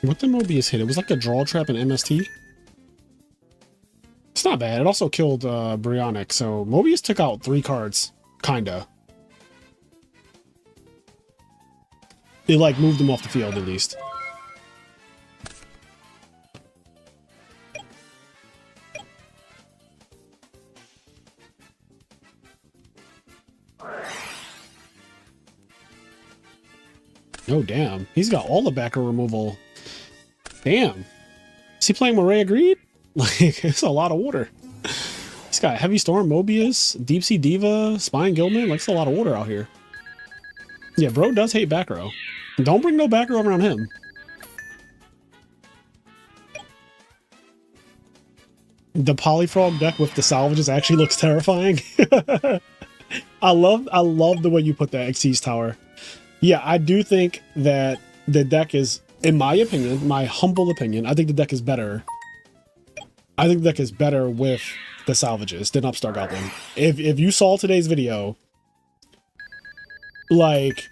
What did Mobius hit? It was like a draw trap in MST. It's not bad. It also killed Brionic, so Mobius took out 3 cards, kinda. It like moved him off the field at least. Oh damn, he's got all the backer removal. Damn. Is he playing Moray Agreed? Like, it's a lot of water. He's got Heavy Storm, Mobius, Deep Sea Diva, Spine Gilman. Like, it's a lot of water out here. Yeah, bro does hate back row. Don't bring no back row around him. The Polyfrog deck with the salvages actually looks terrifying. I love the way you put that Xyz Tower. Yeah, I do think that the deck is, in my opinion, my humble opinion, I think the deck is better. I think the deck is better with the salvages than Upstart Goblin. If you saw today's video, like,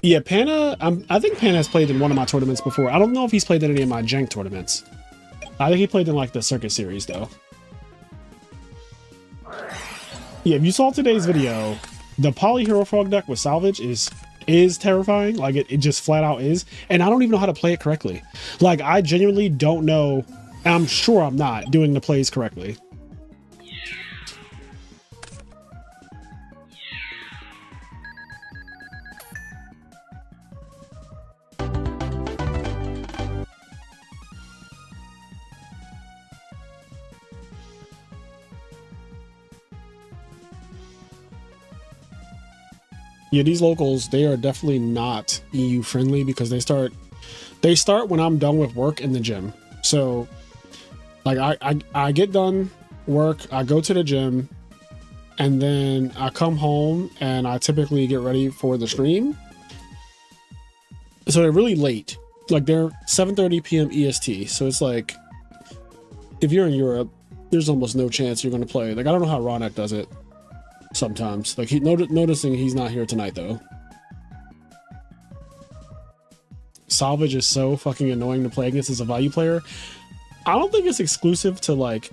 yeah, Pana, I think Pana has played in one of my tournaments before. I don't know if he's played in any of my JANK tournaments. I think he played in like the Circuit Series though. Yeah, if you saw today's video, the Poly Hero Frog deck with salvage is terrifying. Like it just flat out is. And I don't even know how to play it correctly. Like I genuinely don't know. And I'm sure I'm not doing the plays correctly. Yeah, these locals, they are definitely not EU friendly because they start when I'm done with work in the gym. So like I get done work, I go to the gym, and then I come home and I typically get ready for the stream. So they're really late. Like they're 7:30 p.m. EST. So it's like if you're in Europe, there's almost no chance you're going to play. Like I don't know how Ronak does it. Sometimes, like noticing he's not here tonight though. Salvage is so fucking annoying to play against as a value player. I don't think it's exclusive to like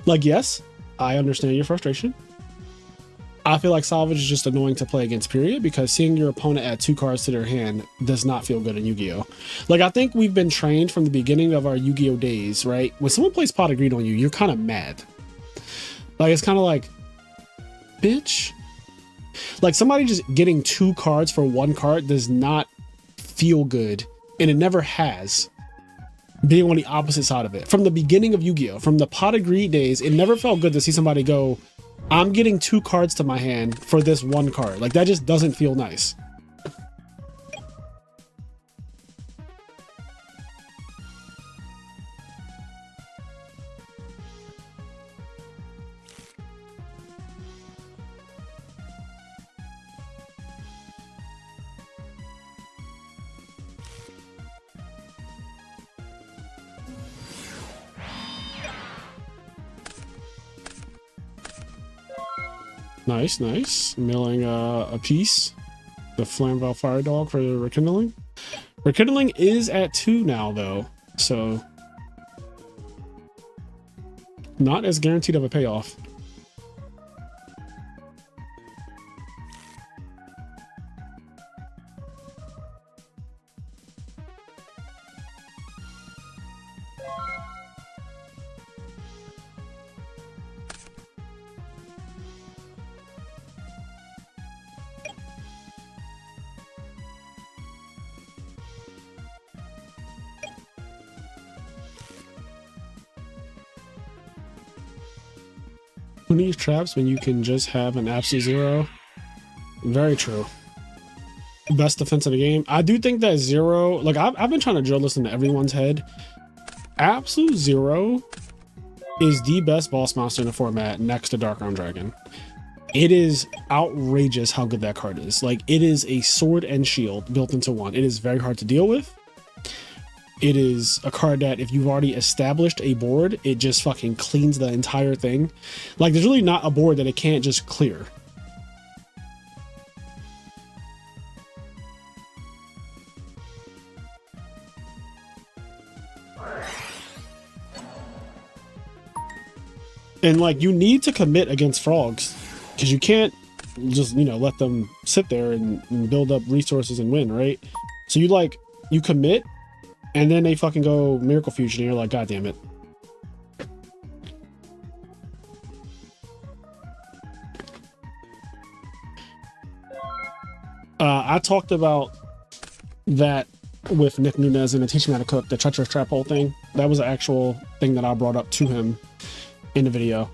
yes, I understand your frustration. I feel like salvage is just annoying to play against, period, because seeing your opponent add 2 cards to their hand does not feel good in Yu-Gi-Oh. Like I think we've been trained from the beginning of our Yu-Gi-Oh days, right? When someone plays Pot of Greed on you, you're kind of mad. Like it's kind of like, bitch. Like somebody just getting 2 cards for 1 card does not feel good, and it never has. Being on the opposite side of it from the beginning of Yu-Gi-Oh, from the Pot of Greed days, it never felt good to see somebody go, I'm getting 2 cards to my hand for this 1 card. Like that just doesn't feel nice. Nice, nice. Milling a piece. The Flamval Fire Dog for the Rekindling. Rekindling is at 2 now, though. So, not as guaranteed of a payoff. Who needs traps when you can just have an absolute zero? Very true. Best defense in the game. I do think that zero, like I've been trying to drill this into everyone's head. Absolute zero is the best boss monster in the format next to Dark Crown Dragon. It is outrageous how good that card is. Like, it is a sword and shield built into one. It is very hard to deal with. It is a card that if you've already established a board, it just fucking cleans the entire thing. Like, there's really not a board that it can't just clear. And like, you need to commit against frogs, because you can't just, you know, let them sit there and build up resources and win, right? So you commit, and then they fucking go Miracle Fusion, and you're like, God damn it. I talked about that with Nick Nunez and the Teach Me How to Cook, the treacherous trap hole thing. That was an actual thing that I brought up to him in the video.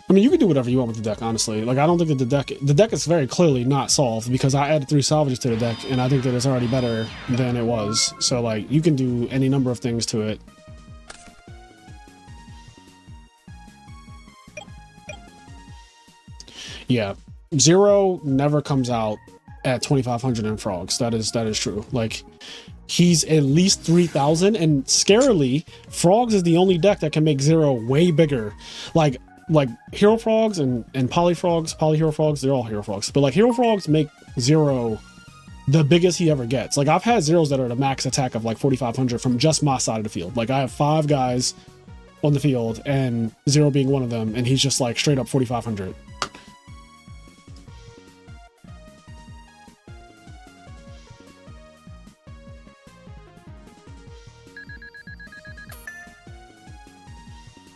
I mean, you can do whatever you want with the deck, honestly. Like, I don't think that the deck is very clearly not solved, because I added 3 salvages to the deck, and I think that it's already better than it was. So, like, you can do any number of things to it. Yeah, zero never comes out at 2,500 in frogs. That is true. Like, he's at least 3,000, and scarily, frogs is the only deck that can make zero way bigger. Like hero frogs and polyhero frogs, they're all hero frogs, but like hero frogs make zero the biggest he ever gets. Like, I've had zeros that are the max attack of like 4,500 from just my side of the field. Like, I have 5 guys on the field, and zero being one of them, and he's just like straight up 4,500.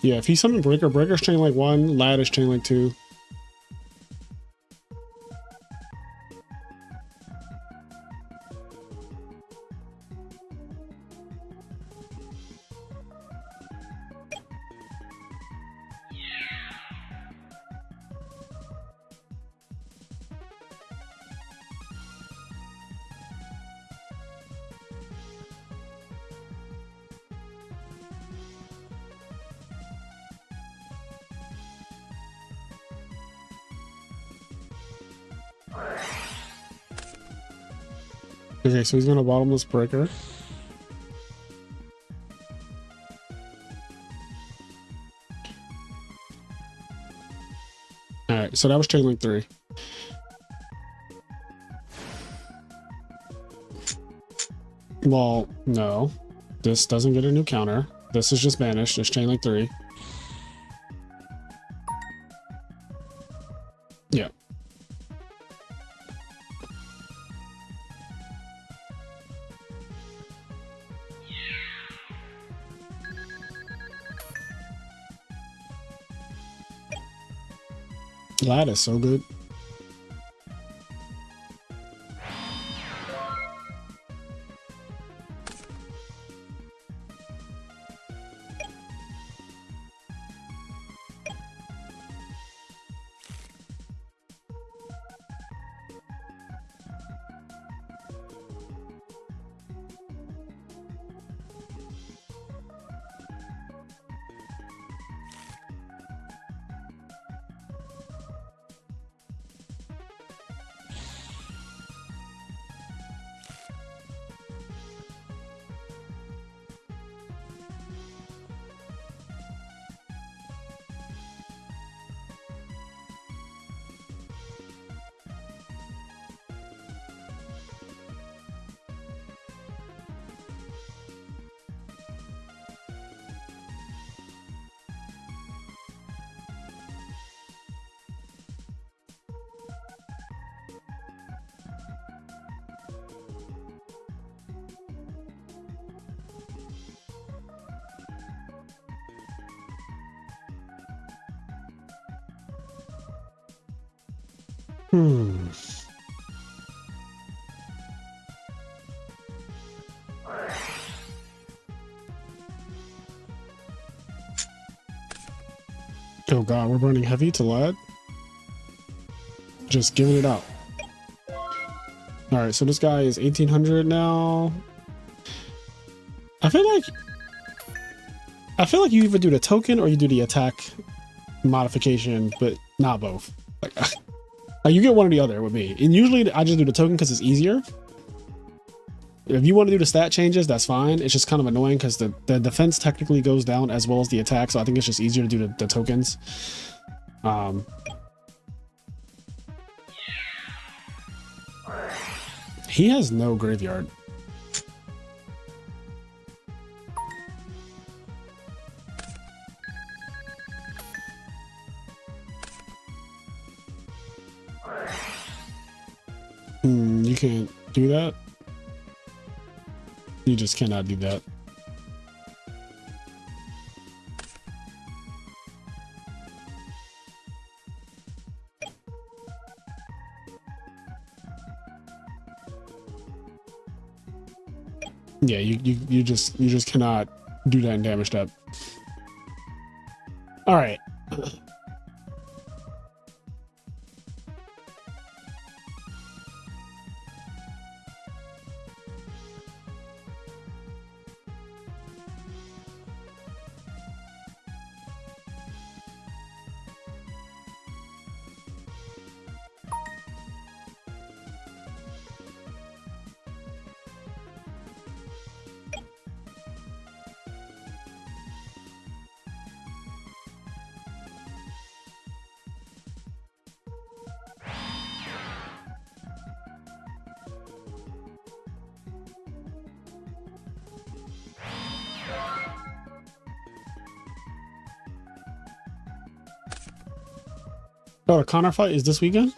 Yeah, if he's summoned Breaker's chain like 1, Lad is chain like 2. Okay, so he's gonna bottomless Breaker. Alright, so that was chain link 3. Well, no. This doesn't get a new counter. This is just banished. It's chain link 3. Yeah. Lad is so good. Oh god, we're running heavy to lead. Just giving it out. Alright, so this guy is 1800 now. I feel like you either do the token or you do the attack modification, but not both. Like you get one or the other with me. And usually I just do the token because it's easier. If you want to do the stat changes, that's fine. It's just kind of annoying because the defense technically goes down as well as the attack, so I think it's just easier to do the tokens. He has no graveyard. You can't do that. You just cannot do that. Yeah, you just cannot do that in damage step. All right. Oh, the Connor fight is this weekend?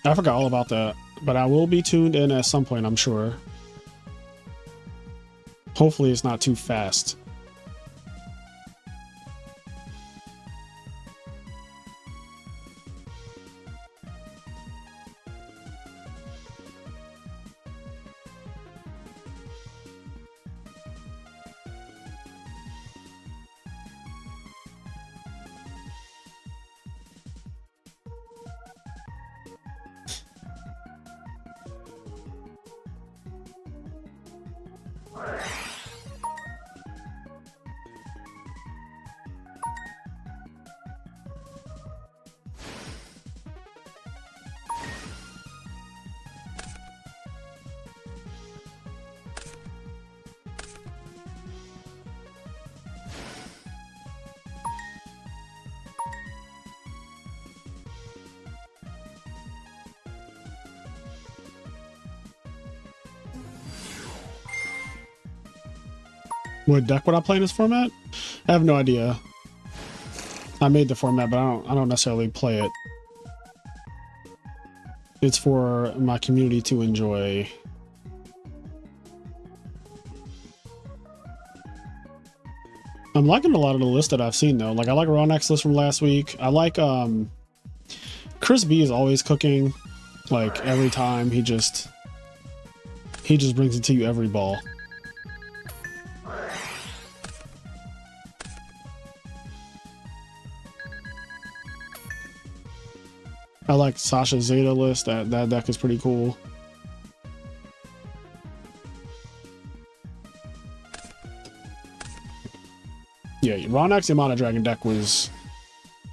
I forgot all about that, but I will be tuned in at some point, I'm sure. Hopefully it's not too fast. What deck would I play in this format? I have no idea. I made the format, but I don't necessarily play it. It's for my community to enjoy. I'm liking a lot of the lists that I've seen though. Like I like Ronak's list from last week. I like Chris B is always cooking. Like every time he just brings it to you every ball. I like Sasha Zeta list. That deck is pretty cool. Yeah, Ronak's Yamana Dragon deck was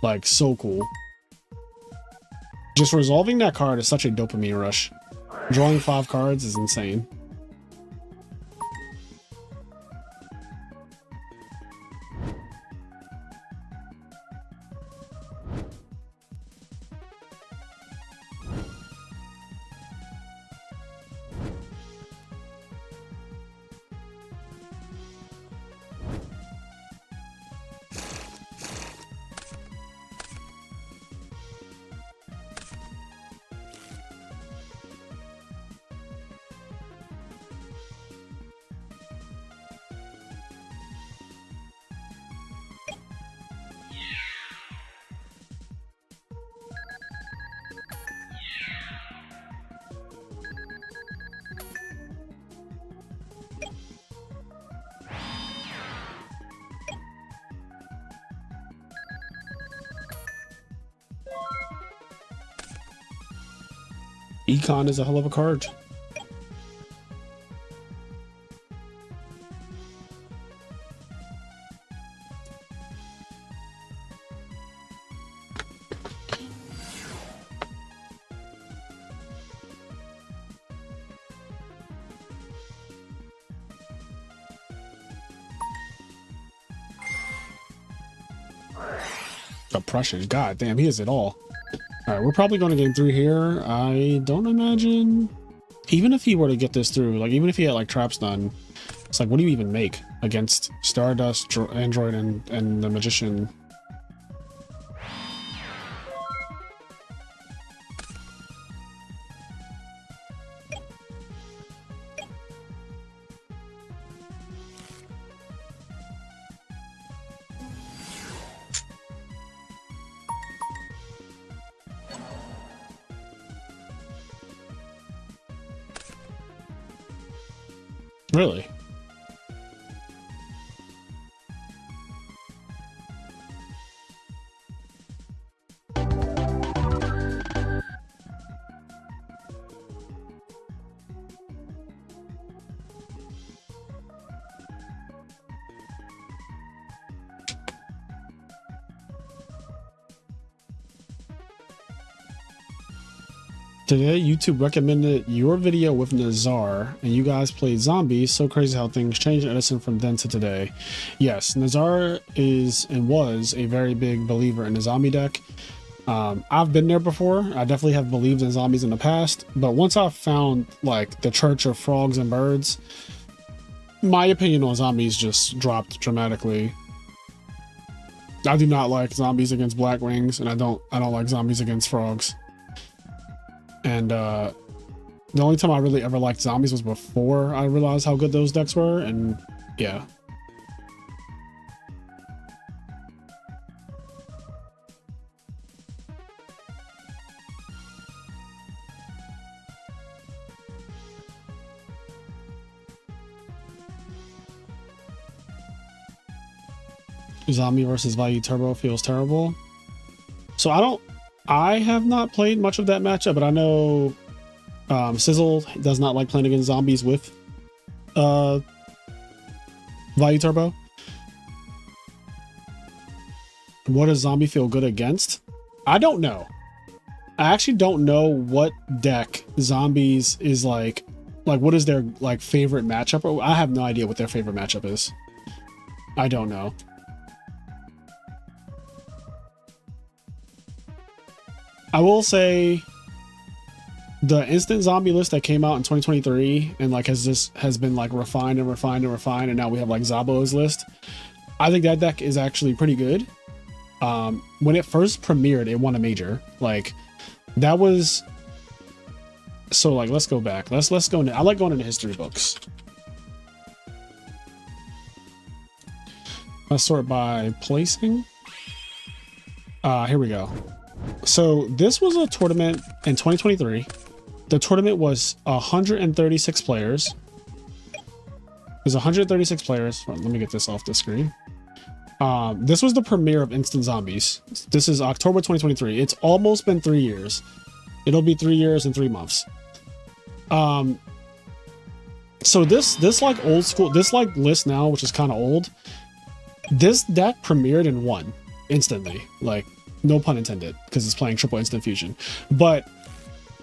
like so cool. Just resolving that card is such a dopamine rush. Drawing 5 cards is insane. Econ is a hell of a card. Oppression. God damn, he has it all. All right, we're probably going to game 3 here. I don't imagine, even if he were to get this through, like even if he had like traps done, it's like, what do you even make against Stardust, Android, and the Magician? Really? Today, YouTube recommended your video with Nazar, and you guys played zombies. So crazy how things changed in Edison from then to today. Yes, Nazar is and was a very big believer in the zombie deck. I've been there before. I definitely have believed in zombies in the past, but once I found like the Church of Frogs and Birds, my opinion on zombies just dropped dramatically. I do not like zombies against black wings, and I don't like zombies against frogs. And the only time I really ever liked zombies was before I realized how good those decks were, and yeah. Zombie versus Value Turbo feels terrible. So I have not played much of that matchup, but I know Sizzle does not like playing against zombies with Value Turbo. What does zombie feel good against? I don't know. I actually don't know what deck zombies is like what is their like favorite matchup. I have no idea what their favorite matchup is. I don't know. I will say the instant zombie list that came out in 2023 and like has been like refined and refined and refined, and now we have like Zabo's list. I think that deck is actually pretty good. When it first premiered, it won a major. Like that was so like let's go back. Let's go into, I like going into history books. Let's sort by placing. Here we go. So this was a tournament in 2023. The tournament was 136 players. There's 136 players. Let me get this off the screen. This was the premiere of Instant Zombies. This is October 2023. It's almost been 3 years. It'll be 3 years and 3 months. So this like old school, this like list now, which is kind of old. This deck premiered and won instantly. Like, no pun intended, because it's playing triple instant fusion. But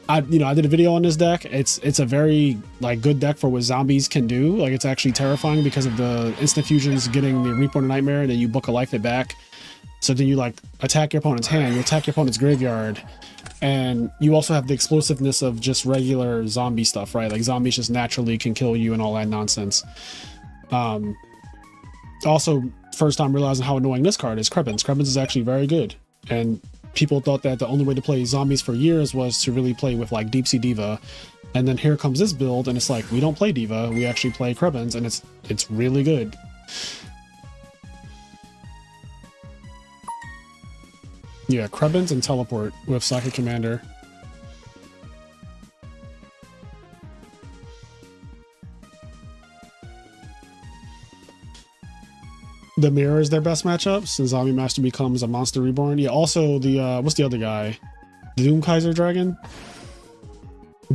I did a video on this deck. It's a very like good deck for what zombies can do. Like it's actually terrifying because of the instant fusions getting the Reborn Nightmare, and then you book a life it back. So then you like attack your opponent's hand, you attack your opponent's graveyard, and you also have the explosiveness of just regular zombie stuff, right? Like zombies just naturally can kill you and all that nonsense. Also, first time realizing how annoying this card is. Krebins. Krebins is actually very good. And people thought that the only way to play zombies for years was to really play with like Deep Sea Diva. And then here comes this build, and it's like, we don't play Diva, we actually play Krebins, and it's really good. Yeah, Krebins and Teleport with Psychic Commander. The Mirror is their best matchup since Zombie Master becomes a Monster Reborn. Yeah, also the what's the other guy? The Doom Kaiser Dragon.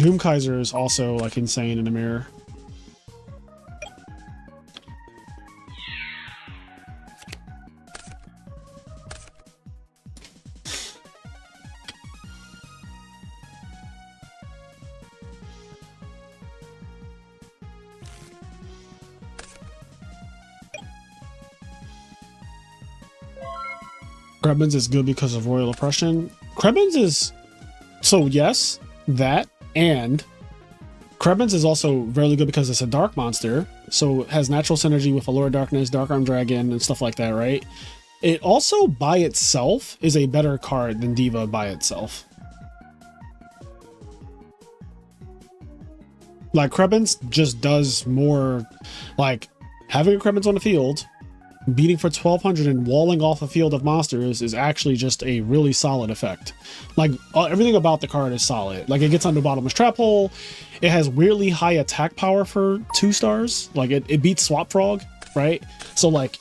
Doomkaiser is also like insane in the mirror. Krebins is good because of royal oppression. Krebins is, so yes, that, and Krebins is also really good because it's a dark monster, so it has natural synergy with Allure of Darkness, Dark Arm Dragon, and stuff like that, right? It also, by itself, is a better card than Diva by itself. Like, Krebins just does more, like, having a Krebins on the field, beating for 1200 and walling off a field of monsters is actually just a really solid effect. Like, everything about the card is solid. Like, it gets under bottomless trap hole. It has weirdly high attack power for 2 stars. Like, it beats Swap Frog, right? So, like,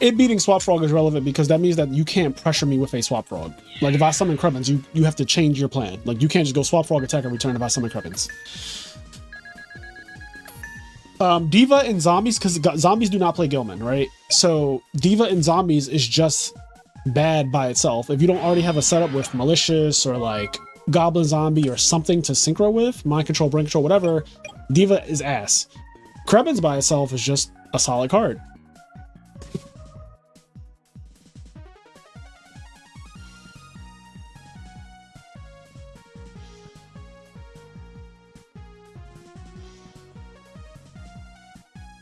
it beating Swap Frog is relevant because that means that you can't pressure me with a Swap Frog. Like, if I summon Krebins, you have to change your plan. Like, you can't just go Swap Frog, attack, and return if I summon Krebins. Diva and Zombies, because Zombies do not play Gilman, right? So Diva and Zombies is just bad by itself. If you don't already have a setup with Malicious or like Goblin Zombie or something to synchro with, Mind Control, Brain Control, whatever, Diva is ass. Krebins by itself is just a solid card.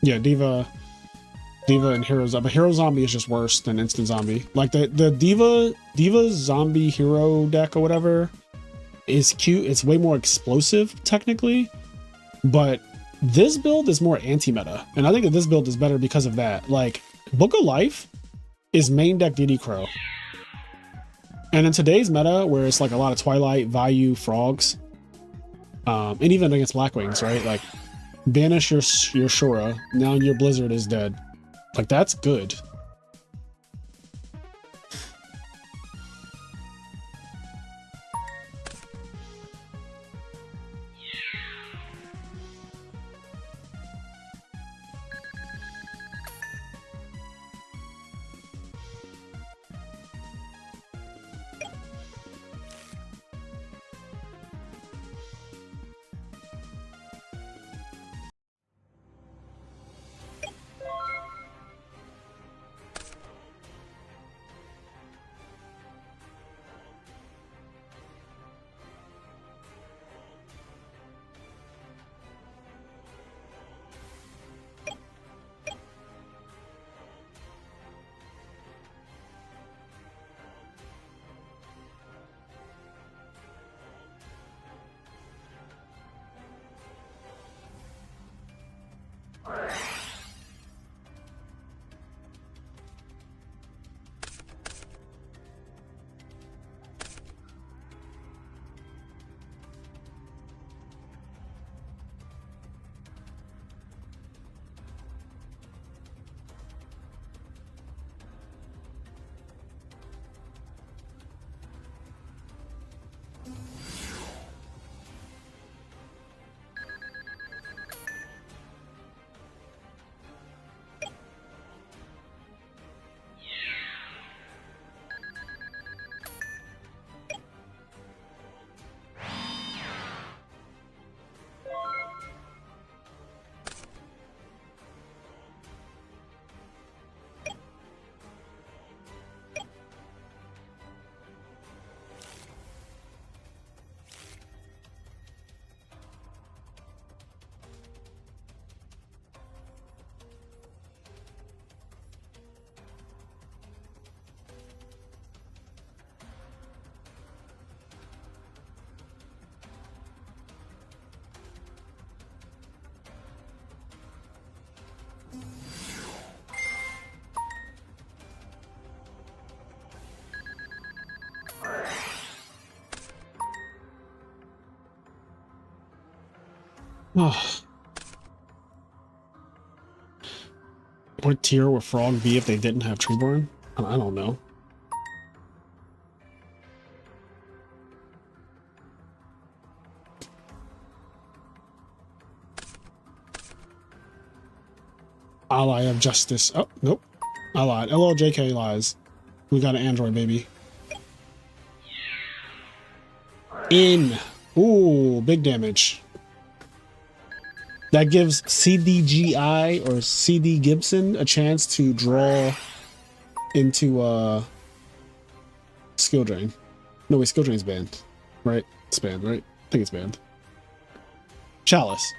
Yeah, Diva and Hero Zombie. But Hero Zombie is just worse than Instant Zombie. Like the Diva Zombie Hero deck or whatever is cute. It's way more explosive technically, but this build is more anti-meta. And I think that this build is better because of that. Like, Book of Life is main deck DD Crow. And in today's meta, where it's like a lot of Twilight, Vayu, Frogs, and even against Blackwings, right? Like, banish your Shura, now your Blizzard is dead. Like, that's good. Oh. What tier would Frog be if they didn't have Treeborn? I don't know. Ally of Justice. Oh, nope. I lied. LLJK lies. We got an android, baby. In. Ooh, big damage. That gives CDGI or CD Gibson a chance to draw into skill drain. No, wait, skill drain's banned. Right? It's banned, right? I think it's banned. Chalice.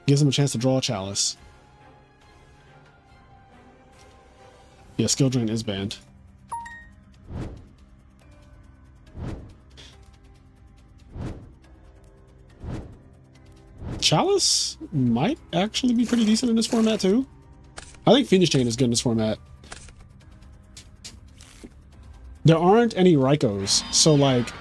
Gives him a chance to draw a chalice. Yeah, skill drain is banned. Chalice might actually be pretty decent in this format too. I think Phoenix Chain is good in this format. There aren't any Raikos, so like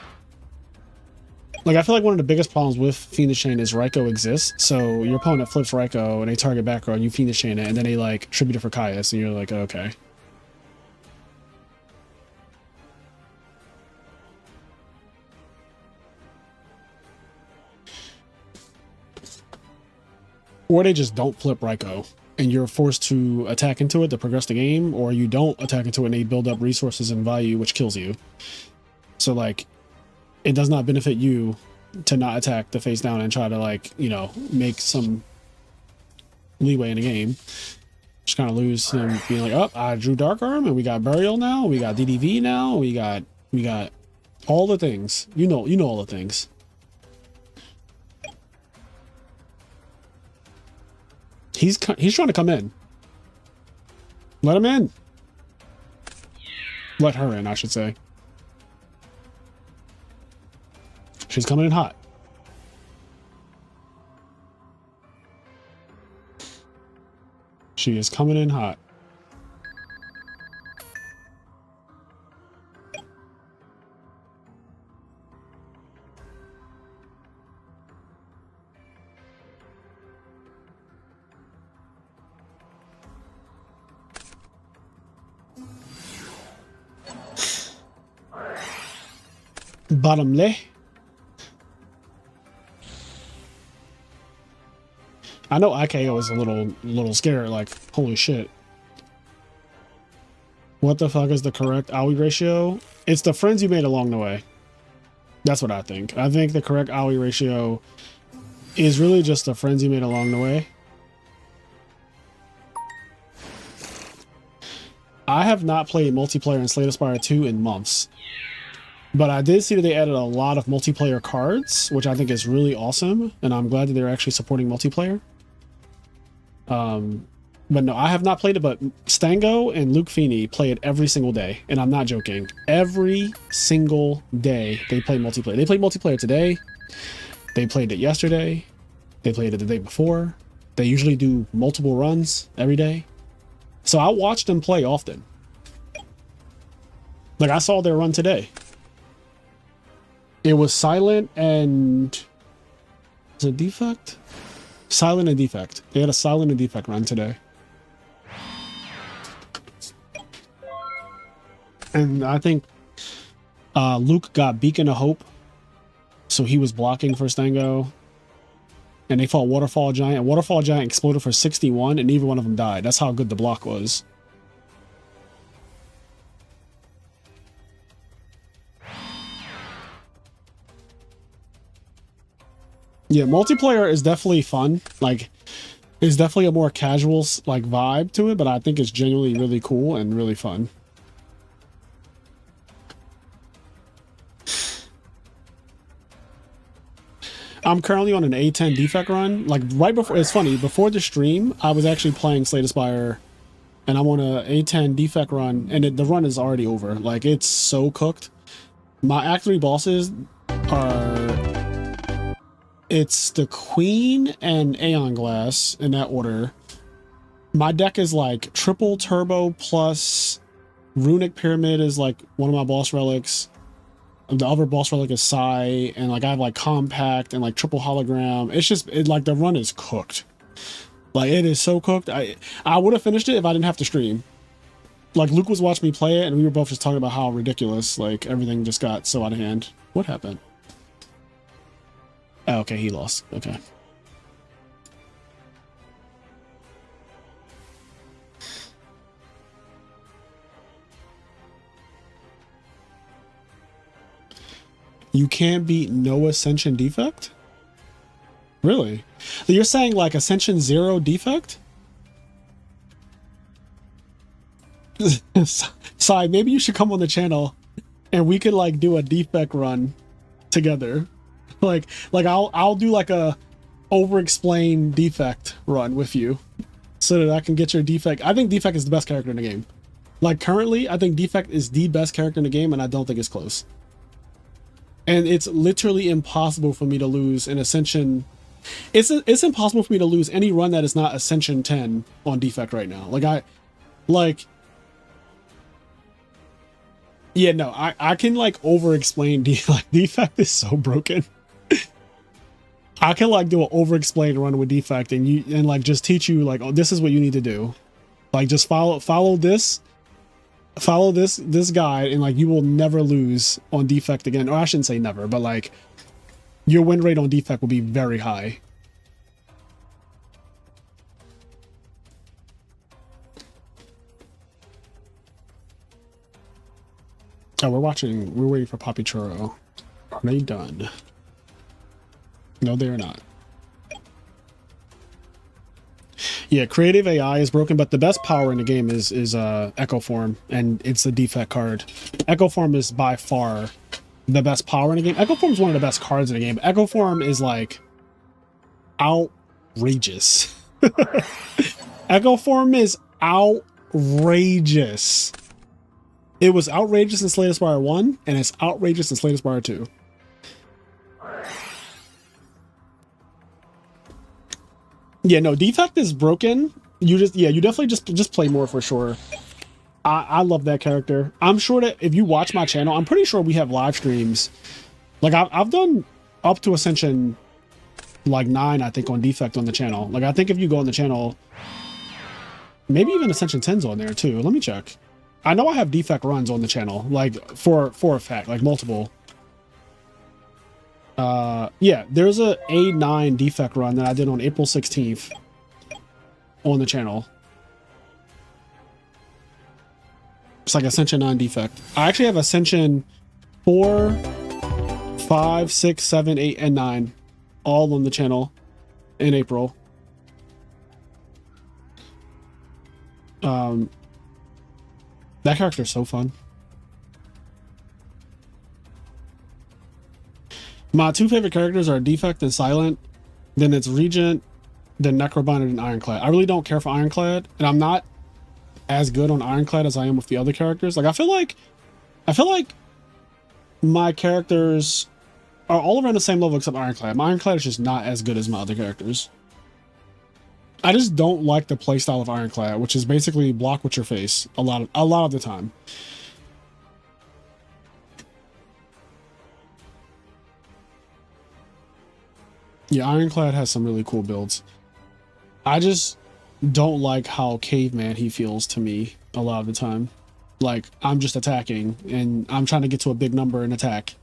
I feel like one of the biggest problems with Phoenix Chain is Raiko exists. So your opponent flips Raiko and they target back row and you Phoenix Chain it, and then they like tribute it for Caius, and you're like, okay. Or they just don't flip Raiko and you're forced to attack into it to progress the game, or you don't attack into it and they build up resources and value, which kills you. So like, it does not benefit you to not attack the face down and try to like, you know, make some leeway in the game. Just kind of lose him being like, oh, I drew Dark Arm and we got Burial now, we got DDV now, we got all the things. You know all the things. He's trying to come in. Let him in. Let her in, I should say. She's coming in hot. She is coming in hot. Bottomley. I know IKO is a little scared, like, holy shit. What the fuck is the correct AOE ratio? It's the friends you made along the way. That's what I think. I think the correct AOE ratio is really just the friends you made along the way. I have not played multiplayer in Slay the Spire 2 in months. But I did see that they added a lot of multiplayer cards, which I think is really awesome, and I'm glad that they're actually supporting multiplayer. But no, I have not played it, but Stango and Luke Feeney play it every single day, and I'm not joking. Every single day they play multiplayer. They played multiplayer today, they played it yesterday, they played it the day before. They usually do multiple runs every day. So I watch them play often. Like, I saw their run today. It was Silent and... is it Defect? Silent and Defect. They had a Silent and Defect run today. And I think Luke got Beacon of Hope, so he was blocking for Stango. And they fought Waterfall Giant. Waterfall Giant exploded for 61, and neither one of them died. That's how good the block was. Yeah, multiplayer is definitely fun. Like, it's definitely a more casual like vibe to it, but I think it's genuinely really cool and really fun. I'm currently on an A10 defect run. Like, right before, it's funny, before the stream, I was actually playing Slay the Spire, and I'm on a A10 defect run, and the run is already over. Like, it's so cooked. My Act 3 bosses are... it's the Queen and Aeon Glass in that order. My deck is like triple turbo plus Runic Pyramid is like one of my boss relics. The other boss relic is Psy, and like I have like Compact and like triple hologram. It's just like the run is cooked. Like, it is so cooked. I would have finished it if I didn't have to stream. Like, Luke was watching me play it, and we were both just talking about how ridiculous like everything just got so out of hand. What happened? Oh, okay, he lost. Okay. You can't beat no Ascension defect? Really? You're saying like Ascension 0 defect? Sai, maybe you should come on the channel and we could like do a defect run together. Like I'll do like a over-explain defect run with you so that I can get your defect. I think defect is the best character in the game. Like currently, I think defect is the best character in the game, and I don't think it's close. And it's literally impossible for me to lose an Ascension. It's impossible for me to lose any run that is not Ascension 10 on defect right now. Yeah, no, I can like over-explain defect is so broken. I can like do an over-explain run with defect and like just teach you like, oh, this is what you need to do. Like just follow this guide, and like you will never lose on defect again. Or I shouldn't say never, but like your win rate on defect will be very high. Oh, we're waiting for Poppy Churro. Are they done? No, they are not. Yeah, creative AI is broken, but the best power in the game is Echo Form, and it's the defect card. Echo Form is by far the best power in the game. Echo Form is one of the best cards in the game. Echo Form is like outrageous. Echo Form is outrageous. It was outrageous in Slay the Spire 1, and it's outrageous in Slay the Spire 2. Yeah, no, defect is broken. You definitely just play more for sure. I love that character. I'm sure that if you watch my channel, I'm pretty sure we have live streams. Like I've done up to Ascension like 9, I think, on defect on the channel. Like I think if you go on the channel, maybe even Ascension 10's on there too. Let me check. I know I have defect runs on the channel, like for a fact, like multiple. Yeah, there's a A9 defect run that I did on April 16th on the channel. It's like Ascension 9 defect. I actually have Ascension 4, 5, 6, 7, 8, and 9 all on the channel in April. That character is so fun. My 2 favorite characters are Defect and Silent. Then it's Regent, then Necrobinder, and Ironclad. I really don't care for Ironclad, and I'm not as good on Ironclad as I am with the other characters. Like I feel like my characters are all around the same level except Ironclad. My Ironclad is just not as good as my other characters. I just don't like the playstyle of Ironclad, which is basically block with your face a lot of the time. Yeah, Ironclad has some really cool builds. I just don't like how caveman he feels to me a lot of the time. Like, I'm just attacking, and I'm trying to get to a big number and attack.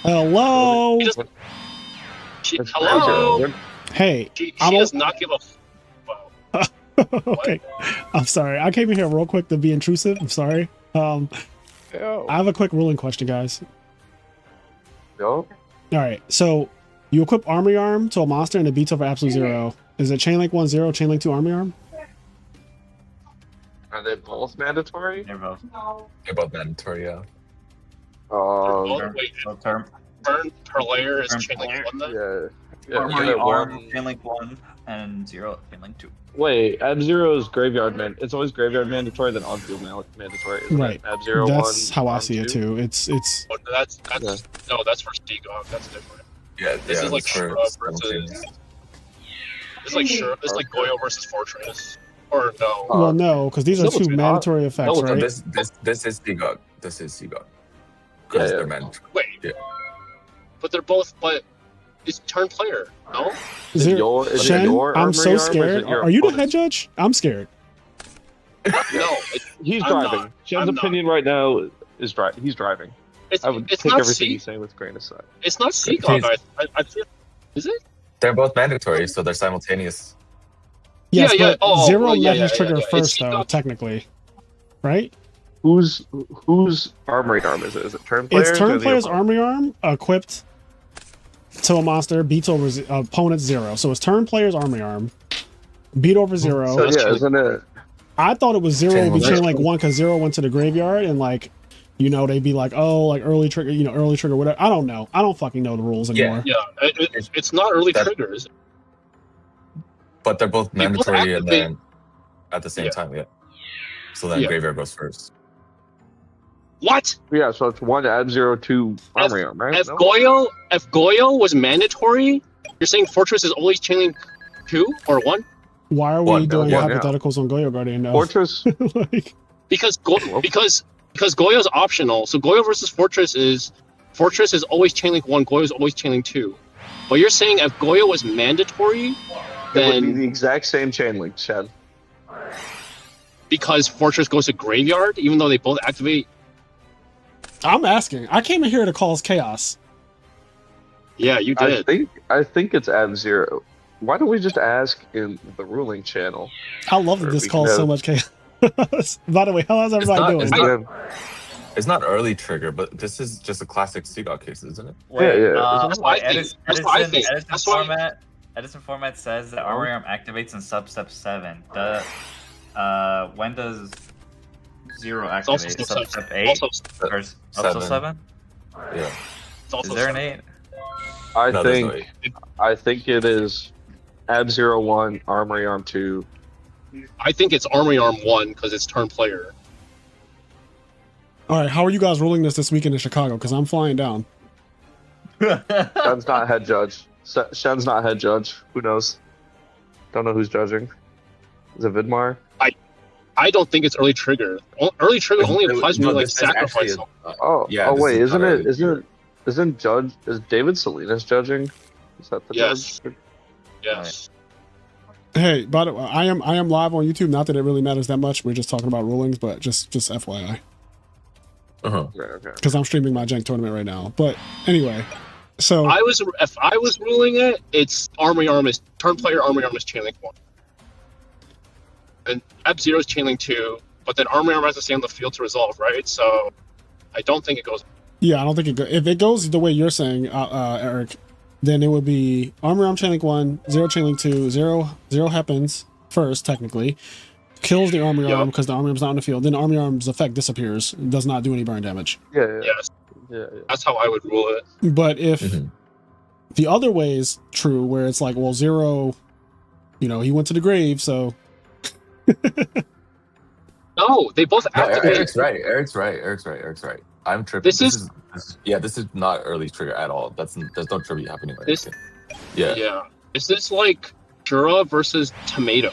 Hello. Hello. Hey. She does not give a. Okay. I'm sorry. I came in here real quick to be intrusive. I'm sorry. I have a quick ruling question, guys. Go. All right. So you equip Armory Arm to a monster and it beats over Absolute Zero. Is it Chain Link 1 0, Chain Link 2 Armory Arm? Are they both mandatory? They're both. They're both mandatory, yeah. Wait, Both term. burn per layer is Burn chain per link layer? 1 then? Yeah. Armory get Arm, one. Chain Link 1, and 0, Chain Link 2. Wait, Ab-Zero's graveyard man. It's always graveyard mandatory, then on-field mandatory. Isn't Right. It? Ab-Zero That's 1, how I Arm see it 2? too. It's Oh, that's no, that's for Yugioh. That's different. Yeah, This yeah, is like it's for Shrub simultaneous. versus. It's like Shrub. It's like Goyo versus Fortress. Or no. well, no, because these are no, two it's not. mandatory effects, No, So right? this is Sigog. This is Sigog. Because Yeah, they're yeah. mandatory. Wait. Yeah. But they're both. But it's turn player. No. Is it your, is it Shen, your I'm armory so arm, or is scared. it your Are you the head opponent's? judge? I'm scared. No. He's I'm driving. not. Shen's I'm not. opinion right now is he's driving. It's I would it's take not everything C. he's saying with a grain of salt. It's not Please. Seagog. I feel. Is it? They're both mandatory, so they're simultaneous. Yes, Yeah, yeah. but Oh, Zero well, yeah, met his yeah, trigger yeah. It's first, though, Seagog. technically. Right? Whose armory arm is it? Is it turn players? It's or turn the player's opponent? armory arm equipped to a monster, beats over opponent's 0. So it's turn player's armory arm, beat over 0. So yeah, isn't it? I thought it was 0 Chain would be link. chain like 1 because 0 went to the graveyard and like, you know, they'd be like, oh, like early trigger, early trigger, whatever. I don't know. I don't fucking know the rules anymore. Yeah. It's not early That- triggers. But they're both They both mandatory and activate- then at the same Yeah. time, yeah. So then Yeah. graveyard goes first. What? Yeah, so it's one Ab-Zero, 2 armory arm, right? If No? Goyo was mandatory, you're saying Fortress is always chain link 2 or 1? Why are we One, doing yeah. hypotheticals on Goyo Guardian now? Fortress. Like, Because Well- because Goyo's optional. So Goyo versus Fortress is always chain link 1, Goyo is always chain link 2. But you're saying if Goyo was mandatory, It would be then the exact same chain link, Shen. because Fortress goes to graveyard, even though they both activate. I'm asking. I came in here to cause chaos. Yeah, you did. I think it's Ab-Zero. Why don't we just ask in the ruling channel? I love that Or this we caused can so have- much chaos. By the way, how's everybody not- doing? It's not early trigger, but this is just a classic Sigog case, isn't it? Wait, yeah. That's what I think. That's what I think. That's why- Edison format says that Armory Arm activates in substep 7. When does 0 It's also activate? still Substep 8? Also, Or also 7? Yeah. it's Is also there an 8? I No, there's no think eight. I think it is Ab-Zero 1, armory arm 2. I think it's Armory Arm 1 because it's turn player. All right, how are you guys ruling this weekend in Chicago? Because I'm flying down. Shen's not head judge. Shen's not head judge. Who knows? Don't know who's judging. Is it Vidmar? I don't think it's early trigger. Early trigger only applies when you like this is actually sacrifice. Oh, Yeah, oh this wait, is isn't not it? early Isn't judge? Is David Salinas judging? Is that the Yes. judge? Yes. Hey, by the way, I am live on YouTube. Not that it really matters that much. We're just talking about rulings, but just FYI, Uh-huh. Okay. because I'm streaming my JANK tournament right now. But anyway, so If I was ruling it, it's Armory Arm is turn player. Armory Arm is chain link 1, and Ab-Zero is chain link 2. But then Armory Arm has to stay on the field to resolve, right? So I don't think it goes. yeah, I don't think if it goes the way you're saying, Eric, then it would be Armory Arm chain link 1, 0 chain link 2, 0 happens first technically, kills the Armory Yup. Arm because the Armory Arm's not in the field. Then Armory Arm's effect disappears, does not do any burn damage. Yeah. Yes, Yeah. that's how I would rule it. But if Mhm. the other way is true, where it's like, well, 0, he went to the grave, so No, they both No, activate. Eric's right. I'm tripping. This is- This is not early trigger at all. There's no tribute happening right This- now. Yeah. Yeah. Is this like Jura versus Tomato?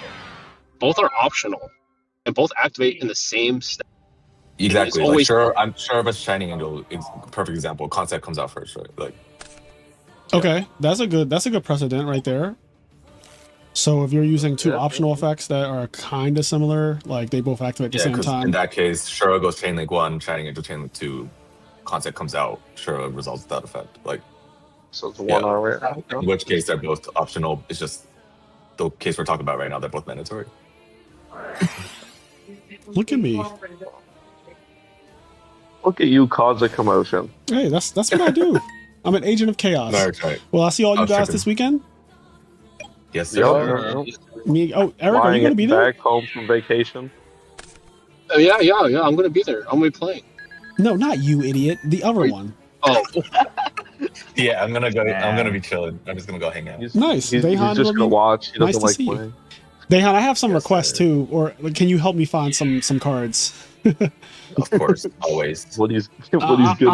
Both are optional, and both activate in the same step. Exactly. It's Like, always- sure, I'm sure of a Shining Angel is a perfect example. Concept comes out first, right? Like, okay, that's a good precedent right there. So if you're using two Yeah. optional effects that are kind of similar, like they both activate at the yeah, same because time. in that case, Shura goes Chain Link 1, Shining Angel Chain Link 2. Concept comes out, Shura resolves that effect. Like, So it's Yeah. one armory. in which case they're both optional. It's just the case we're talking about right now. They're both mandatory. Look at me. Look at you cause a commotion. Hey, that's what I do. I'm an agent of chaos. No, Eric's right. Well, I see all you I was guys tripping. this weekend. Yes, Yep. sir. Me. Oh, Eric, are you Flying gonna be there? back home from vacation. Yeah. I'm gonna be there. I'm gonna be playing. No, not you, idiot. The other one. Oh, Yeah, I'm gonna go. I'm gonna Yeah. be chilling. I'm just gonna go hang out. Nice. He's Dayhan, just it'll gonna be watch. He nice doesn't to like see you. playing. Dayhan, I have some Yes, requests sir. too, or can you help me find some cards? Of course, always. What he's good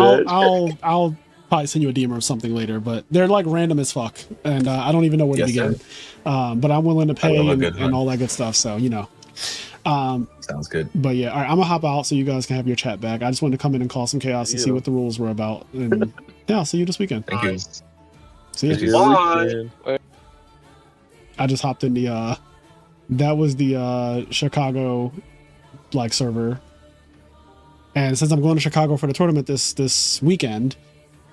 at. I'll probably send you a DM or something later, but they're like random as fuck, and I don't even know where to Yes, begin. sir. But I'm willing to I pay love a and, good hunt. all that good stuff. So you know. Sounds good. But yeah, all right, I'm gonna hop out so you guys can have your chat back. I just wanted to come in and call some chaos and see what the rules were about. And yeah, I'll see you this weekend. Thank you. Nice. See ya. Peace. Bye. I just hopped in the that was the Chicago like server. And since I'm going to Chicago for the tournament this weekend,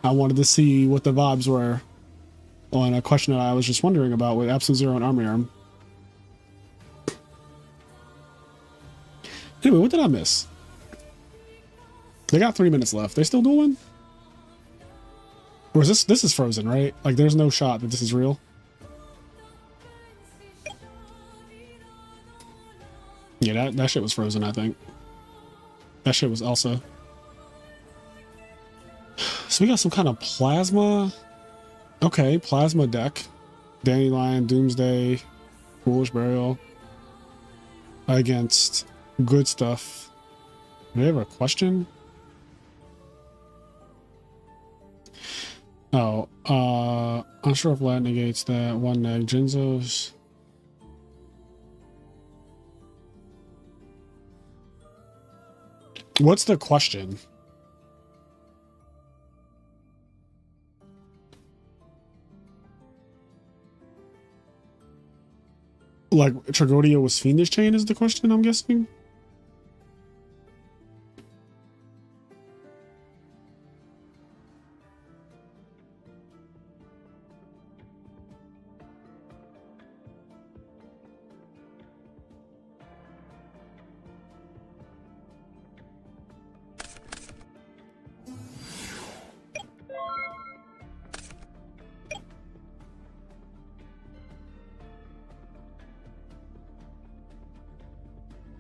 I wanted to see what the vibes were on a question that I was just wondering about with Absolute Zero and Army Arm. Anyway, what did I miss? They got 3 minutes left. They still dueling? Or is this is frozen, right? Like there's no shot that this is real. Yeah, that shit was frozen, I think. That shit was Elsa. So we got some kind of plasma. Okay, plasma deck. Dandelion, Doomsday, Foolish Burial. Against good stuff. Do they have a question? Oh, unsure if Lat negates that. One neg. Jinzo's. What's the question? Like, Tragodia was Fiendish Chain is the question, I'm guessing?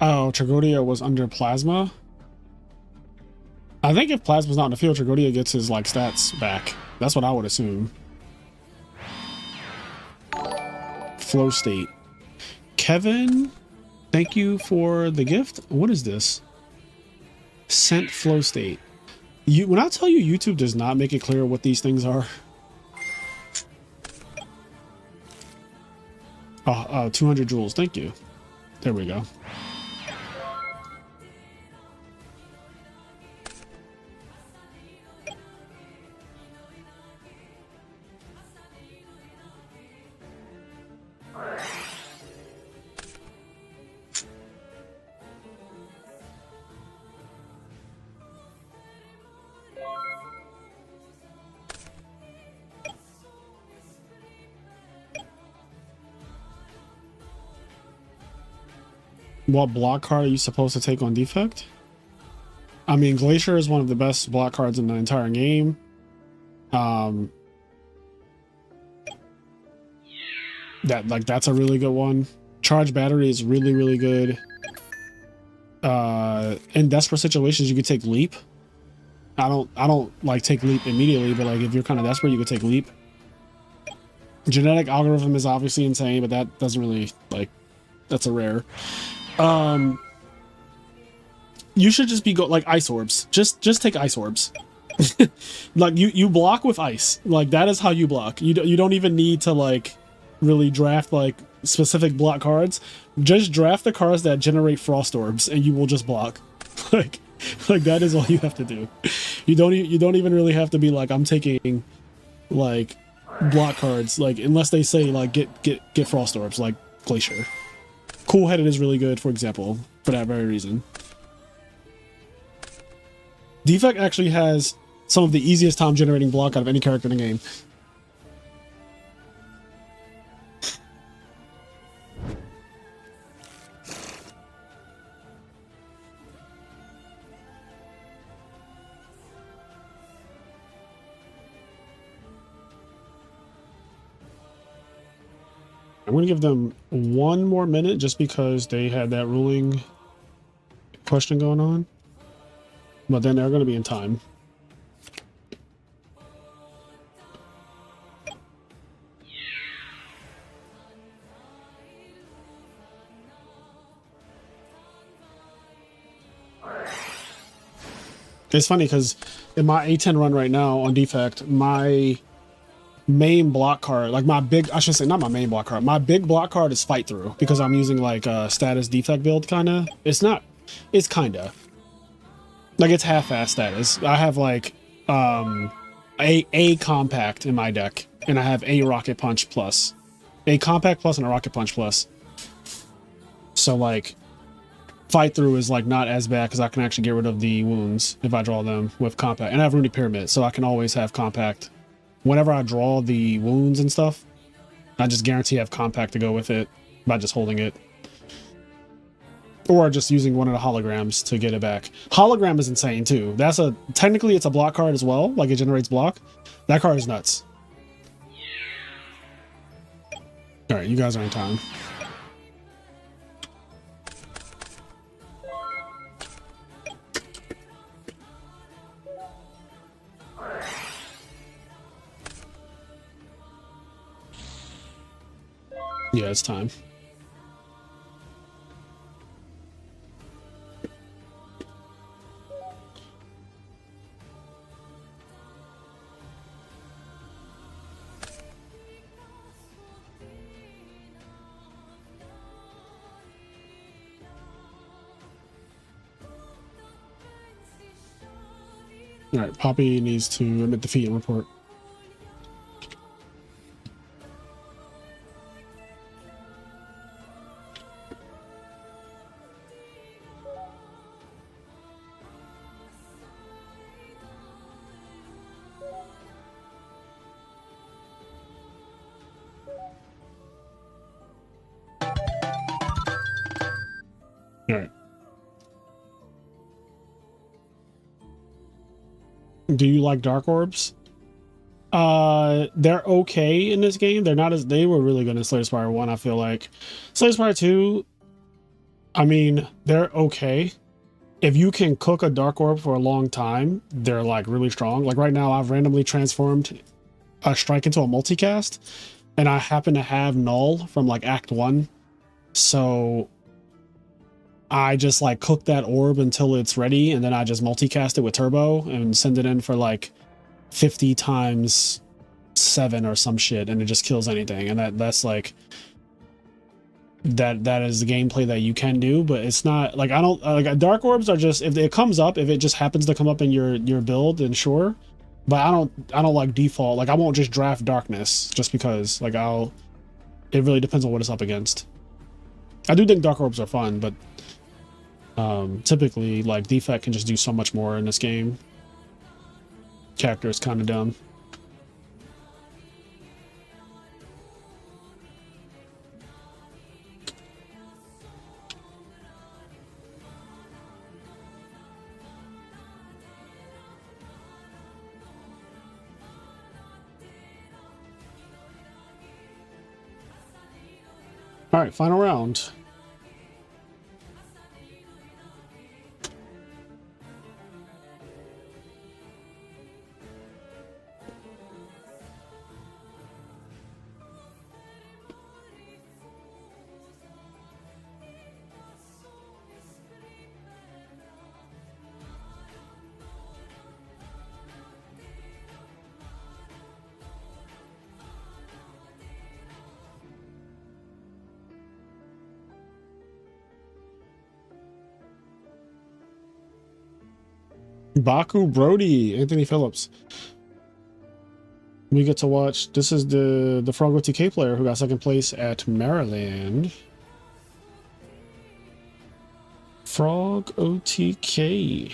Oh, Tragodia was under Plasma? I think if Plasma's not in the field, Tragodia gets his, like, stats back. That's what I would assume. Flow State. Kevin, thank you for the gift. What is this? Sent Flow State. When I tell you YouTube does not make it clear what these things are. 200 joules. Thank you. There we go. What block card are you supposed to take on defect? I mean, Glacier is one of the best block cards in the entire game. That's a really good one. Charge Battery is really, really good. In desperate situations, you could take Leap. I don't like take Leap immediately, but like if you're kind of desperate, you could take Leap. Genetic Algorithm is obviously insane, but that doesn't really that's a rare. You should just be like Ice Orbs. Just take Ice Orbs. Like you block with ice. Like that is how you block. You don't even need to like really draft like specific block cards. Just draft the cards that generate Frost Orbs, and you will just block. like that is all you have to do. You don't even really have to be like I'm taking like block cards like unless they say like get Frost Orbs like Glacier. Cool Headed is really good, for example, for that very reason. Defect actually has some of the easiest time generating block out of any character in the game. I'm going to give them 1 more minute just because they had that ruling question going on. But then they're going to be in time. It's funny because in my A10 run right now on defect, my main block card, like my big, I should say not my main block card, my big block card is fight through because I'm using like a status defect build kind of. It's not, it's kind of like it's half-ass status. I have like a compact in my deck, and I have a rocket punch plus, a compact plus, and a rocket punch plus. So like fight through is like not as bad because I can actually get rid of the wounds if I draw them with compact, and I have runic pyramid, so I can always have compact. Whenever I draw the wounds and stuff, I just guarantee I have compact to go with it by just holding it. Or just using one of the holograms to get it back. Hologram is insane too. That's a, technically it's a block card as well, like it generates block. That card is nuts. Alright, you guys are in time. Yeah, it's time. All right, Poppy needs to admit defeat and report. All right. Do you like dark orbs? They're okay in this game. They're not as, they were really good in Slay Spire 1, I feel like. Slay Spire 2, I mean, they're okay. If you can cook a dark orb for a long time, they're like really strong. Like right now, I've randomly transformed a strike into a multicast, and I happen to have null from like Act 1. So I just like cook that orb until it's ready, and then I just multicast it with turbo and send it in for like 50 times 7 or some shit, and it just kills anything. And that's like that is the gameplay that you can do, but it's not like, I don't like, dark orbs are just, if it comes up, if it just happens to come up in your build, then sure. But I don't like default, like I won't just draft darkness just because, like it really depends on what it's up against. I do think dark orbs are fun, but typically like defect can just do so much more in this game. Character is kind of dumb. All right, final round. Baku Brody, Anthony Phillips. We get to watch, this is the Frog OTK player who got second place at Maryland. Frog OTK.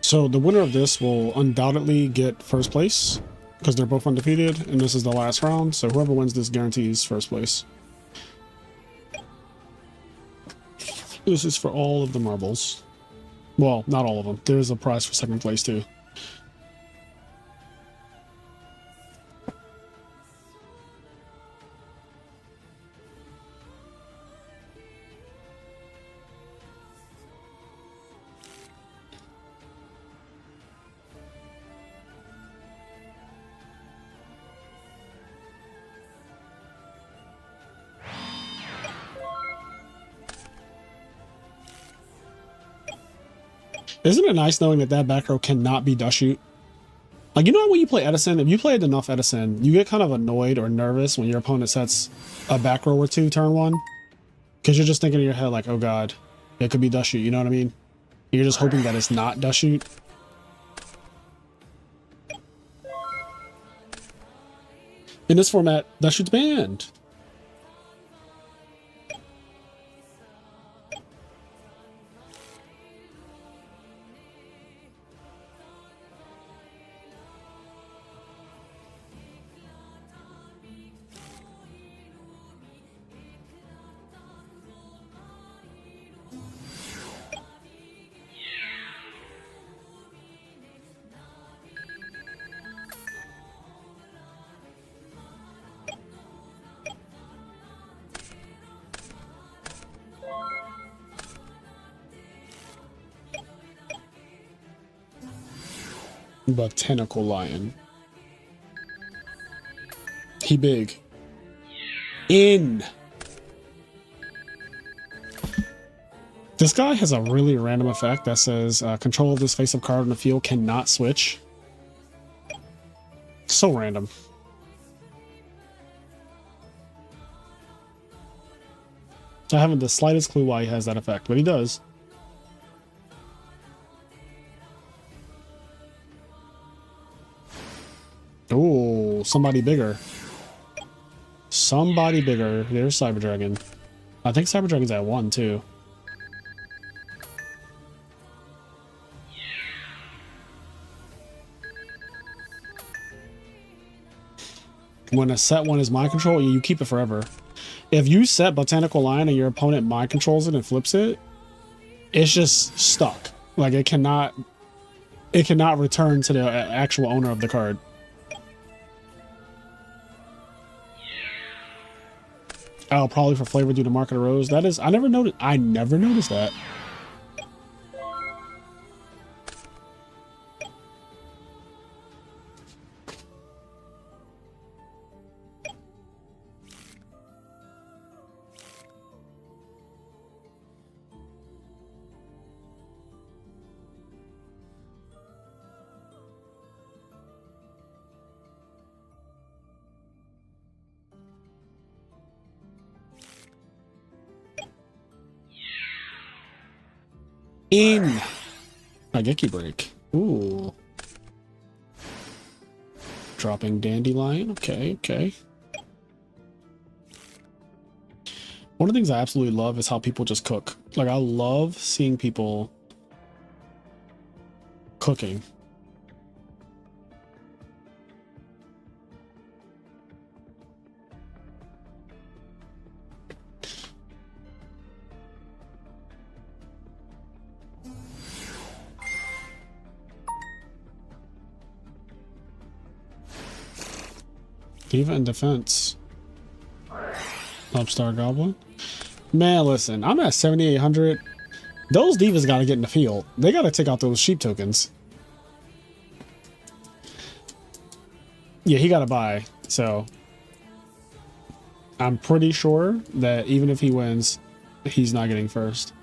So the winner of this will undoubtedly get first place, because they're both undefeated, and this is the last round, so whoever wins this guarantees first place. This is for all of the marbles. Well, not all of them. There's a prize for second place too. Isn't it nice knowing that that back row cannot be dust shoot? Like, you know when you play Edison, if you played enough Edison, you get kind of annoyed or nervous when your opponent sets a back row or two turn one. Because you're just thinking in your head like, oh god, it could be dust shoot, you know what I mean? You're just hoping that it's not dust shoot. In this format, dust shoot's banned. Botanical lion. He big. In. This guy has a really random effect that says control of this face-up card on the field cannot switch. So random. I haven't the slightest clue why he has that effect, but he does. Oh, somebody bigger. Somebody bigger. There's Cyber Dragon. I think Cyber Dragon's at 1 too. When a set one is mind control, you keep it forever. If you set Botanical Lion and your opponent mind controls it and flips it, it's just stuck. Like it cannot return to the actual owner of the card. Oh, probably for flavor due to Market of Rose. That is, I never noticed that. In Ageki break. Ooh. Dropping Dandelion. Okay, okay. One of the things I absolutely love is how people just cook. Like, I love seeing people cooking. Diva in defense. Upstart Goblin. Man, listen, I'm at 7,800. Those divas got to get in the field. They got to take out those sheep tokens. Yeah, he got to buy. So I'm pretty sure that even if he wins, he's not getting first.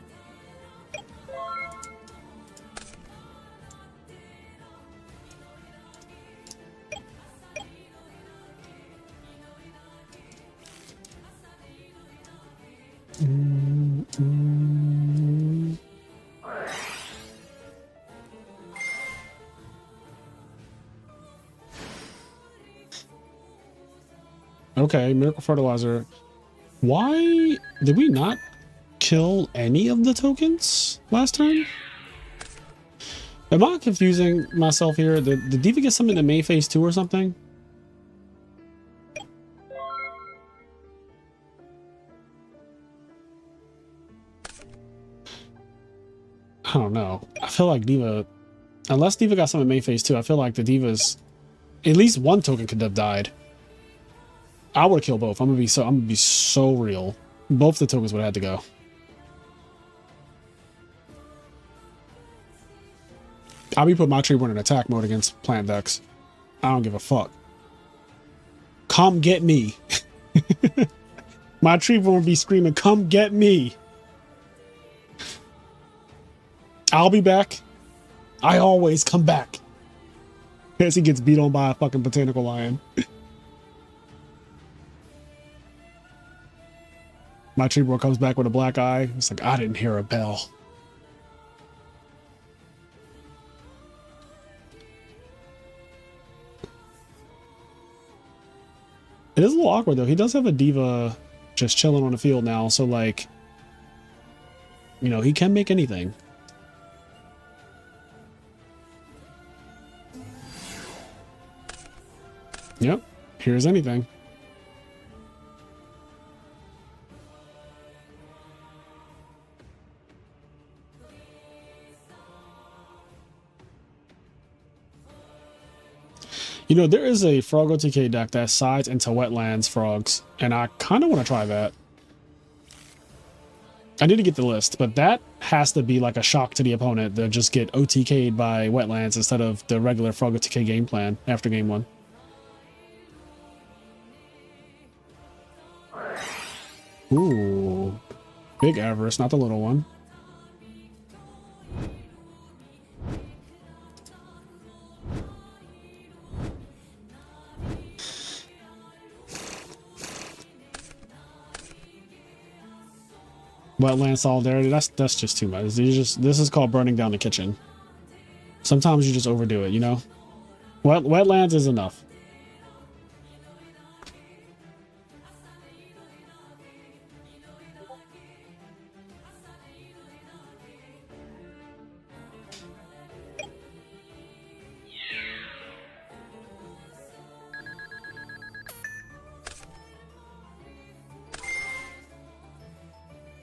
Okay, Miracle Fertilizer. Why did we not kill any of the tokens last time? Am I confusing myself here? Did Diva get something in May phase 2 or something? I don't know. I feel like Diva, unless Diva got something in May phase 2, I feel like the Divas, at least one token could have died. I would have killed both. I'm gonna be so real. Both the tokens would have had to go. I'll be putting my Treeborn in attack mode against plant decks. I don't give a fuck. Come get me. My Treeborn will be screaming, come get me. I'll be back. I always come back. As he gets beat on by a fucking botanical lion. My tree bro comes back with a black eye. It's like, I didn't hear a bell. It is a little awkward though. He does have a diva just chilling on the field now. So like, you know, he can make anything. Yep. Here's anything. You know, there is a Frog OTK deck that sides into wetlands frogs, and I kind of want to try that. I need to get the list, but that has to be like a shock to the opponent to just get OTK'd by wetlands instead of the regular Frog OTK game plan after game 1. Ooh. Big Avarice, not the little one. Wetland solidarity, that's just too much. This is called burning down the kitchen. Sometimes you just overdo it, you know? Wetlands is enough.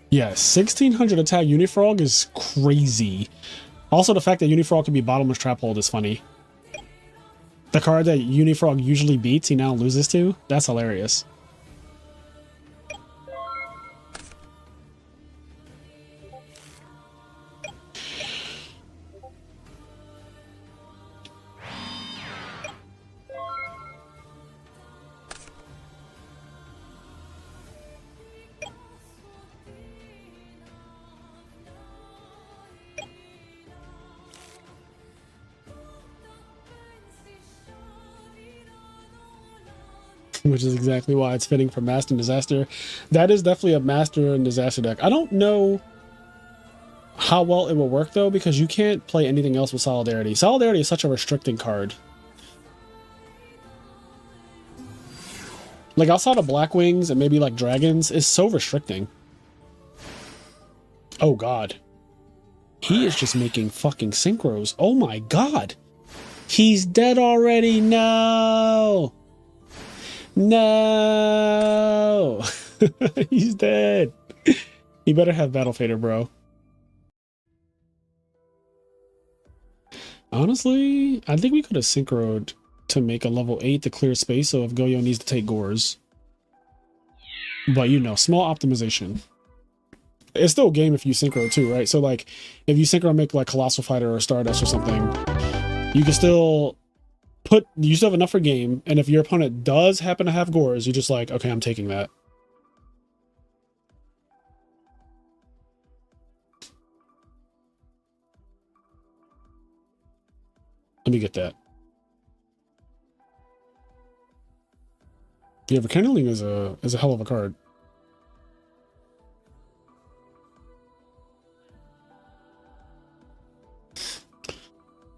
Yeah, 1600 attack Unifrog is crazy. Also, the fact that Unifrog can be bottomless trap hold is funny. The card that Unifrog usually beats, he now loses to? That's hilarious. Which is exactly why it's fitting for Master and Disaster. That is definitely a Master and Disaster deck. I don't know how well it will work though, because you can't play anything else with Solidarity. Solidarity is such a restricting card. Like outside of Black Wings and maybe like Dragons, is so restricting. Oh god. He is just making fucking synchros. Oh my god. He's dead already. No. No. He's dead. He better have Battle Fader, bro. Honestly, I think we could have synchroed to make a level 8 to clear space so if Goyo needs to take Gores. But you know, small optimization. It's still a game if you synchro too, right? So like, if you synchro make like Colossal Fighter or Stardust or something, you can still you still have enough for game, and if your opponent does happen to have Gores, you're just like, okay, I'm taking that. Let me get that. Yeah, but Kindling is a hell of a card.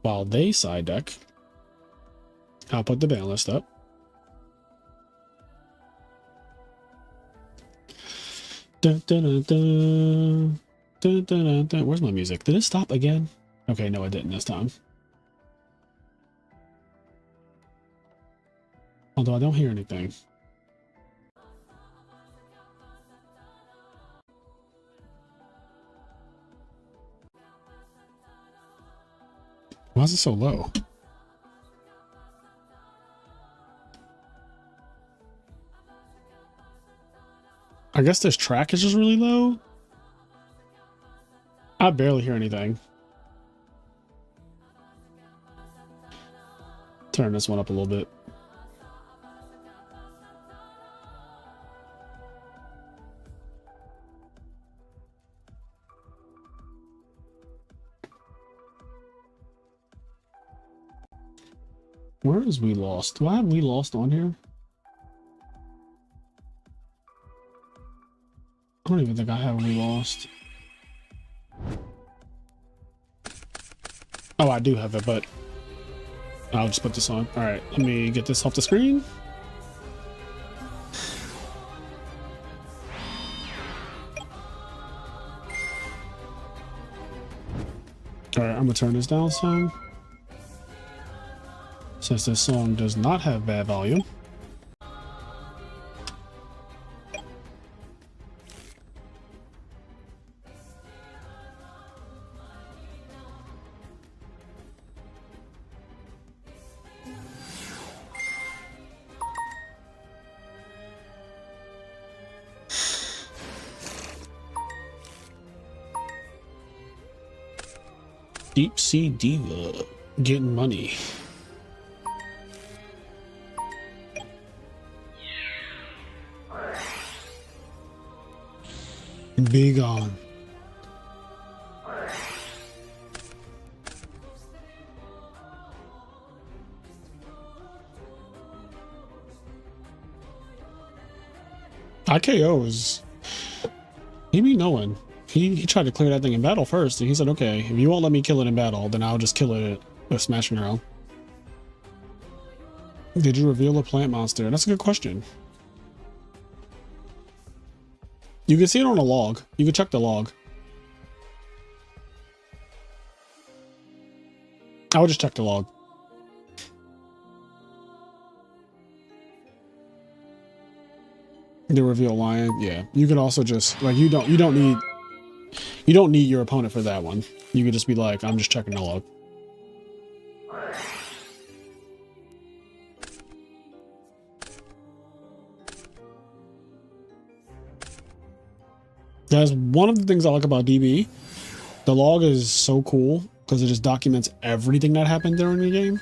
While they side deck, I'll put the ban list up. Dun, dun, dun, dun. Dun, dun, dun, dun. Where's my music? Did it stop again? Okay, no, it didn't this time. Although I don't hear anything. Why is it so low? I guess this track is just really low. I barely hear anything. Turn this one up a little bit. Where is we lost? Do I have we lost on here? I don't even think I have we lost. Oh, I do have it, but I'll just put this on. All right, let me get this off the screen. All right, I'm gonna turn this down some. Since this song does not have bad volume. Deep Sea Diva getting money. Be gone. IKO is he be knowing. He tried to clear that thing in battle first, and he said, okay, if you won't let me kill it in battle, then I'll just kill it with smashing around. Did you reveal a plant monster? That's a good question. You can see it on a log. You can check the log. I would just check the log. The reveal lion, yeah. You could also just like you don't need your opponent for that one. You could just be like, I'm just checking the log. That's one of the things I like about DB. The log is so cool because it just documents everything that happened during the game.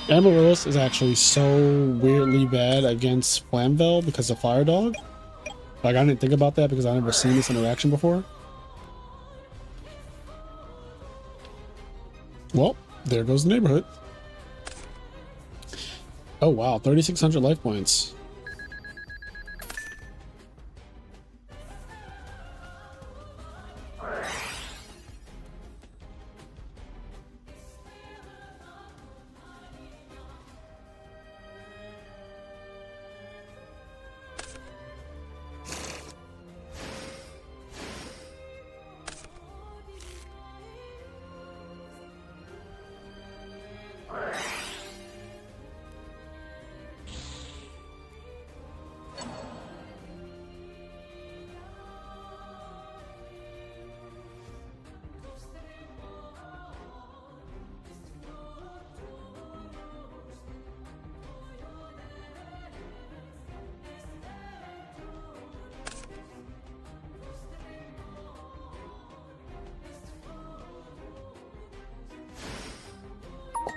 Amaryllis is actually so weirdly bad against Flamvel because of Fire Dog. Like, I didn't think about that because I've never seen this interaction before. Well, there goes the neighborhood. Oh wow, 3,600 life points.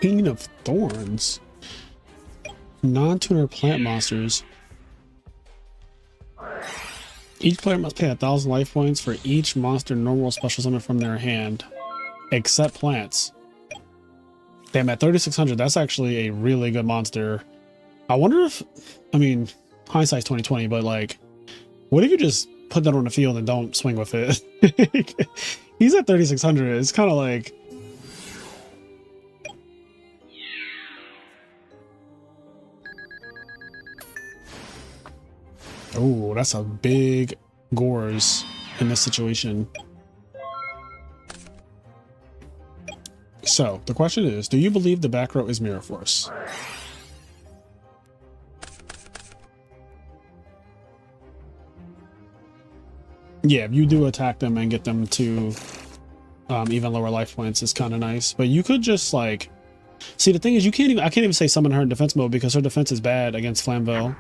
Queen of Thorns. Non-tuner plant monsters. Each player must pay 1,000 life points for each monster normal special summon from their hand, except plants. Damn, at 3,600, that's actually a really good monster. I wonder if, I mean, hindsight's 2020, but like, what if you just put that on the field and don't swing with it? He's at 3,600. It's kind of like, oh, that's a big Gores in this situation. So, the question is, do you believe the back row is Mirror Force? Yeah, if you do attack them and get them to even lower life points, is kind of nice. But you could just like, see, the thing is, I can't even say summon her in defense mode because her defense is bad against Flamvel.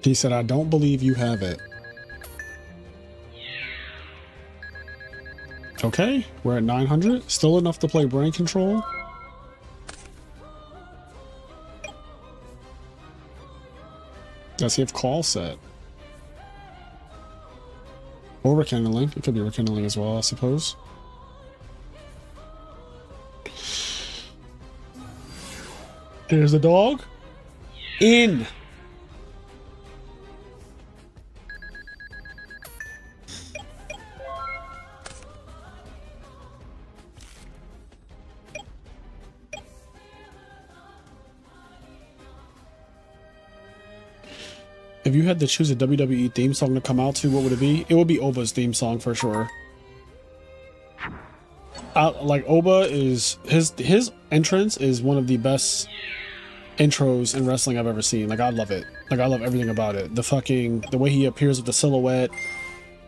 He said, I don't believe you have it. Okay, we're at 900. Still enough to play brain control. Does he have call set? Or rekindling. It could be rekindling as well, I suppose. There's the dog. In. If you had to choose a WWE theme song to come out to, what would it be? It would be Oba's theme song for sure. Like Oba is his entrance is one of the best intros in wrestling I've ever seen. Like I love it. Like I love everything about it. The way he appears with the silhouette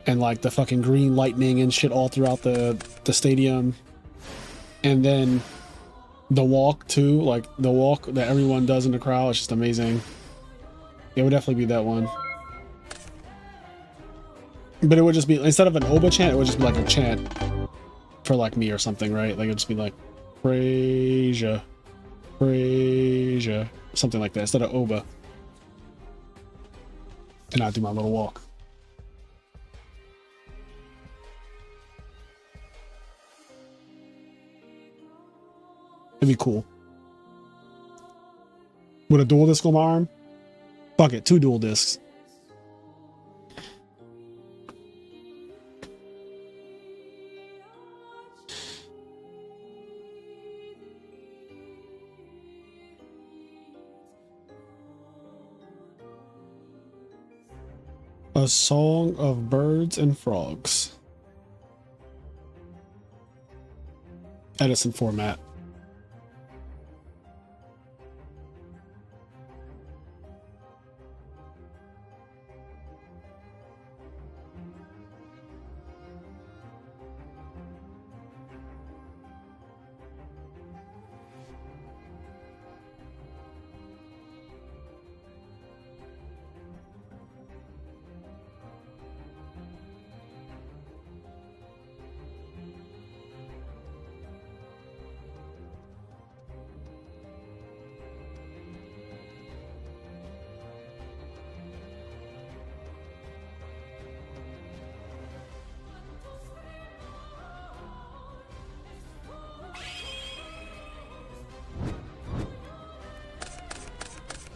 and like the fucking green lightning and shit all throughout the stadium. And then the walk too, like the walk that everyone does in the crowd is just amazing. It would definitely be that one. But it would just be, instead of an Oba chant, it would just be like a chant for like me or something, right? Like it would just be like, praise ya, something like that, instead of Oba. And I'll do my little walk. It'd be cool. With a dual disc on my arm? Fuck it, 2 dual discs. A song of birds and frogs. Edison format.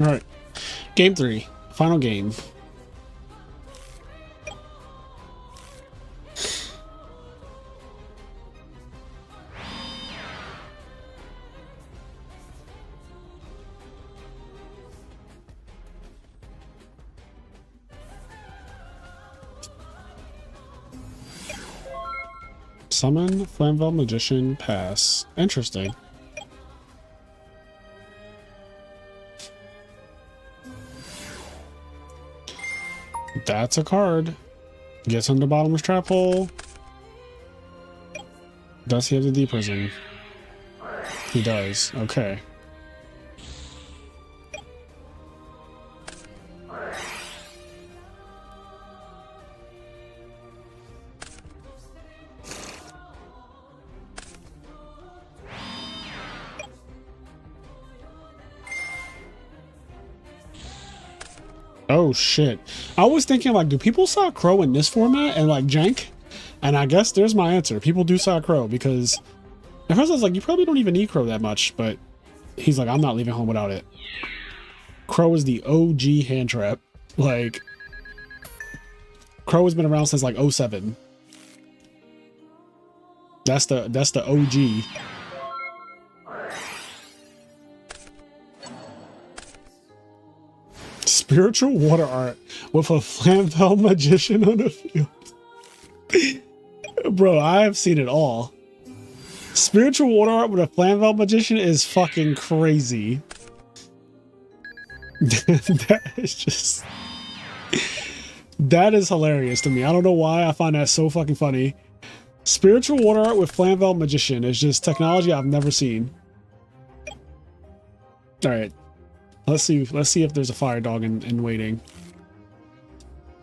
All right, game 3, final game. Summon Flamvel Magician pass. Interesting. That's a card. Gets on the bottomless trap hole. Does he have the D prison? He does. Okay. Oh shit. I was thinking like, do people saw Crow in this format and like JANK? And I guess there's my answer. People do saw Crow because at first I was like, you probably don't even need Crow that much, but he's like, I'm not leaving home without it. Crow is the OG hand trap. Like Crow has been around since like 07. That's the OG. Spiritual water art with a Flamvel Magician on the field. Bro, I have seen it all. Spiritual water art with a Flamvel magician is fucking crazy. That is just... That is hilarious to me. I don't know why I find that so fucking funny. Spiritual water art with Flamvel magician is just technology I've never seen. All right, let's see if there's a fire dog in waiting.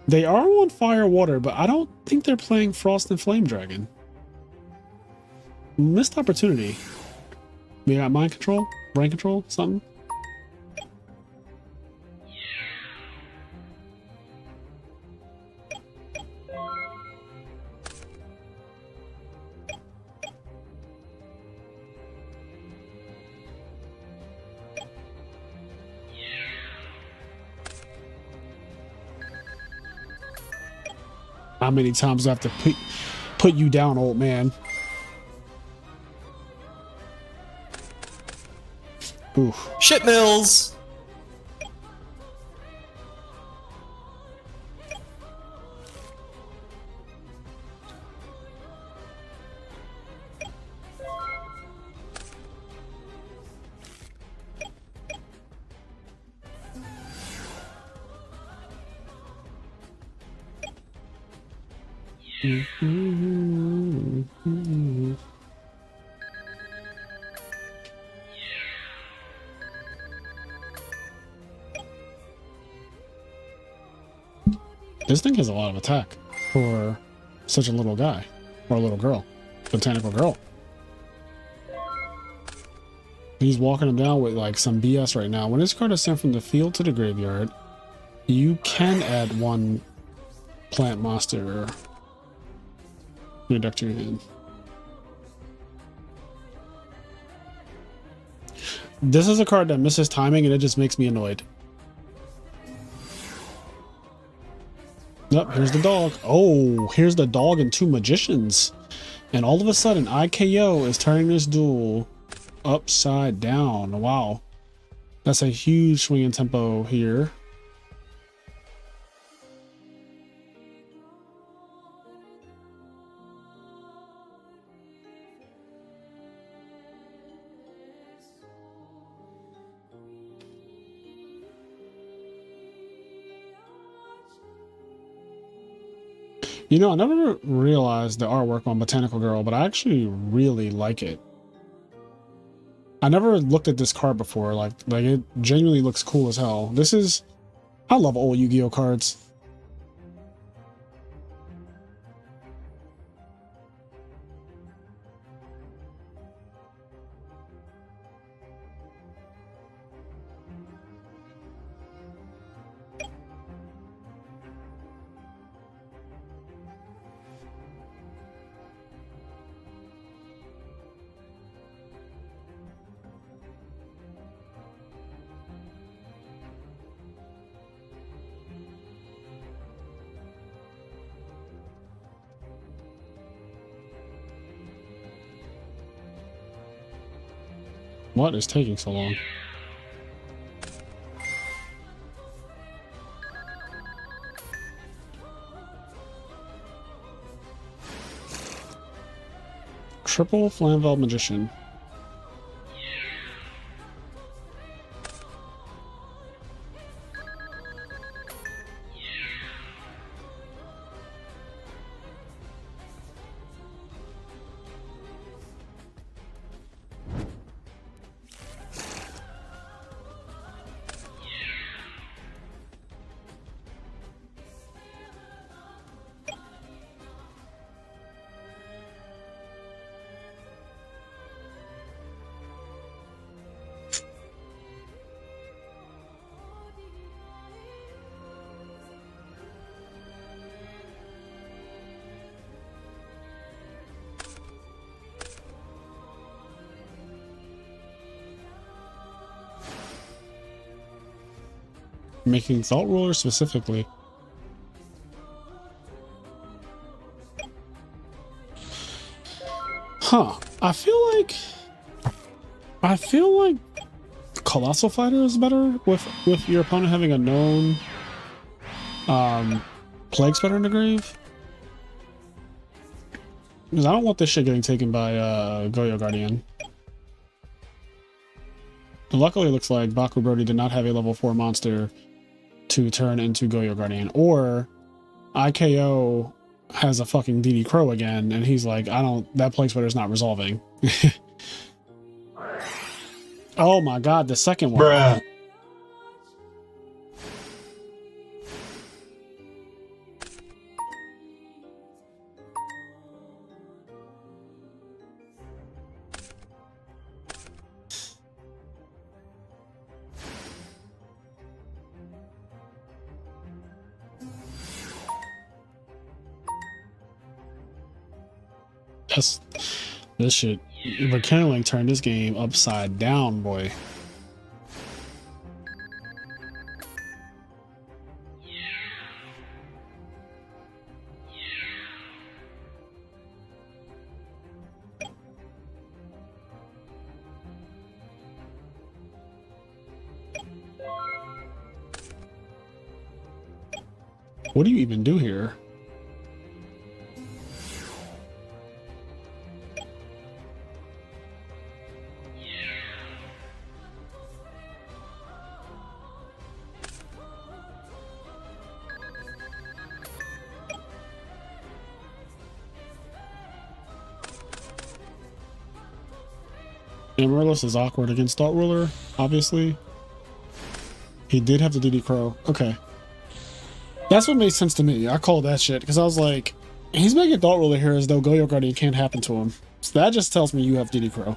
They are on fire water, but I don't think they're playing Frost and Flame Dragon. Missed opportunity. We got mind control, brain control, something. How many times do I have to put you down, old man? Ooh. Shit mills. This thing has a lot of attack for such a little guy or a little girl, botanical girl. He's walking him down with like some BS right now. When this card is sent from the field to the graveyard, you can add one plant monster to your deck to your hand. This is a card that misses timing and it just makes me annoyed. Yep, here's the dog. Oh, here's the dog and two magicians. And all of a sudden, IKO is turning this duel upside down. Wow. That's a huge swing in tempo here. You know, I never realized the artwork on Botanical Girl, but I actually really like it. I never looked at this card before. Like it genuinely looks cool as hell. This is... I love old Yu-Gi-Oh cards. What is taking so long? Triple Flamvel Magician. Making Thought Ruler specifically. Huh. I feel like Colossal Fighter is better with your opponent having a known Plague Spreader in the grave. Because I don't want this shit getting taken by Goyo Guardian. Luckily, it looks like Baku Brody did not have a level 4 monster to turn into Goyo Guardian. Or IKO has a fucking DD Crow again, and he's like, that Plague Sweater's not resolving. Oh my god, the second one. Bruh. This shit. Rekindling turned this game upside down, boy. What do you even do here? Amaryllis is awkward against Thought Ruler, obviously. He did have the DD Crow. Okay. That's what made sense to me. I called that shit because I was like, he's making Thought Ruler here as though Goyo Guardian can't happen to him. So that just tells me you have DD Crow.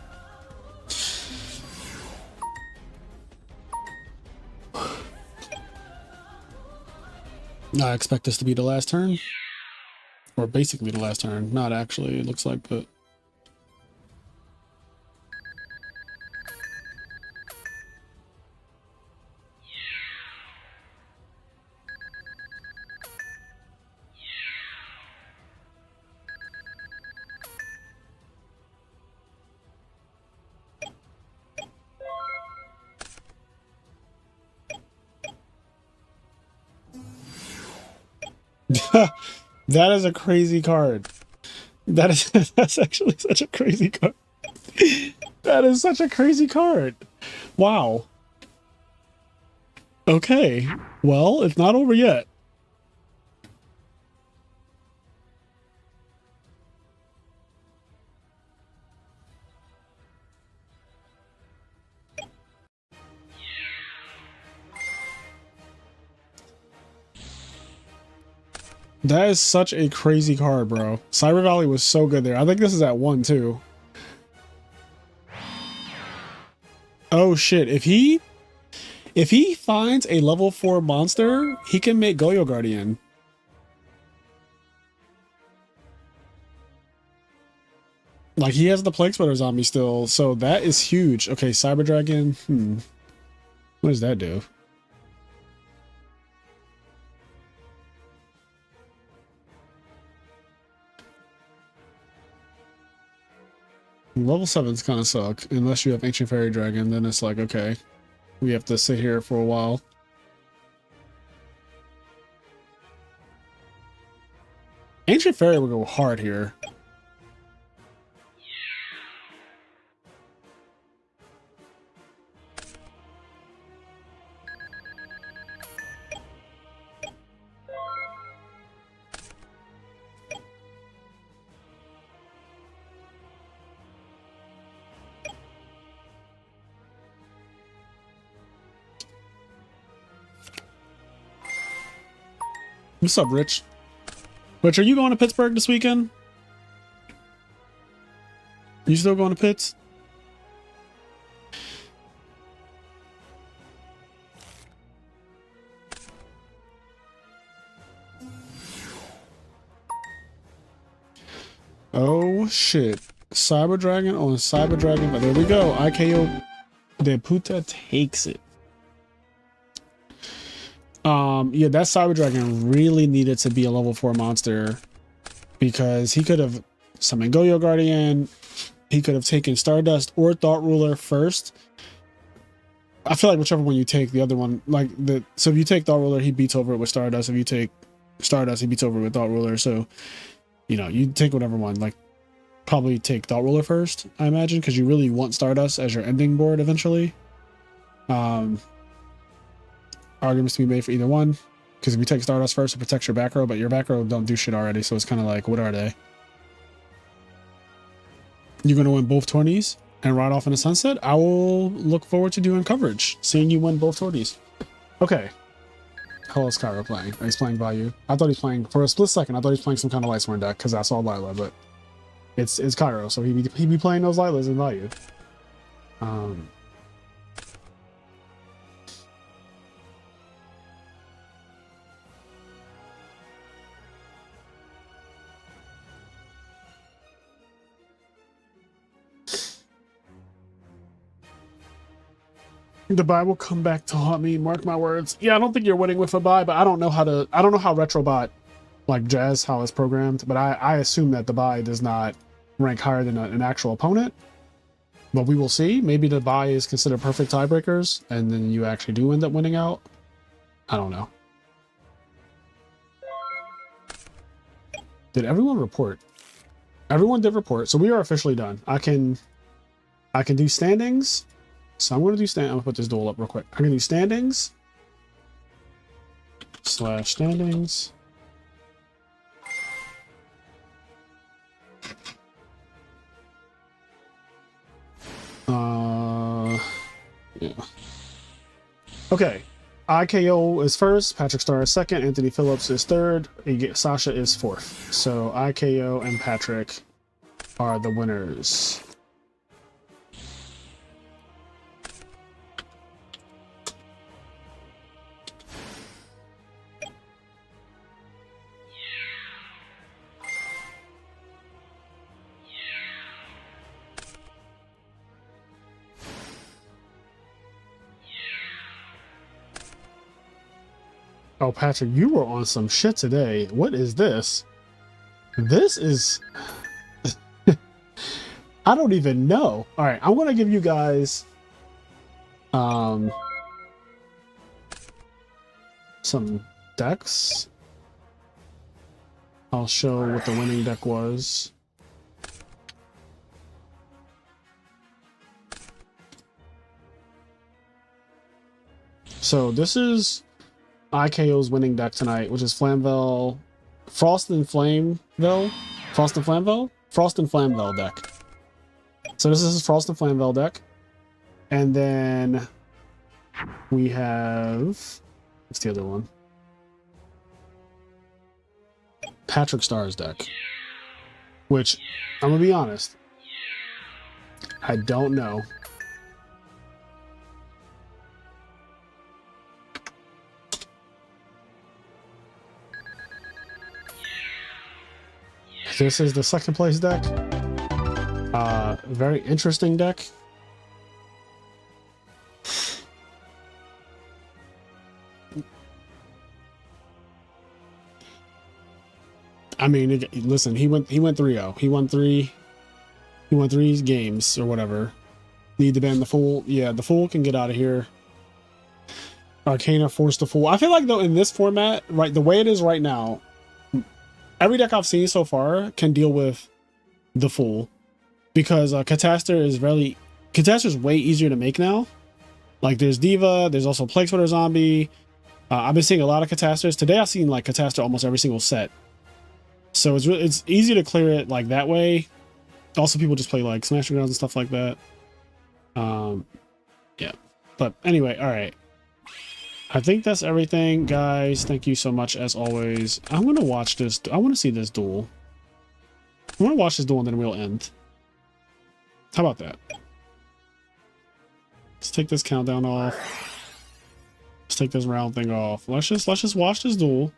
I expect this to be the last turn. Or basically the last turn. Not actually, it looks like, but... That is a crazy card. That's actually such a crazy card. That is such a crazy card. Wow. Okay. Well, it's not over yet. That is such a crazy card, bro. Cyber Valley was so good there. I think this is at 1, too. Oh, shit. If he finds a level 4 monster, he can make Goyo Guardian. Like, he has the Plague Sweater zombie still, so that is huge. Okay, Cyber Dragon. What does that do? Level 7s kind of suck. Unless you have Ancient Fairy Dragon, then it's like, okay, we have to sit here for a while. Ancient Fairy will go hard here. What's up, Rich? Rich, are you going to Pittsburgh this weekend? You still going to Pitts? Oh shit. Cyber Dragon on Cyber Dragon, but there we go. IKO De Puta takes it. Yeah, that Cyber Dragon really needed to be a level 4 monster because he could have summoned Goyo Guardian, he could have taken Stardust or Thought Ruler first. I feel like whichever one you take, the other one, so if you take Thought Ruler, he beats over it with Stardust. If you take Stardust, he beats over it with Thought Ruler. So, you know, you take whatever one. Like, probably take Thought Ruler first, I imagine, because you really want Stardust as your ending board eventually. Arguments to be made for either one, because if you take Stardust first, it protects your back row, but your back row don't do shit already, so it's kind of like, what are they? You're going to win both tourneys and ride off in the sunset? I will look forward to doing coverage, seeing you win both tourneys. Okay. How is Cairo playing? He's playing Value. I thought he's playing, for a split second, I thought he's playing some kind of Lightsworn deck, because I saw Lila, but it's Cairo, so he'd be playing those Lilas in Value. The buy will come back to haunt me, mark my words. Yeah, I don't think you're winning with a buy, but I don't know how Retrobot, like Jazz, how it's programmed, but I assume that the buy does not rank higher than an actual opponent. But we will see. Maybe the buy is considered perfect tiebreakers, and then you actually do end up winning out. I don't know. Did everyone report? Everyone did report, so we are officially done. I can do standings. So I'm going to do I'm going to put this duel up real quick. I'm going to do standings. / standings. Yeah. Okay. IKO is first, Patrick Starr is second, Anthony Phillips is third, Sasha is fourth. So IKO and Patrick are the winners. Oh, Patrick, you were on some shit today. What is this? This is... I don't even know. All right, I'm going to give you guys some decks. I'll show what the winning deck was. So this is IKO's winning deck tonight, which is Flamvel, Frost and Flamvel deck. So this is his Frost and Flamvel deck. And then we have, what's the other one? Patrick Starr's deck, which I'm gonna be honest, I don't know. This is the second place deck. Very interesting deck. I mean, listen, he went 3-0. He won three games or whatever. Need to ban the Fool. Yeah, the Fool can get out of here. Arcana forced the Fool. I feel like though in this format, right, the way it is right now, every deck I've seen so far can deal with the Fool, because Catastrophe is way easier to make now. Like there's Diva, there's also Plague Sweater Zombie. I've been seeing a lot of Catastrophes. Today I've seen like Catastrophe almost every single set. So it's easy to clear it like that way. Also people just play like Smashing Grounds and stuff like that. Yeah. But anyway, all right. I think that's everything, guys. Thank you so much, as always. I'm going to watch this. I want to see this duel. I want to watch this duel, and then we'll end. How about that? Let's take this countdown off. Let's take this round thing off. Let's just watch this duel.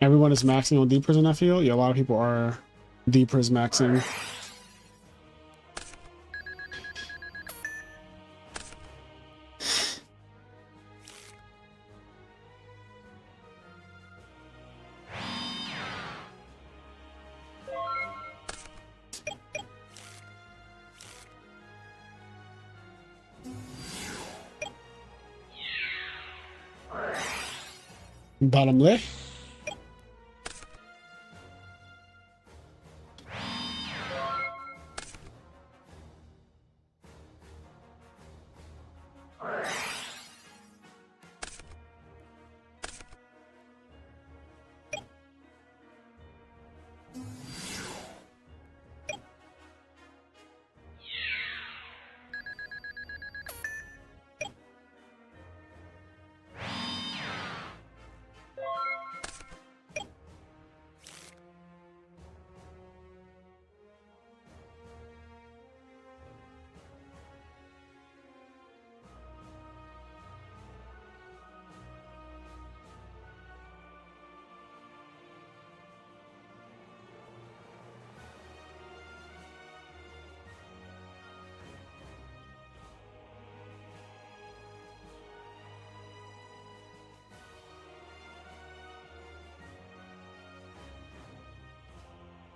Everyone is maxing on D-Prism, I feel. Yeah, a lot of people are D-Prism maxing. Bottom left.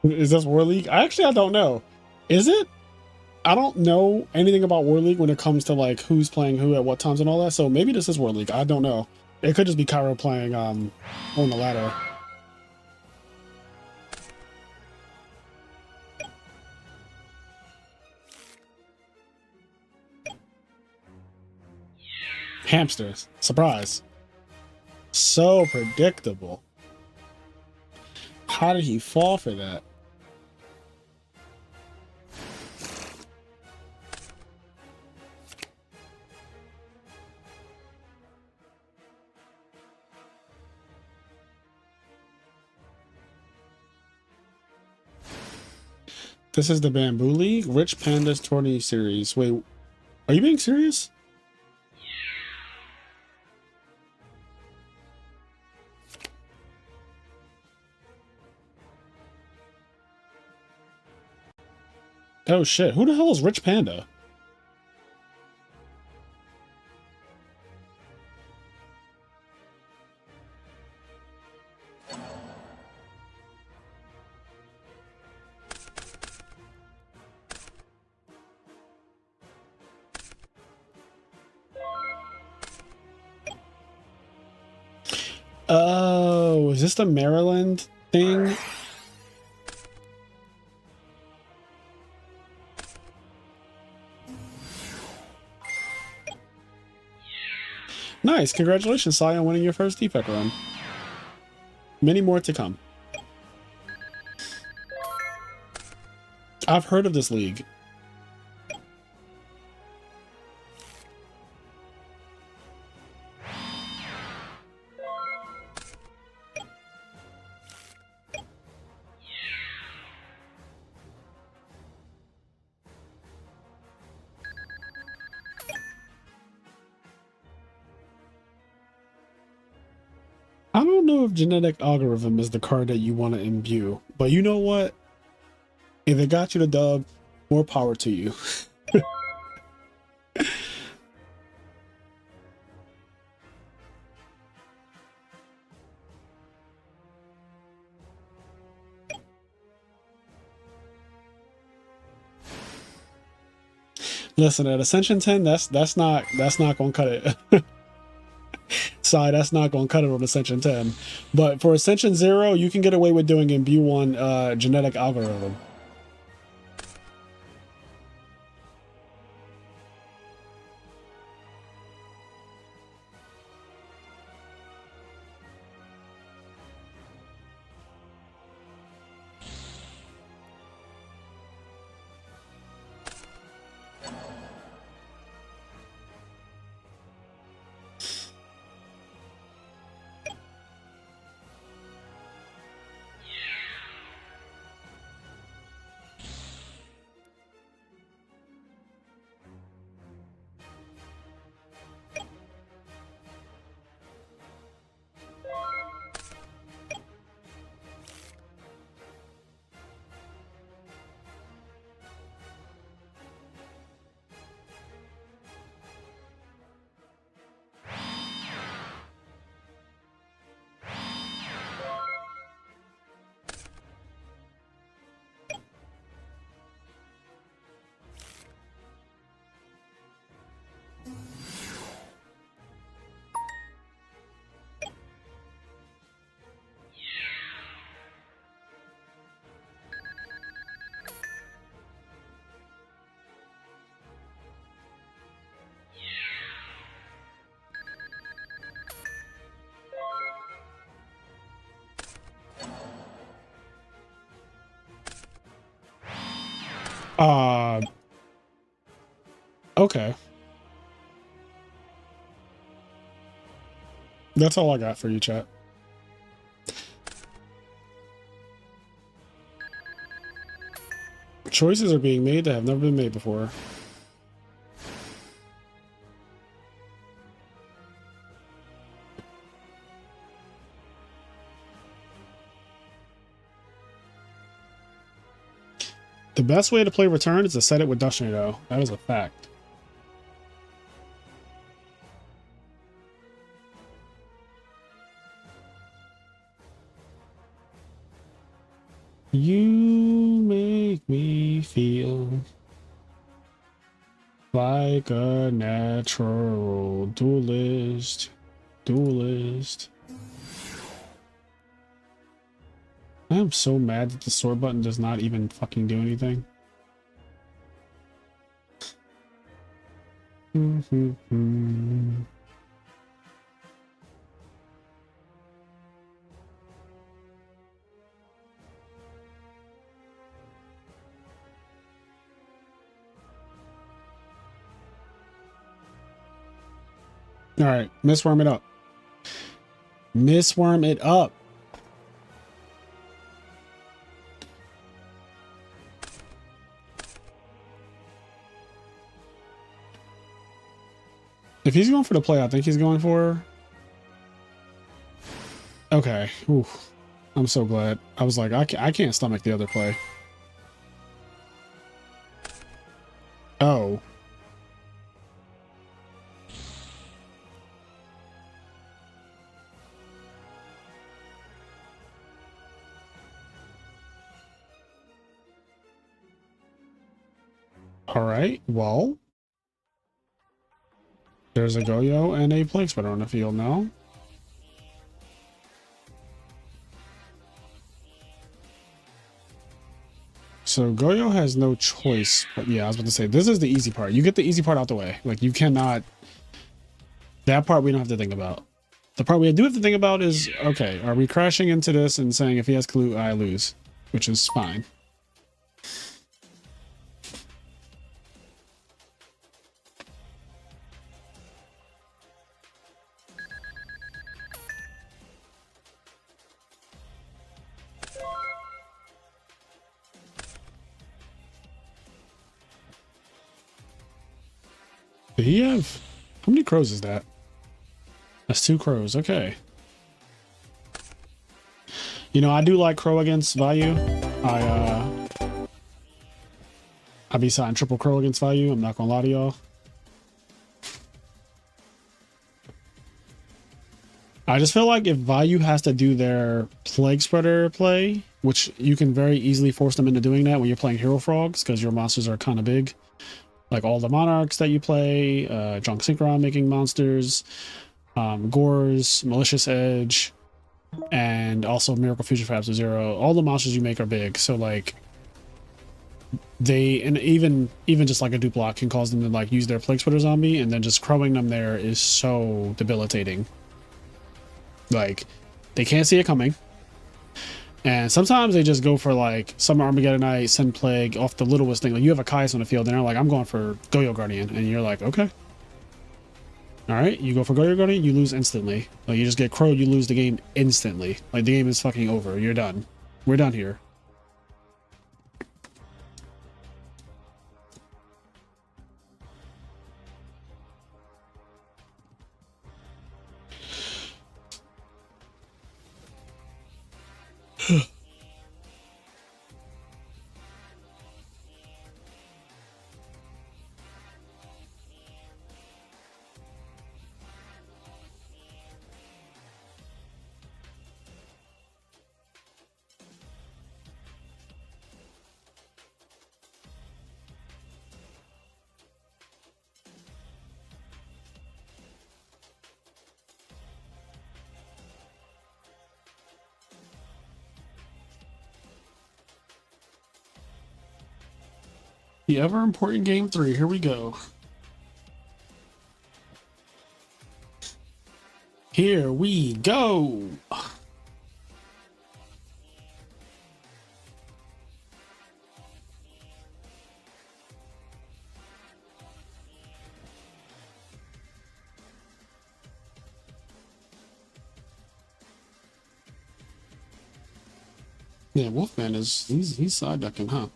Is this War League? I don't know. Is it? I don't know anything about War League when it comes to like who's playing who at what times and all that. So maybe this is War League. I don't know. It could just be Cairo playing on the ladder. Hamsters. Surprise. So predictable. How did he fall for that? This is the Bamboo League? Rich Pandas Tourney Series. Wait, are you being serious? Oh shit, who the hell is Rich Panda? Oh, is this the Maryland thing? Nice, congratulations, Sai, on winning your first defect run. Many more to come. I've heard of this league. I don't know if genetic algorithm is the card that you want to imbue, but you know what? If it got you the dub, more power to you. Listen, at Ascension 10, that's not gonna cut it. Sorry, that's not gonna cut it on Ascension 10. But for Ascension 0, you can get away with doing imbue one genetic algorithm. Uh, okay. That's all I got for you, chat. Choices are being made that have never been made before. The best way to play Return is to set it with Destiny, though. That is a fact. You make me feel like a natural duelist. I am so mad that the sword button does not even fucking do anything. All right, Mistworm it up. Mistworm it up. If he's going for the play, I think he's going for. Okay. Ooh, I'm so glad. I was like, I can't stomach the other play. Oh. All right. Well, there's a Yugioh and a Plague Spreader on the field now. So Yugioh has no choice, but yeah, I was about to say, this is the easy part. You get the easy part out the way. Like, you cannot, that part we don't have to think about. The part we do have to think about is, okay, are we crashing into this and saying if he has Clue, I lose, which is fine. Did he have, how many crows is that? That's 2 crows. Okay. You know, I do like crow against value. I be signing triple crow against value. I'm not gonna lie to y'all. I just feel like if value has to do their Plague Spreader play, which you can very easily force them into doing that when you're playing Hero Frogs, because your monsters are kind of big. Like all the Monarchs that you play, JANK Synchron making monsters, Gores, Malicious Edge, and also Miracle Future Fab Zero. All the monsters you make are big, so like they, and even just like a Duplock can cause them to like use their Plague Spreader zombie, and then just crowing them there is so debilitating. Like they can't see it coming, and sometimes they just go for like Summer Armageddonite, Send Plague off the littlest thing. Like you have a Caius on the field, and they're like, I'm going for Yugioh Guardian, and you're like, okay. All right, you go for Yugioh Guardian, you lose instantly. Like you just get crowed, you lose the game instantly. Like the game is fucking over. You're done. We're done here. The ever important game 3. Here we go. Here we go. Yeah, Wolfman he's side ducking, huh?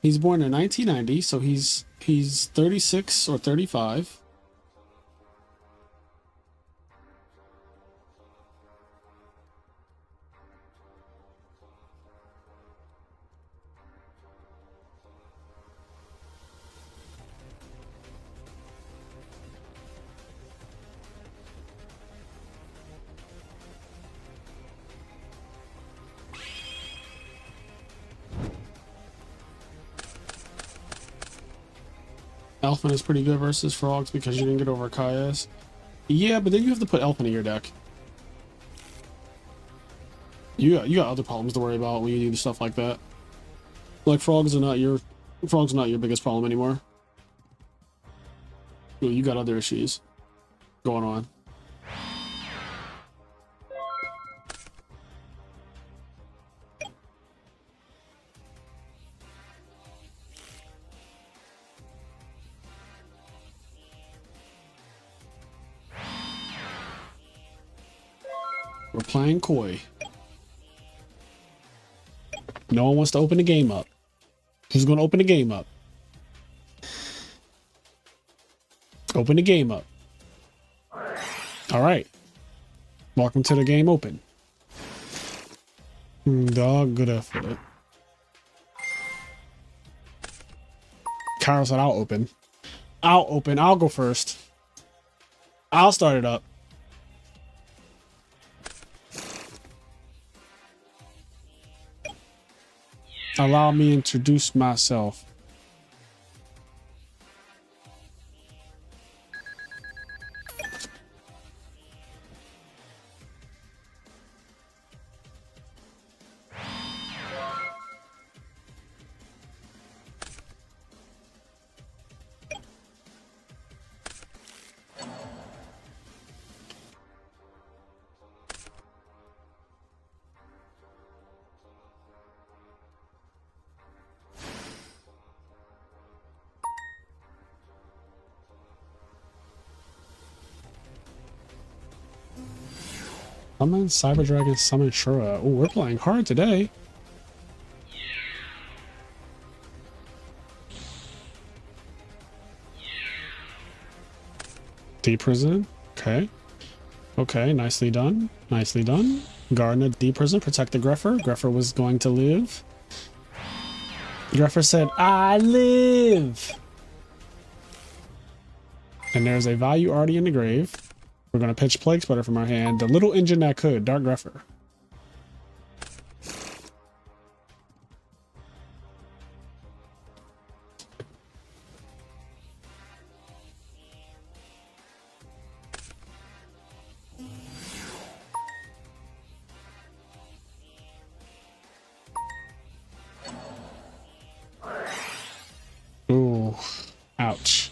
He's born in 1990, so he's 36 or 35. Elfin is pretty good versus Frogs because you didn't get over Kaya's. Yeah, but then you have to put Elfin in your deck. You got other problems to worry about when you do stuff like that. Like Frogs are not your biggest problem anymore. You got other issues going on. We're playing coy. No one wants to open the game up. Who's going to open the game up? Open the game up. All right. Welcome to the game open. Dog, good effort. Carol said, I'll open. I'll open. I'll go first. I'll start it up. Allow me to introduce myself. Summon Cyber Dragon, summon Shura. Oh, we're playing hard today. D-Prison. Okay. Okay, nicely done. Nicely done. Gardener, D-Prison, protect the Greffer. Greffer was going to live. Greffer said, I live! And there's a value already in the grave. We're going to pitch Plague Splitter from our hand. The little engine that could, Dark Greffer. Ooh, ouch.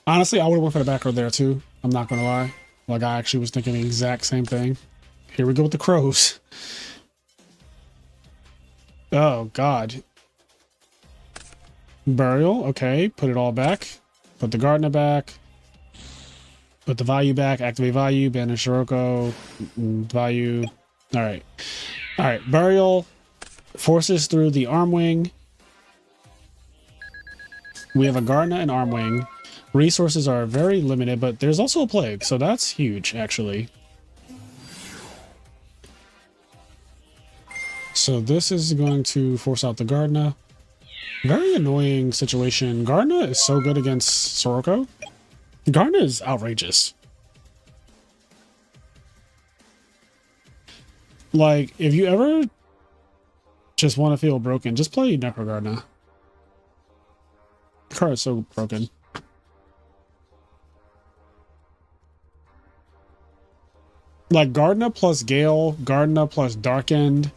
Honestly, I would have went for the back row there too. I'm not going to lie. Like, I actually was thinking the exact same thing. Here we go with the crows. Oh, God. Burial. Okay, put it all back. Put the Gardener back. Put the value back. Activate value. Banish Sirocco. Value. All right. All right. Burial. Forces through the arm wing. We have a Gardener and arm wing. Resources are very limited, but there's also a plague, so that's huge, actually. So this is going to force out the Gardener. Very annoying situation. Gardener is so good against Sirocco. Gardener is outrageous. Like, if you ever just want to feel broken, just play Necro Gardener. The card is so broken. Like Gardener plus Gale, Gardener plus Dark End,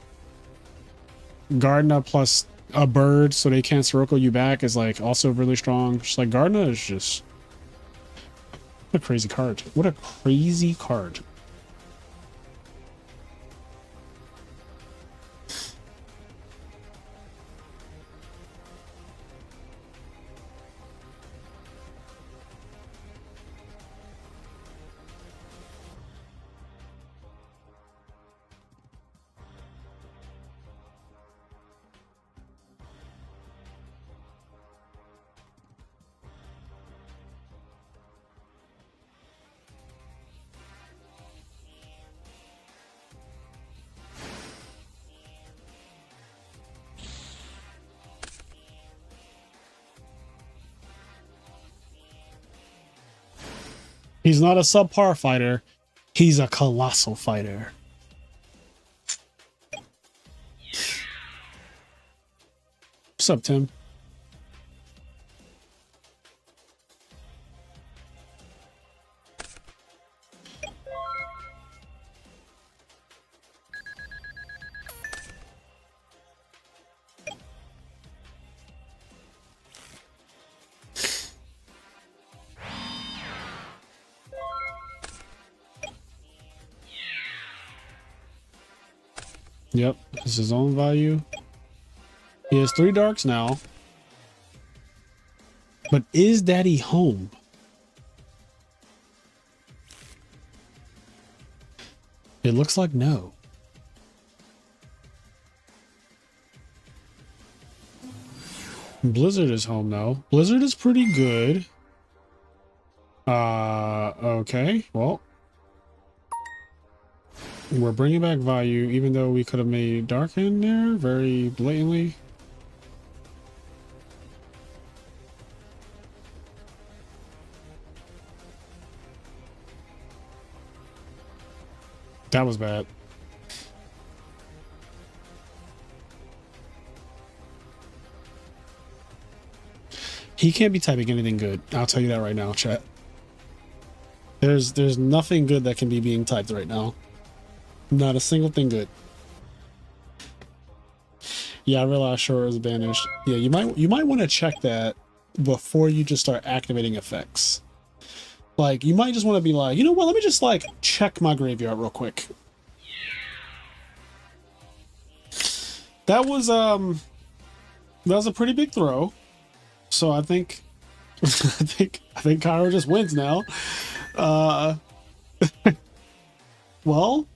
Gardener plus a bird so they can't Sirocco you back is like also really strong. Just like Gardener is just what a crazy card. What a crazy card. He's not a subpar fighter. He's a colossal fighter. What's up, Tim? Yep, this is his own value. He has 3 darks now. But is Daddy home? It looks like no. Blizzard is home though. Blizzard is pretty good. Okay, well. We're bringing back value, even though we could have made dark in there very blatantly. That was bad. He can't be typing anything good. I'll tell you that right now, chat. There's nothing good that can be being typed right now. Not a single thing good. Yeah, I realize Shore is banished. Yeah, you might want to check that before you just start activating effects. Like, you might just want to be like, you know what, let me just like check my graveyard real quick. That was a pretty big throw. So I think I think Cairo just wins now. Well,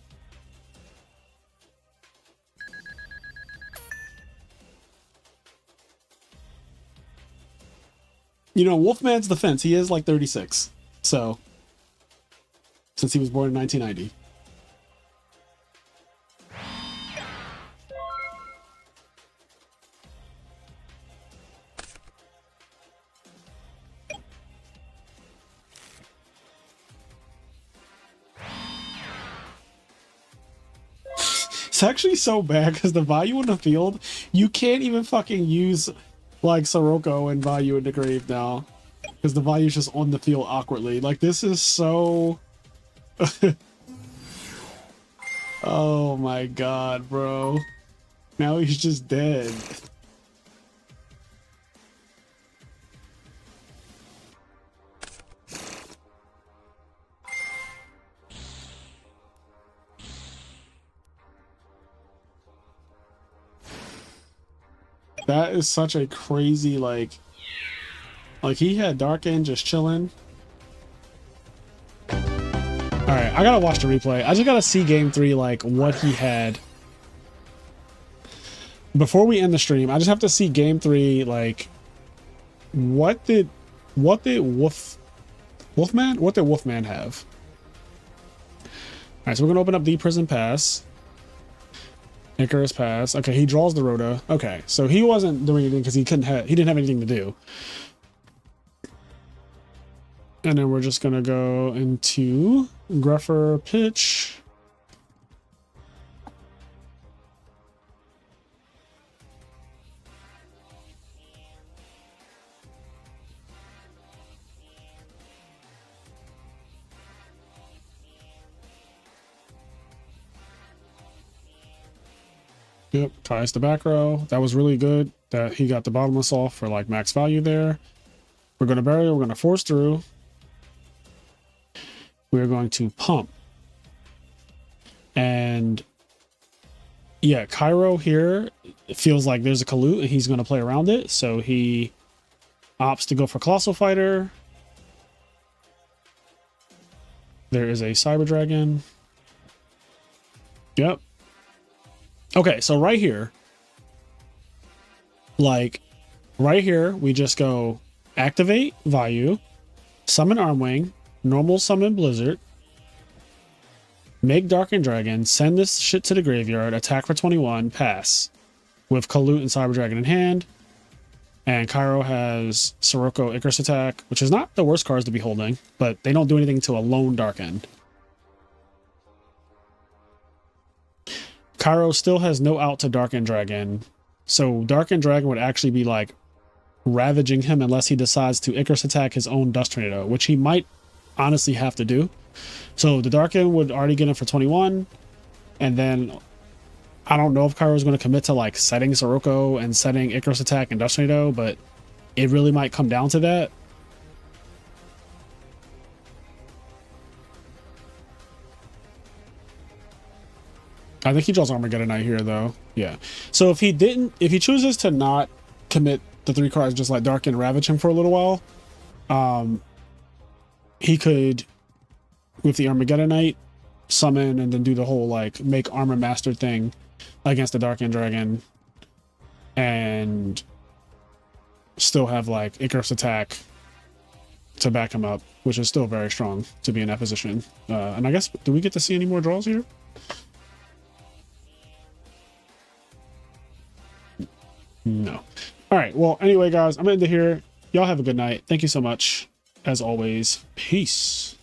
you know, Wolfman's defense, he is like 36. So, since he was born in 1990. It's actually so bad because the value on the field, you can't even fucking use like Sirocco and value in the grave now. Because the value's just on the field awkwardly. Like, this is so... Oh my god, bro. Now he's just dead. That is such a crazy, like he had Dark End just chilling. All right, I gotta watch the replay. I just gotta see game 3, like what he had before we end the stream. I just have to see game 3, like what did Wolfman have? All right, so we're gonna open up the Prison Pass. Icarus Pass. Okay, he draws the Rhoda. Okay, so he wasn't doing anything because he didn't have anything to do. And then we're just gonna go into Gruffer Pitch. Yep, ties the back row. That was really good that he got the bottomless off for like max value there. We're gonna bury, we're gonna force through. We're going to pump. And yeah, Cairo here, it feels like there's a Kalut and he's gonna play around it. So he opts to go for Colossal Fighter. There is a Cyber Dragon. Yep. Okay, so right here, we just go activate Vayu, summon Armwing, normal summon Blizzard, make Darkened Dragon, send this shit to the graveyard, attack for 21, pass with Kalut and Cyber Dragon in hand. And Cairo has Sirocco Icarus Attack, which is not the worst cards to be holding, but they don't do anything to a lone Dark End. Cairo still has no out to Dark End Dragon, so Dark End Dragon would actually be like ravaging him unless he decides to Icarus Attack his own Dust Tornado, which he might honestly have to do. So the Dark End would already get him for 21, and then I don't know if Cairo's going to commit to like setting Sirocco and setting Icarus Attack and Dust Tornado, but it really might come down to that. I think he draws Armageddon Knight here though. Yeah. So if he chooses to not commit the 3 cards, just let Dark End ravage him for a little while, he could, with the Armageddon Knight, summon and then do the whole like make Armor Master thing against the Dark End Dragon and still have like Icarus Attack to back him up, which is still very strong to be in that position. And I guess, do we get to see any more draws here? No. All right. Well, anyway, guys, I'm going to end it here. Y'all have a good night. Thank you so much. As always, peace.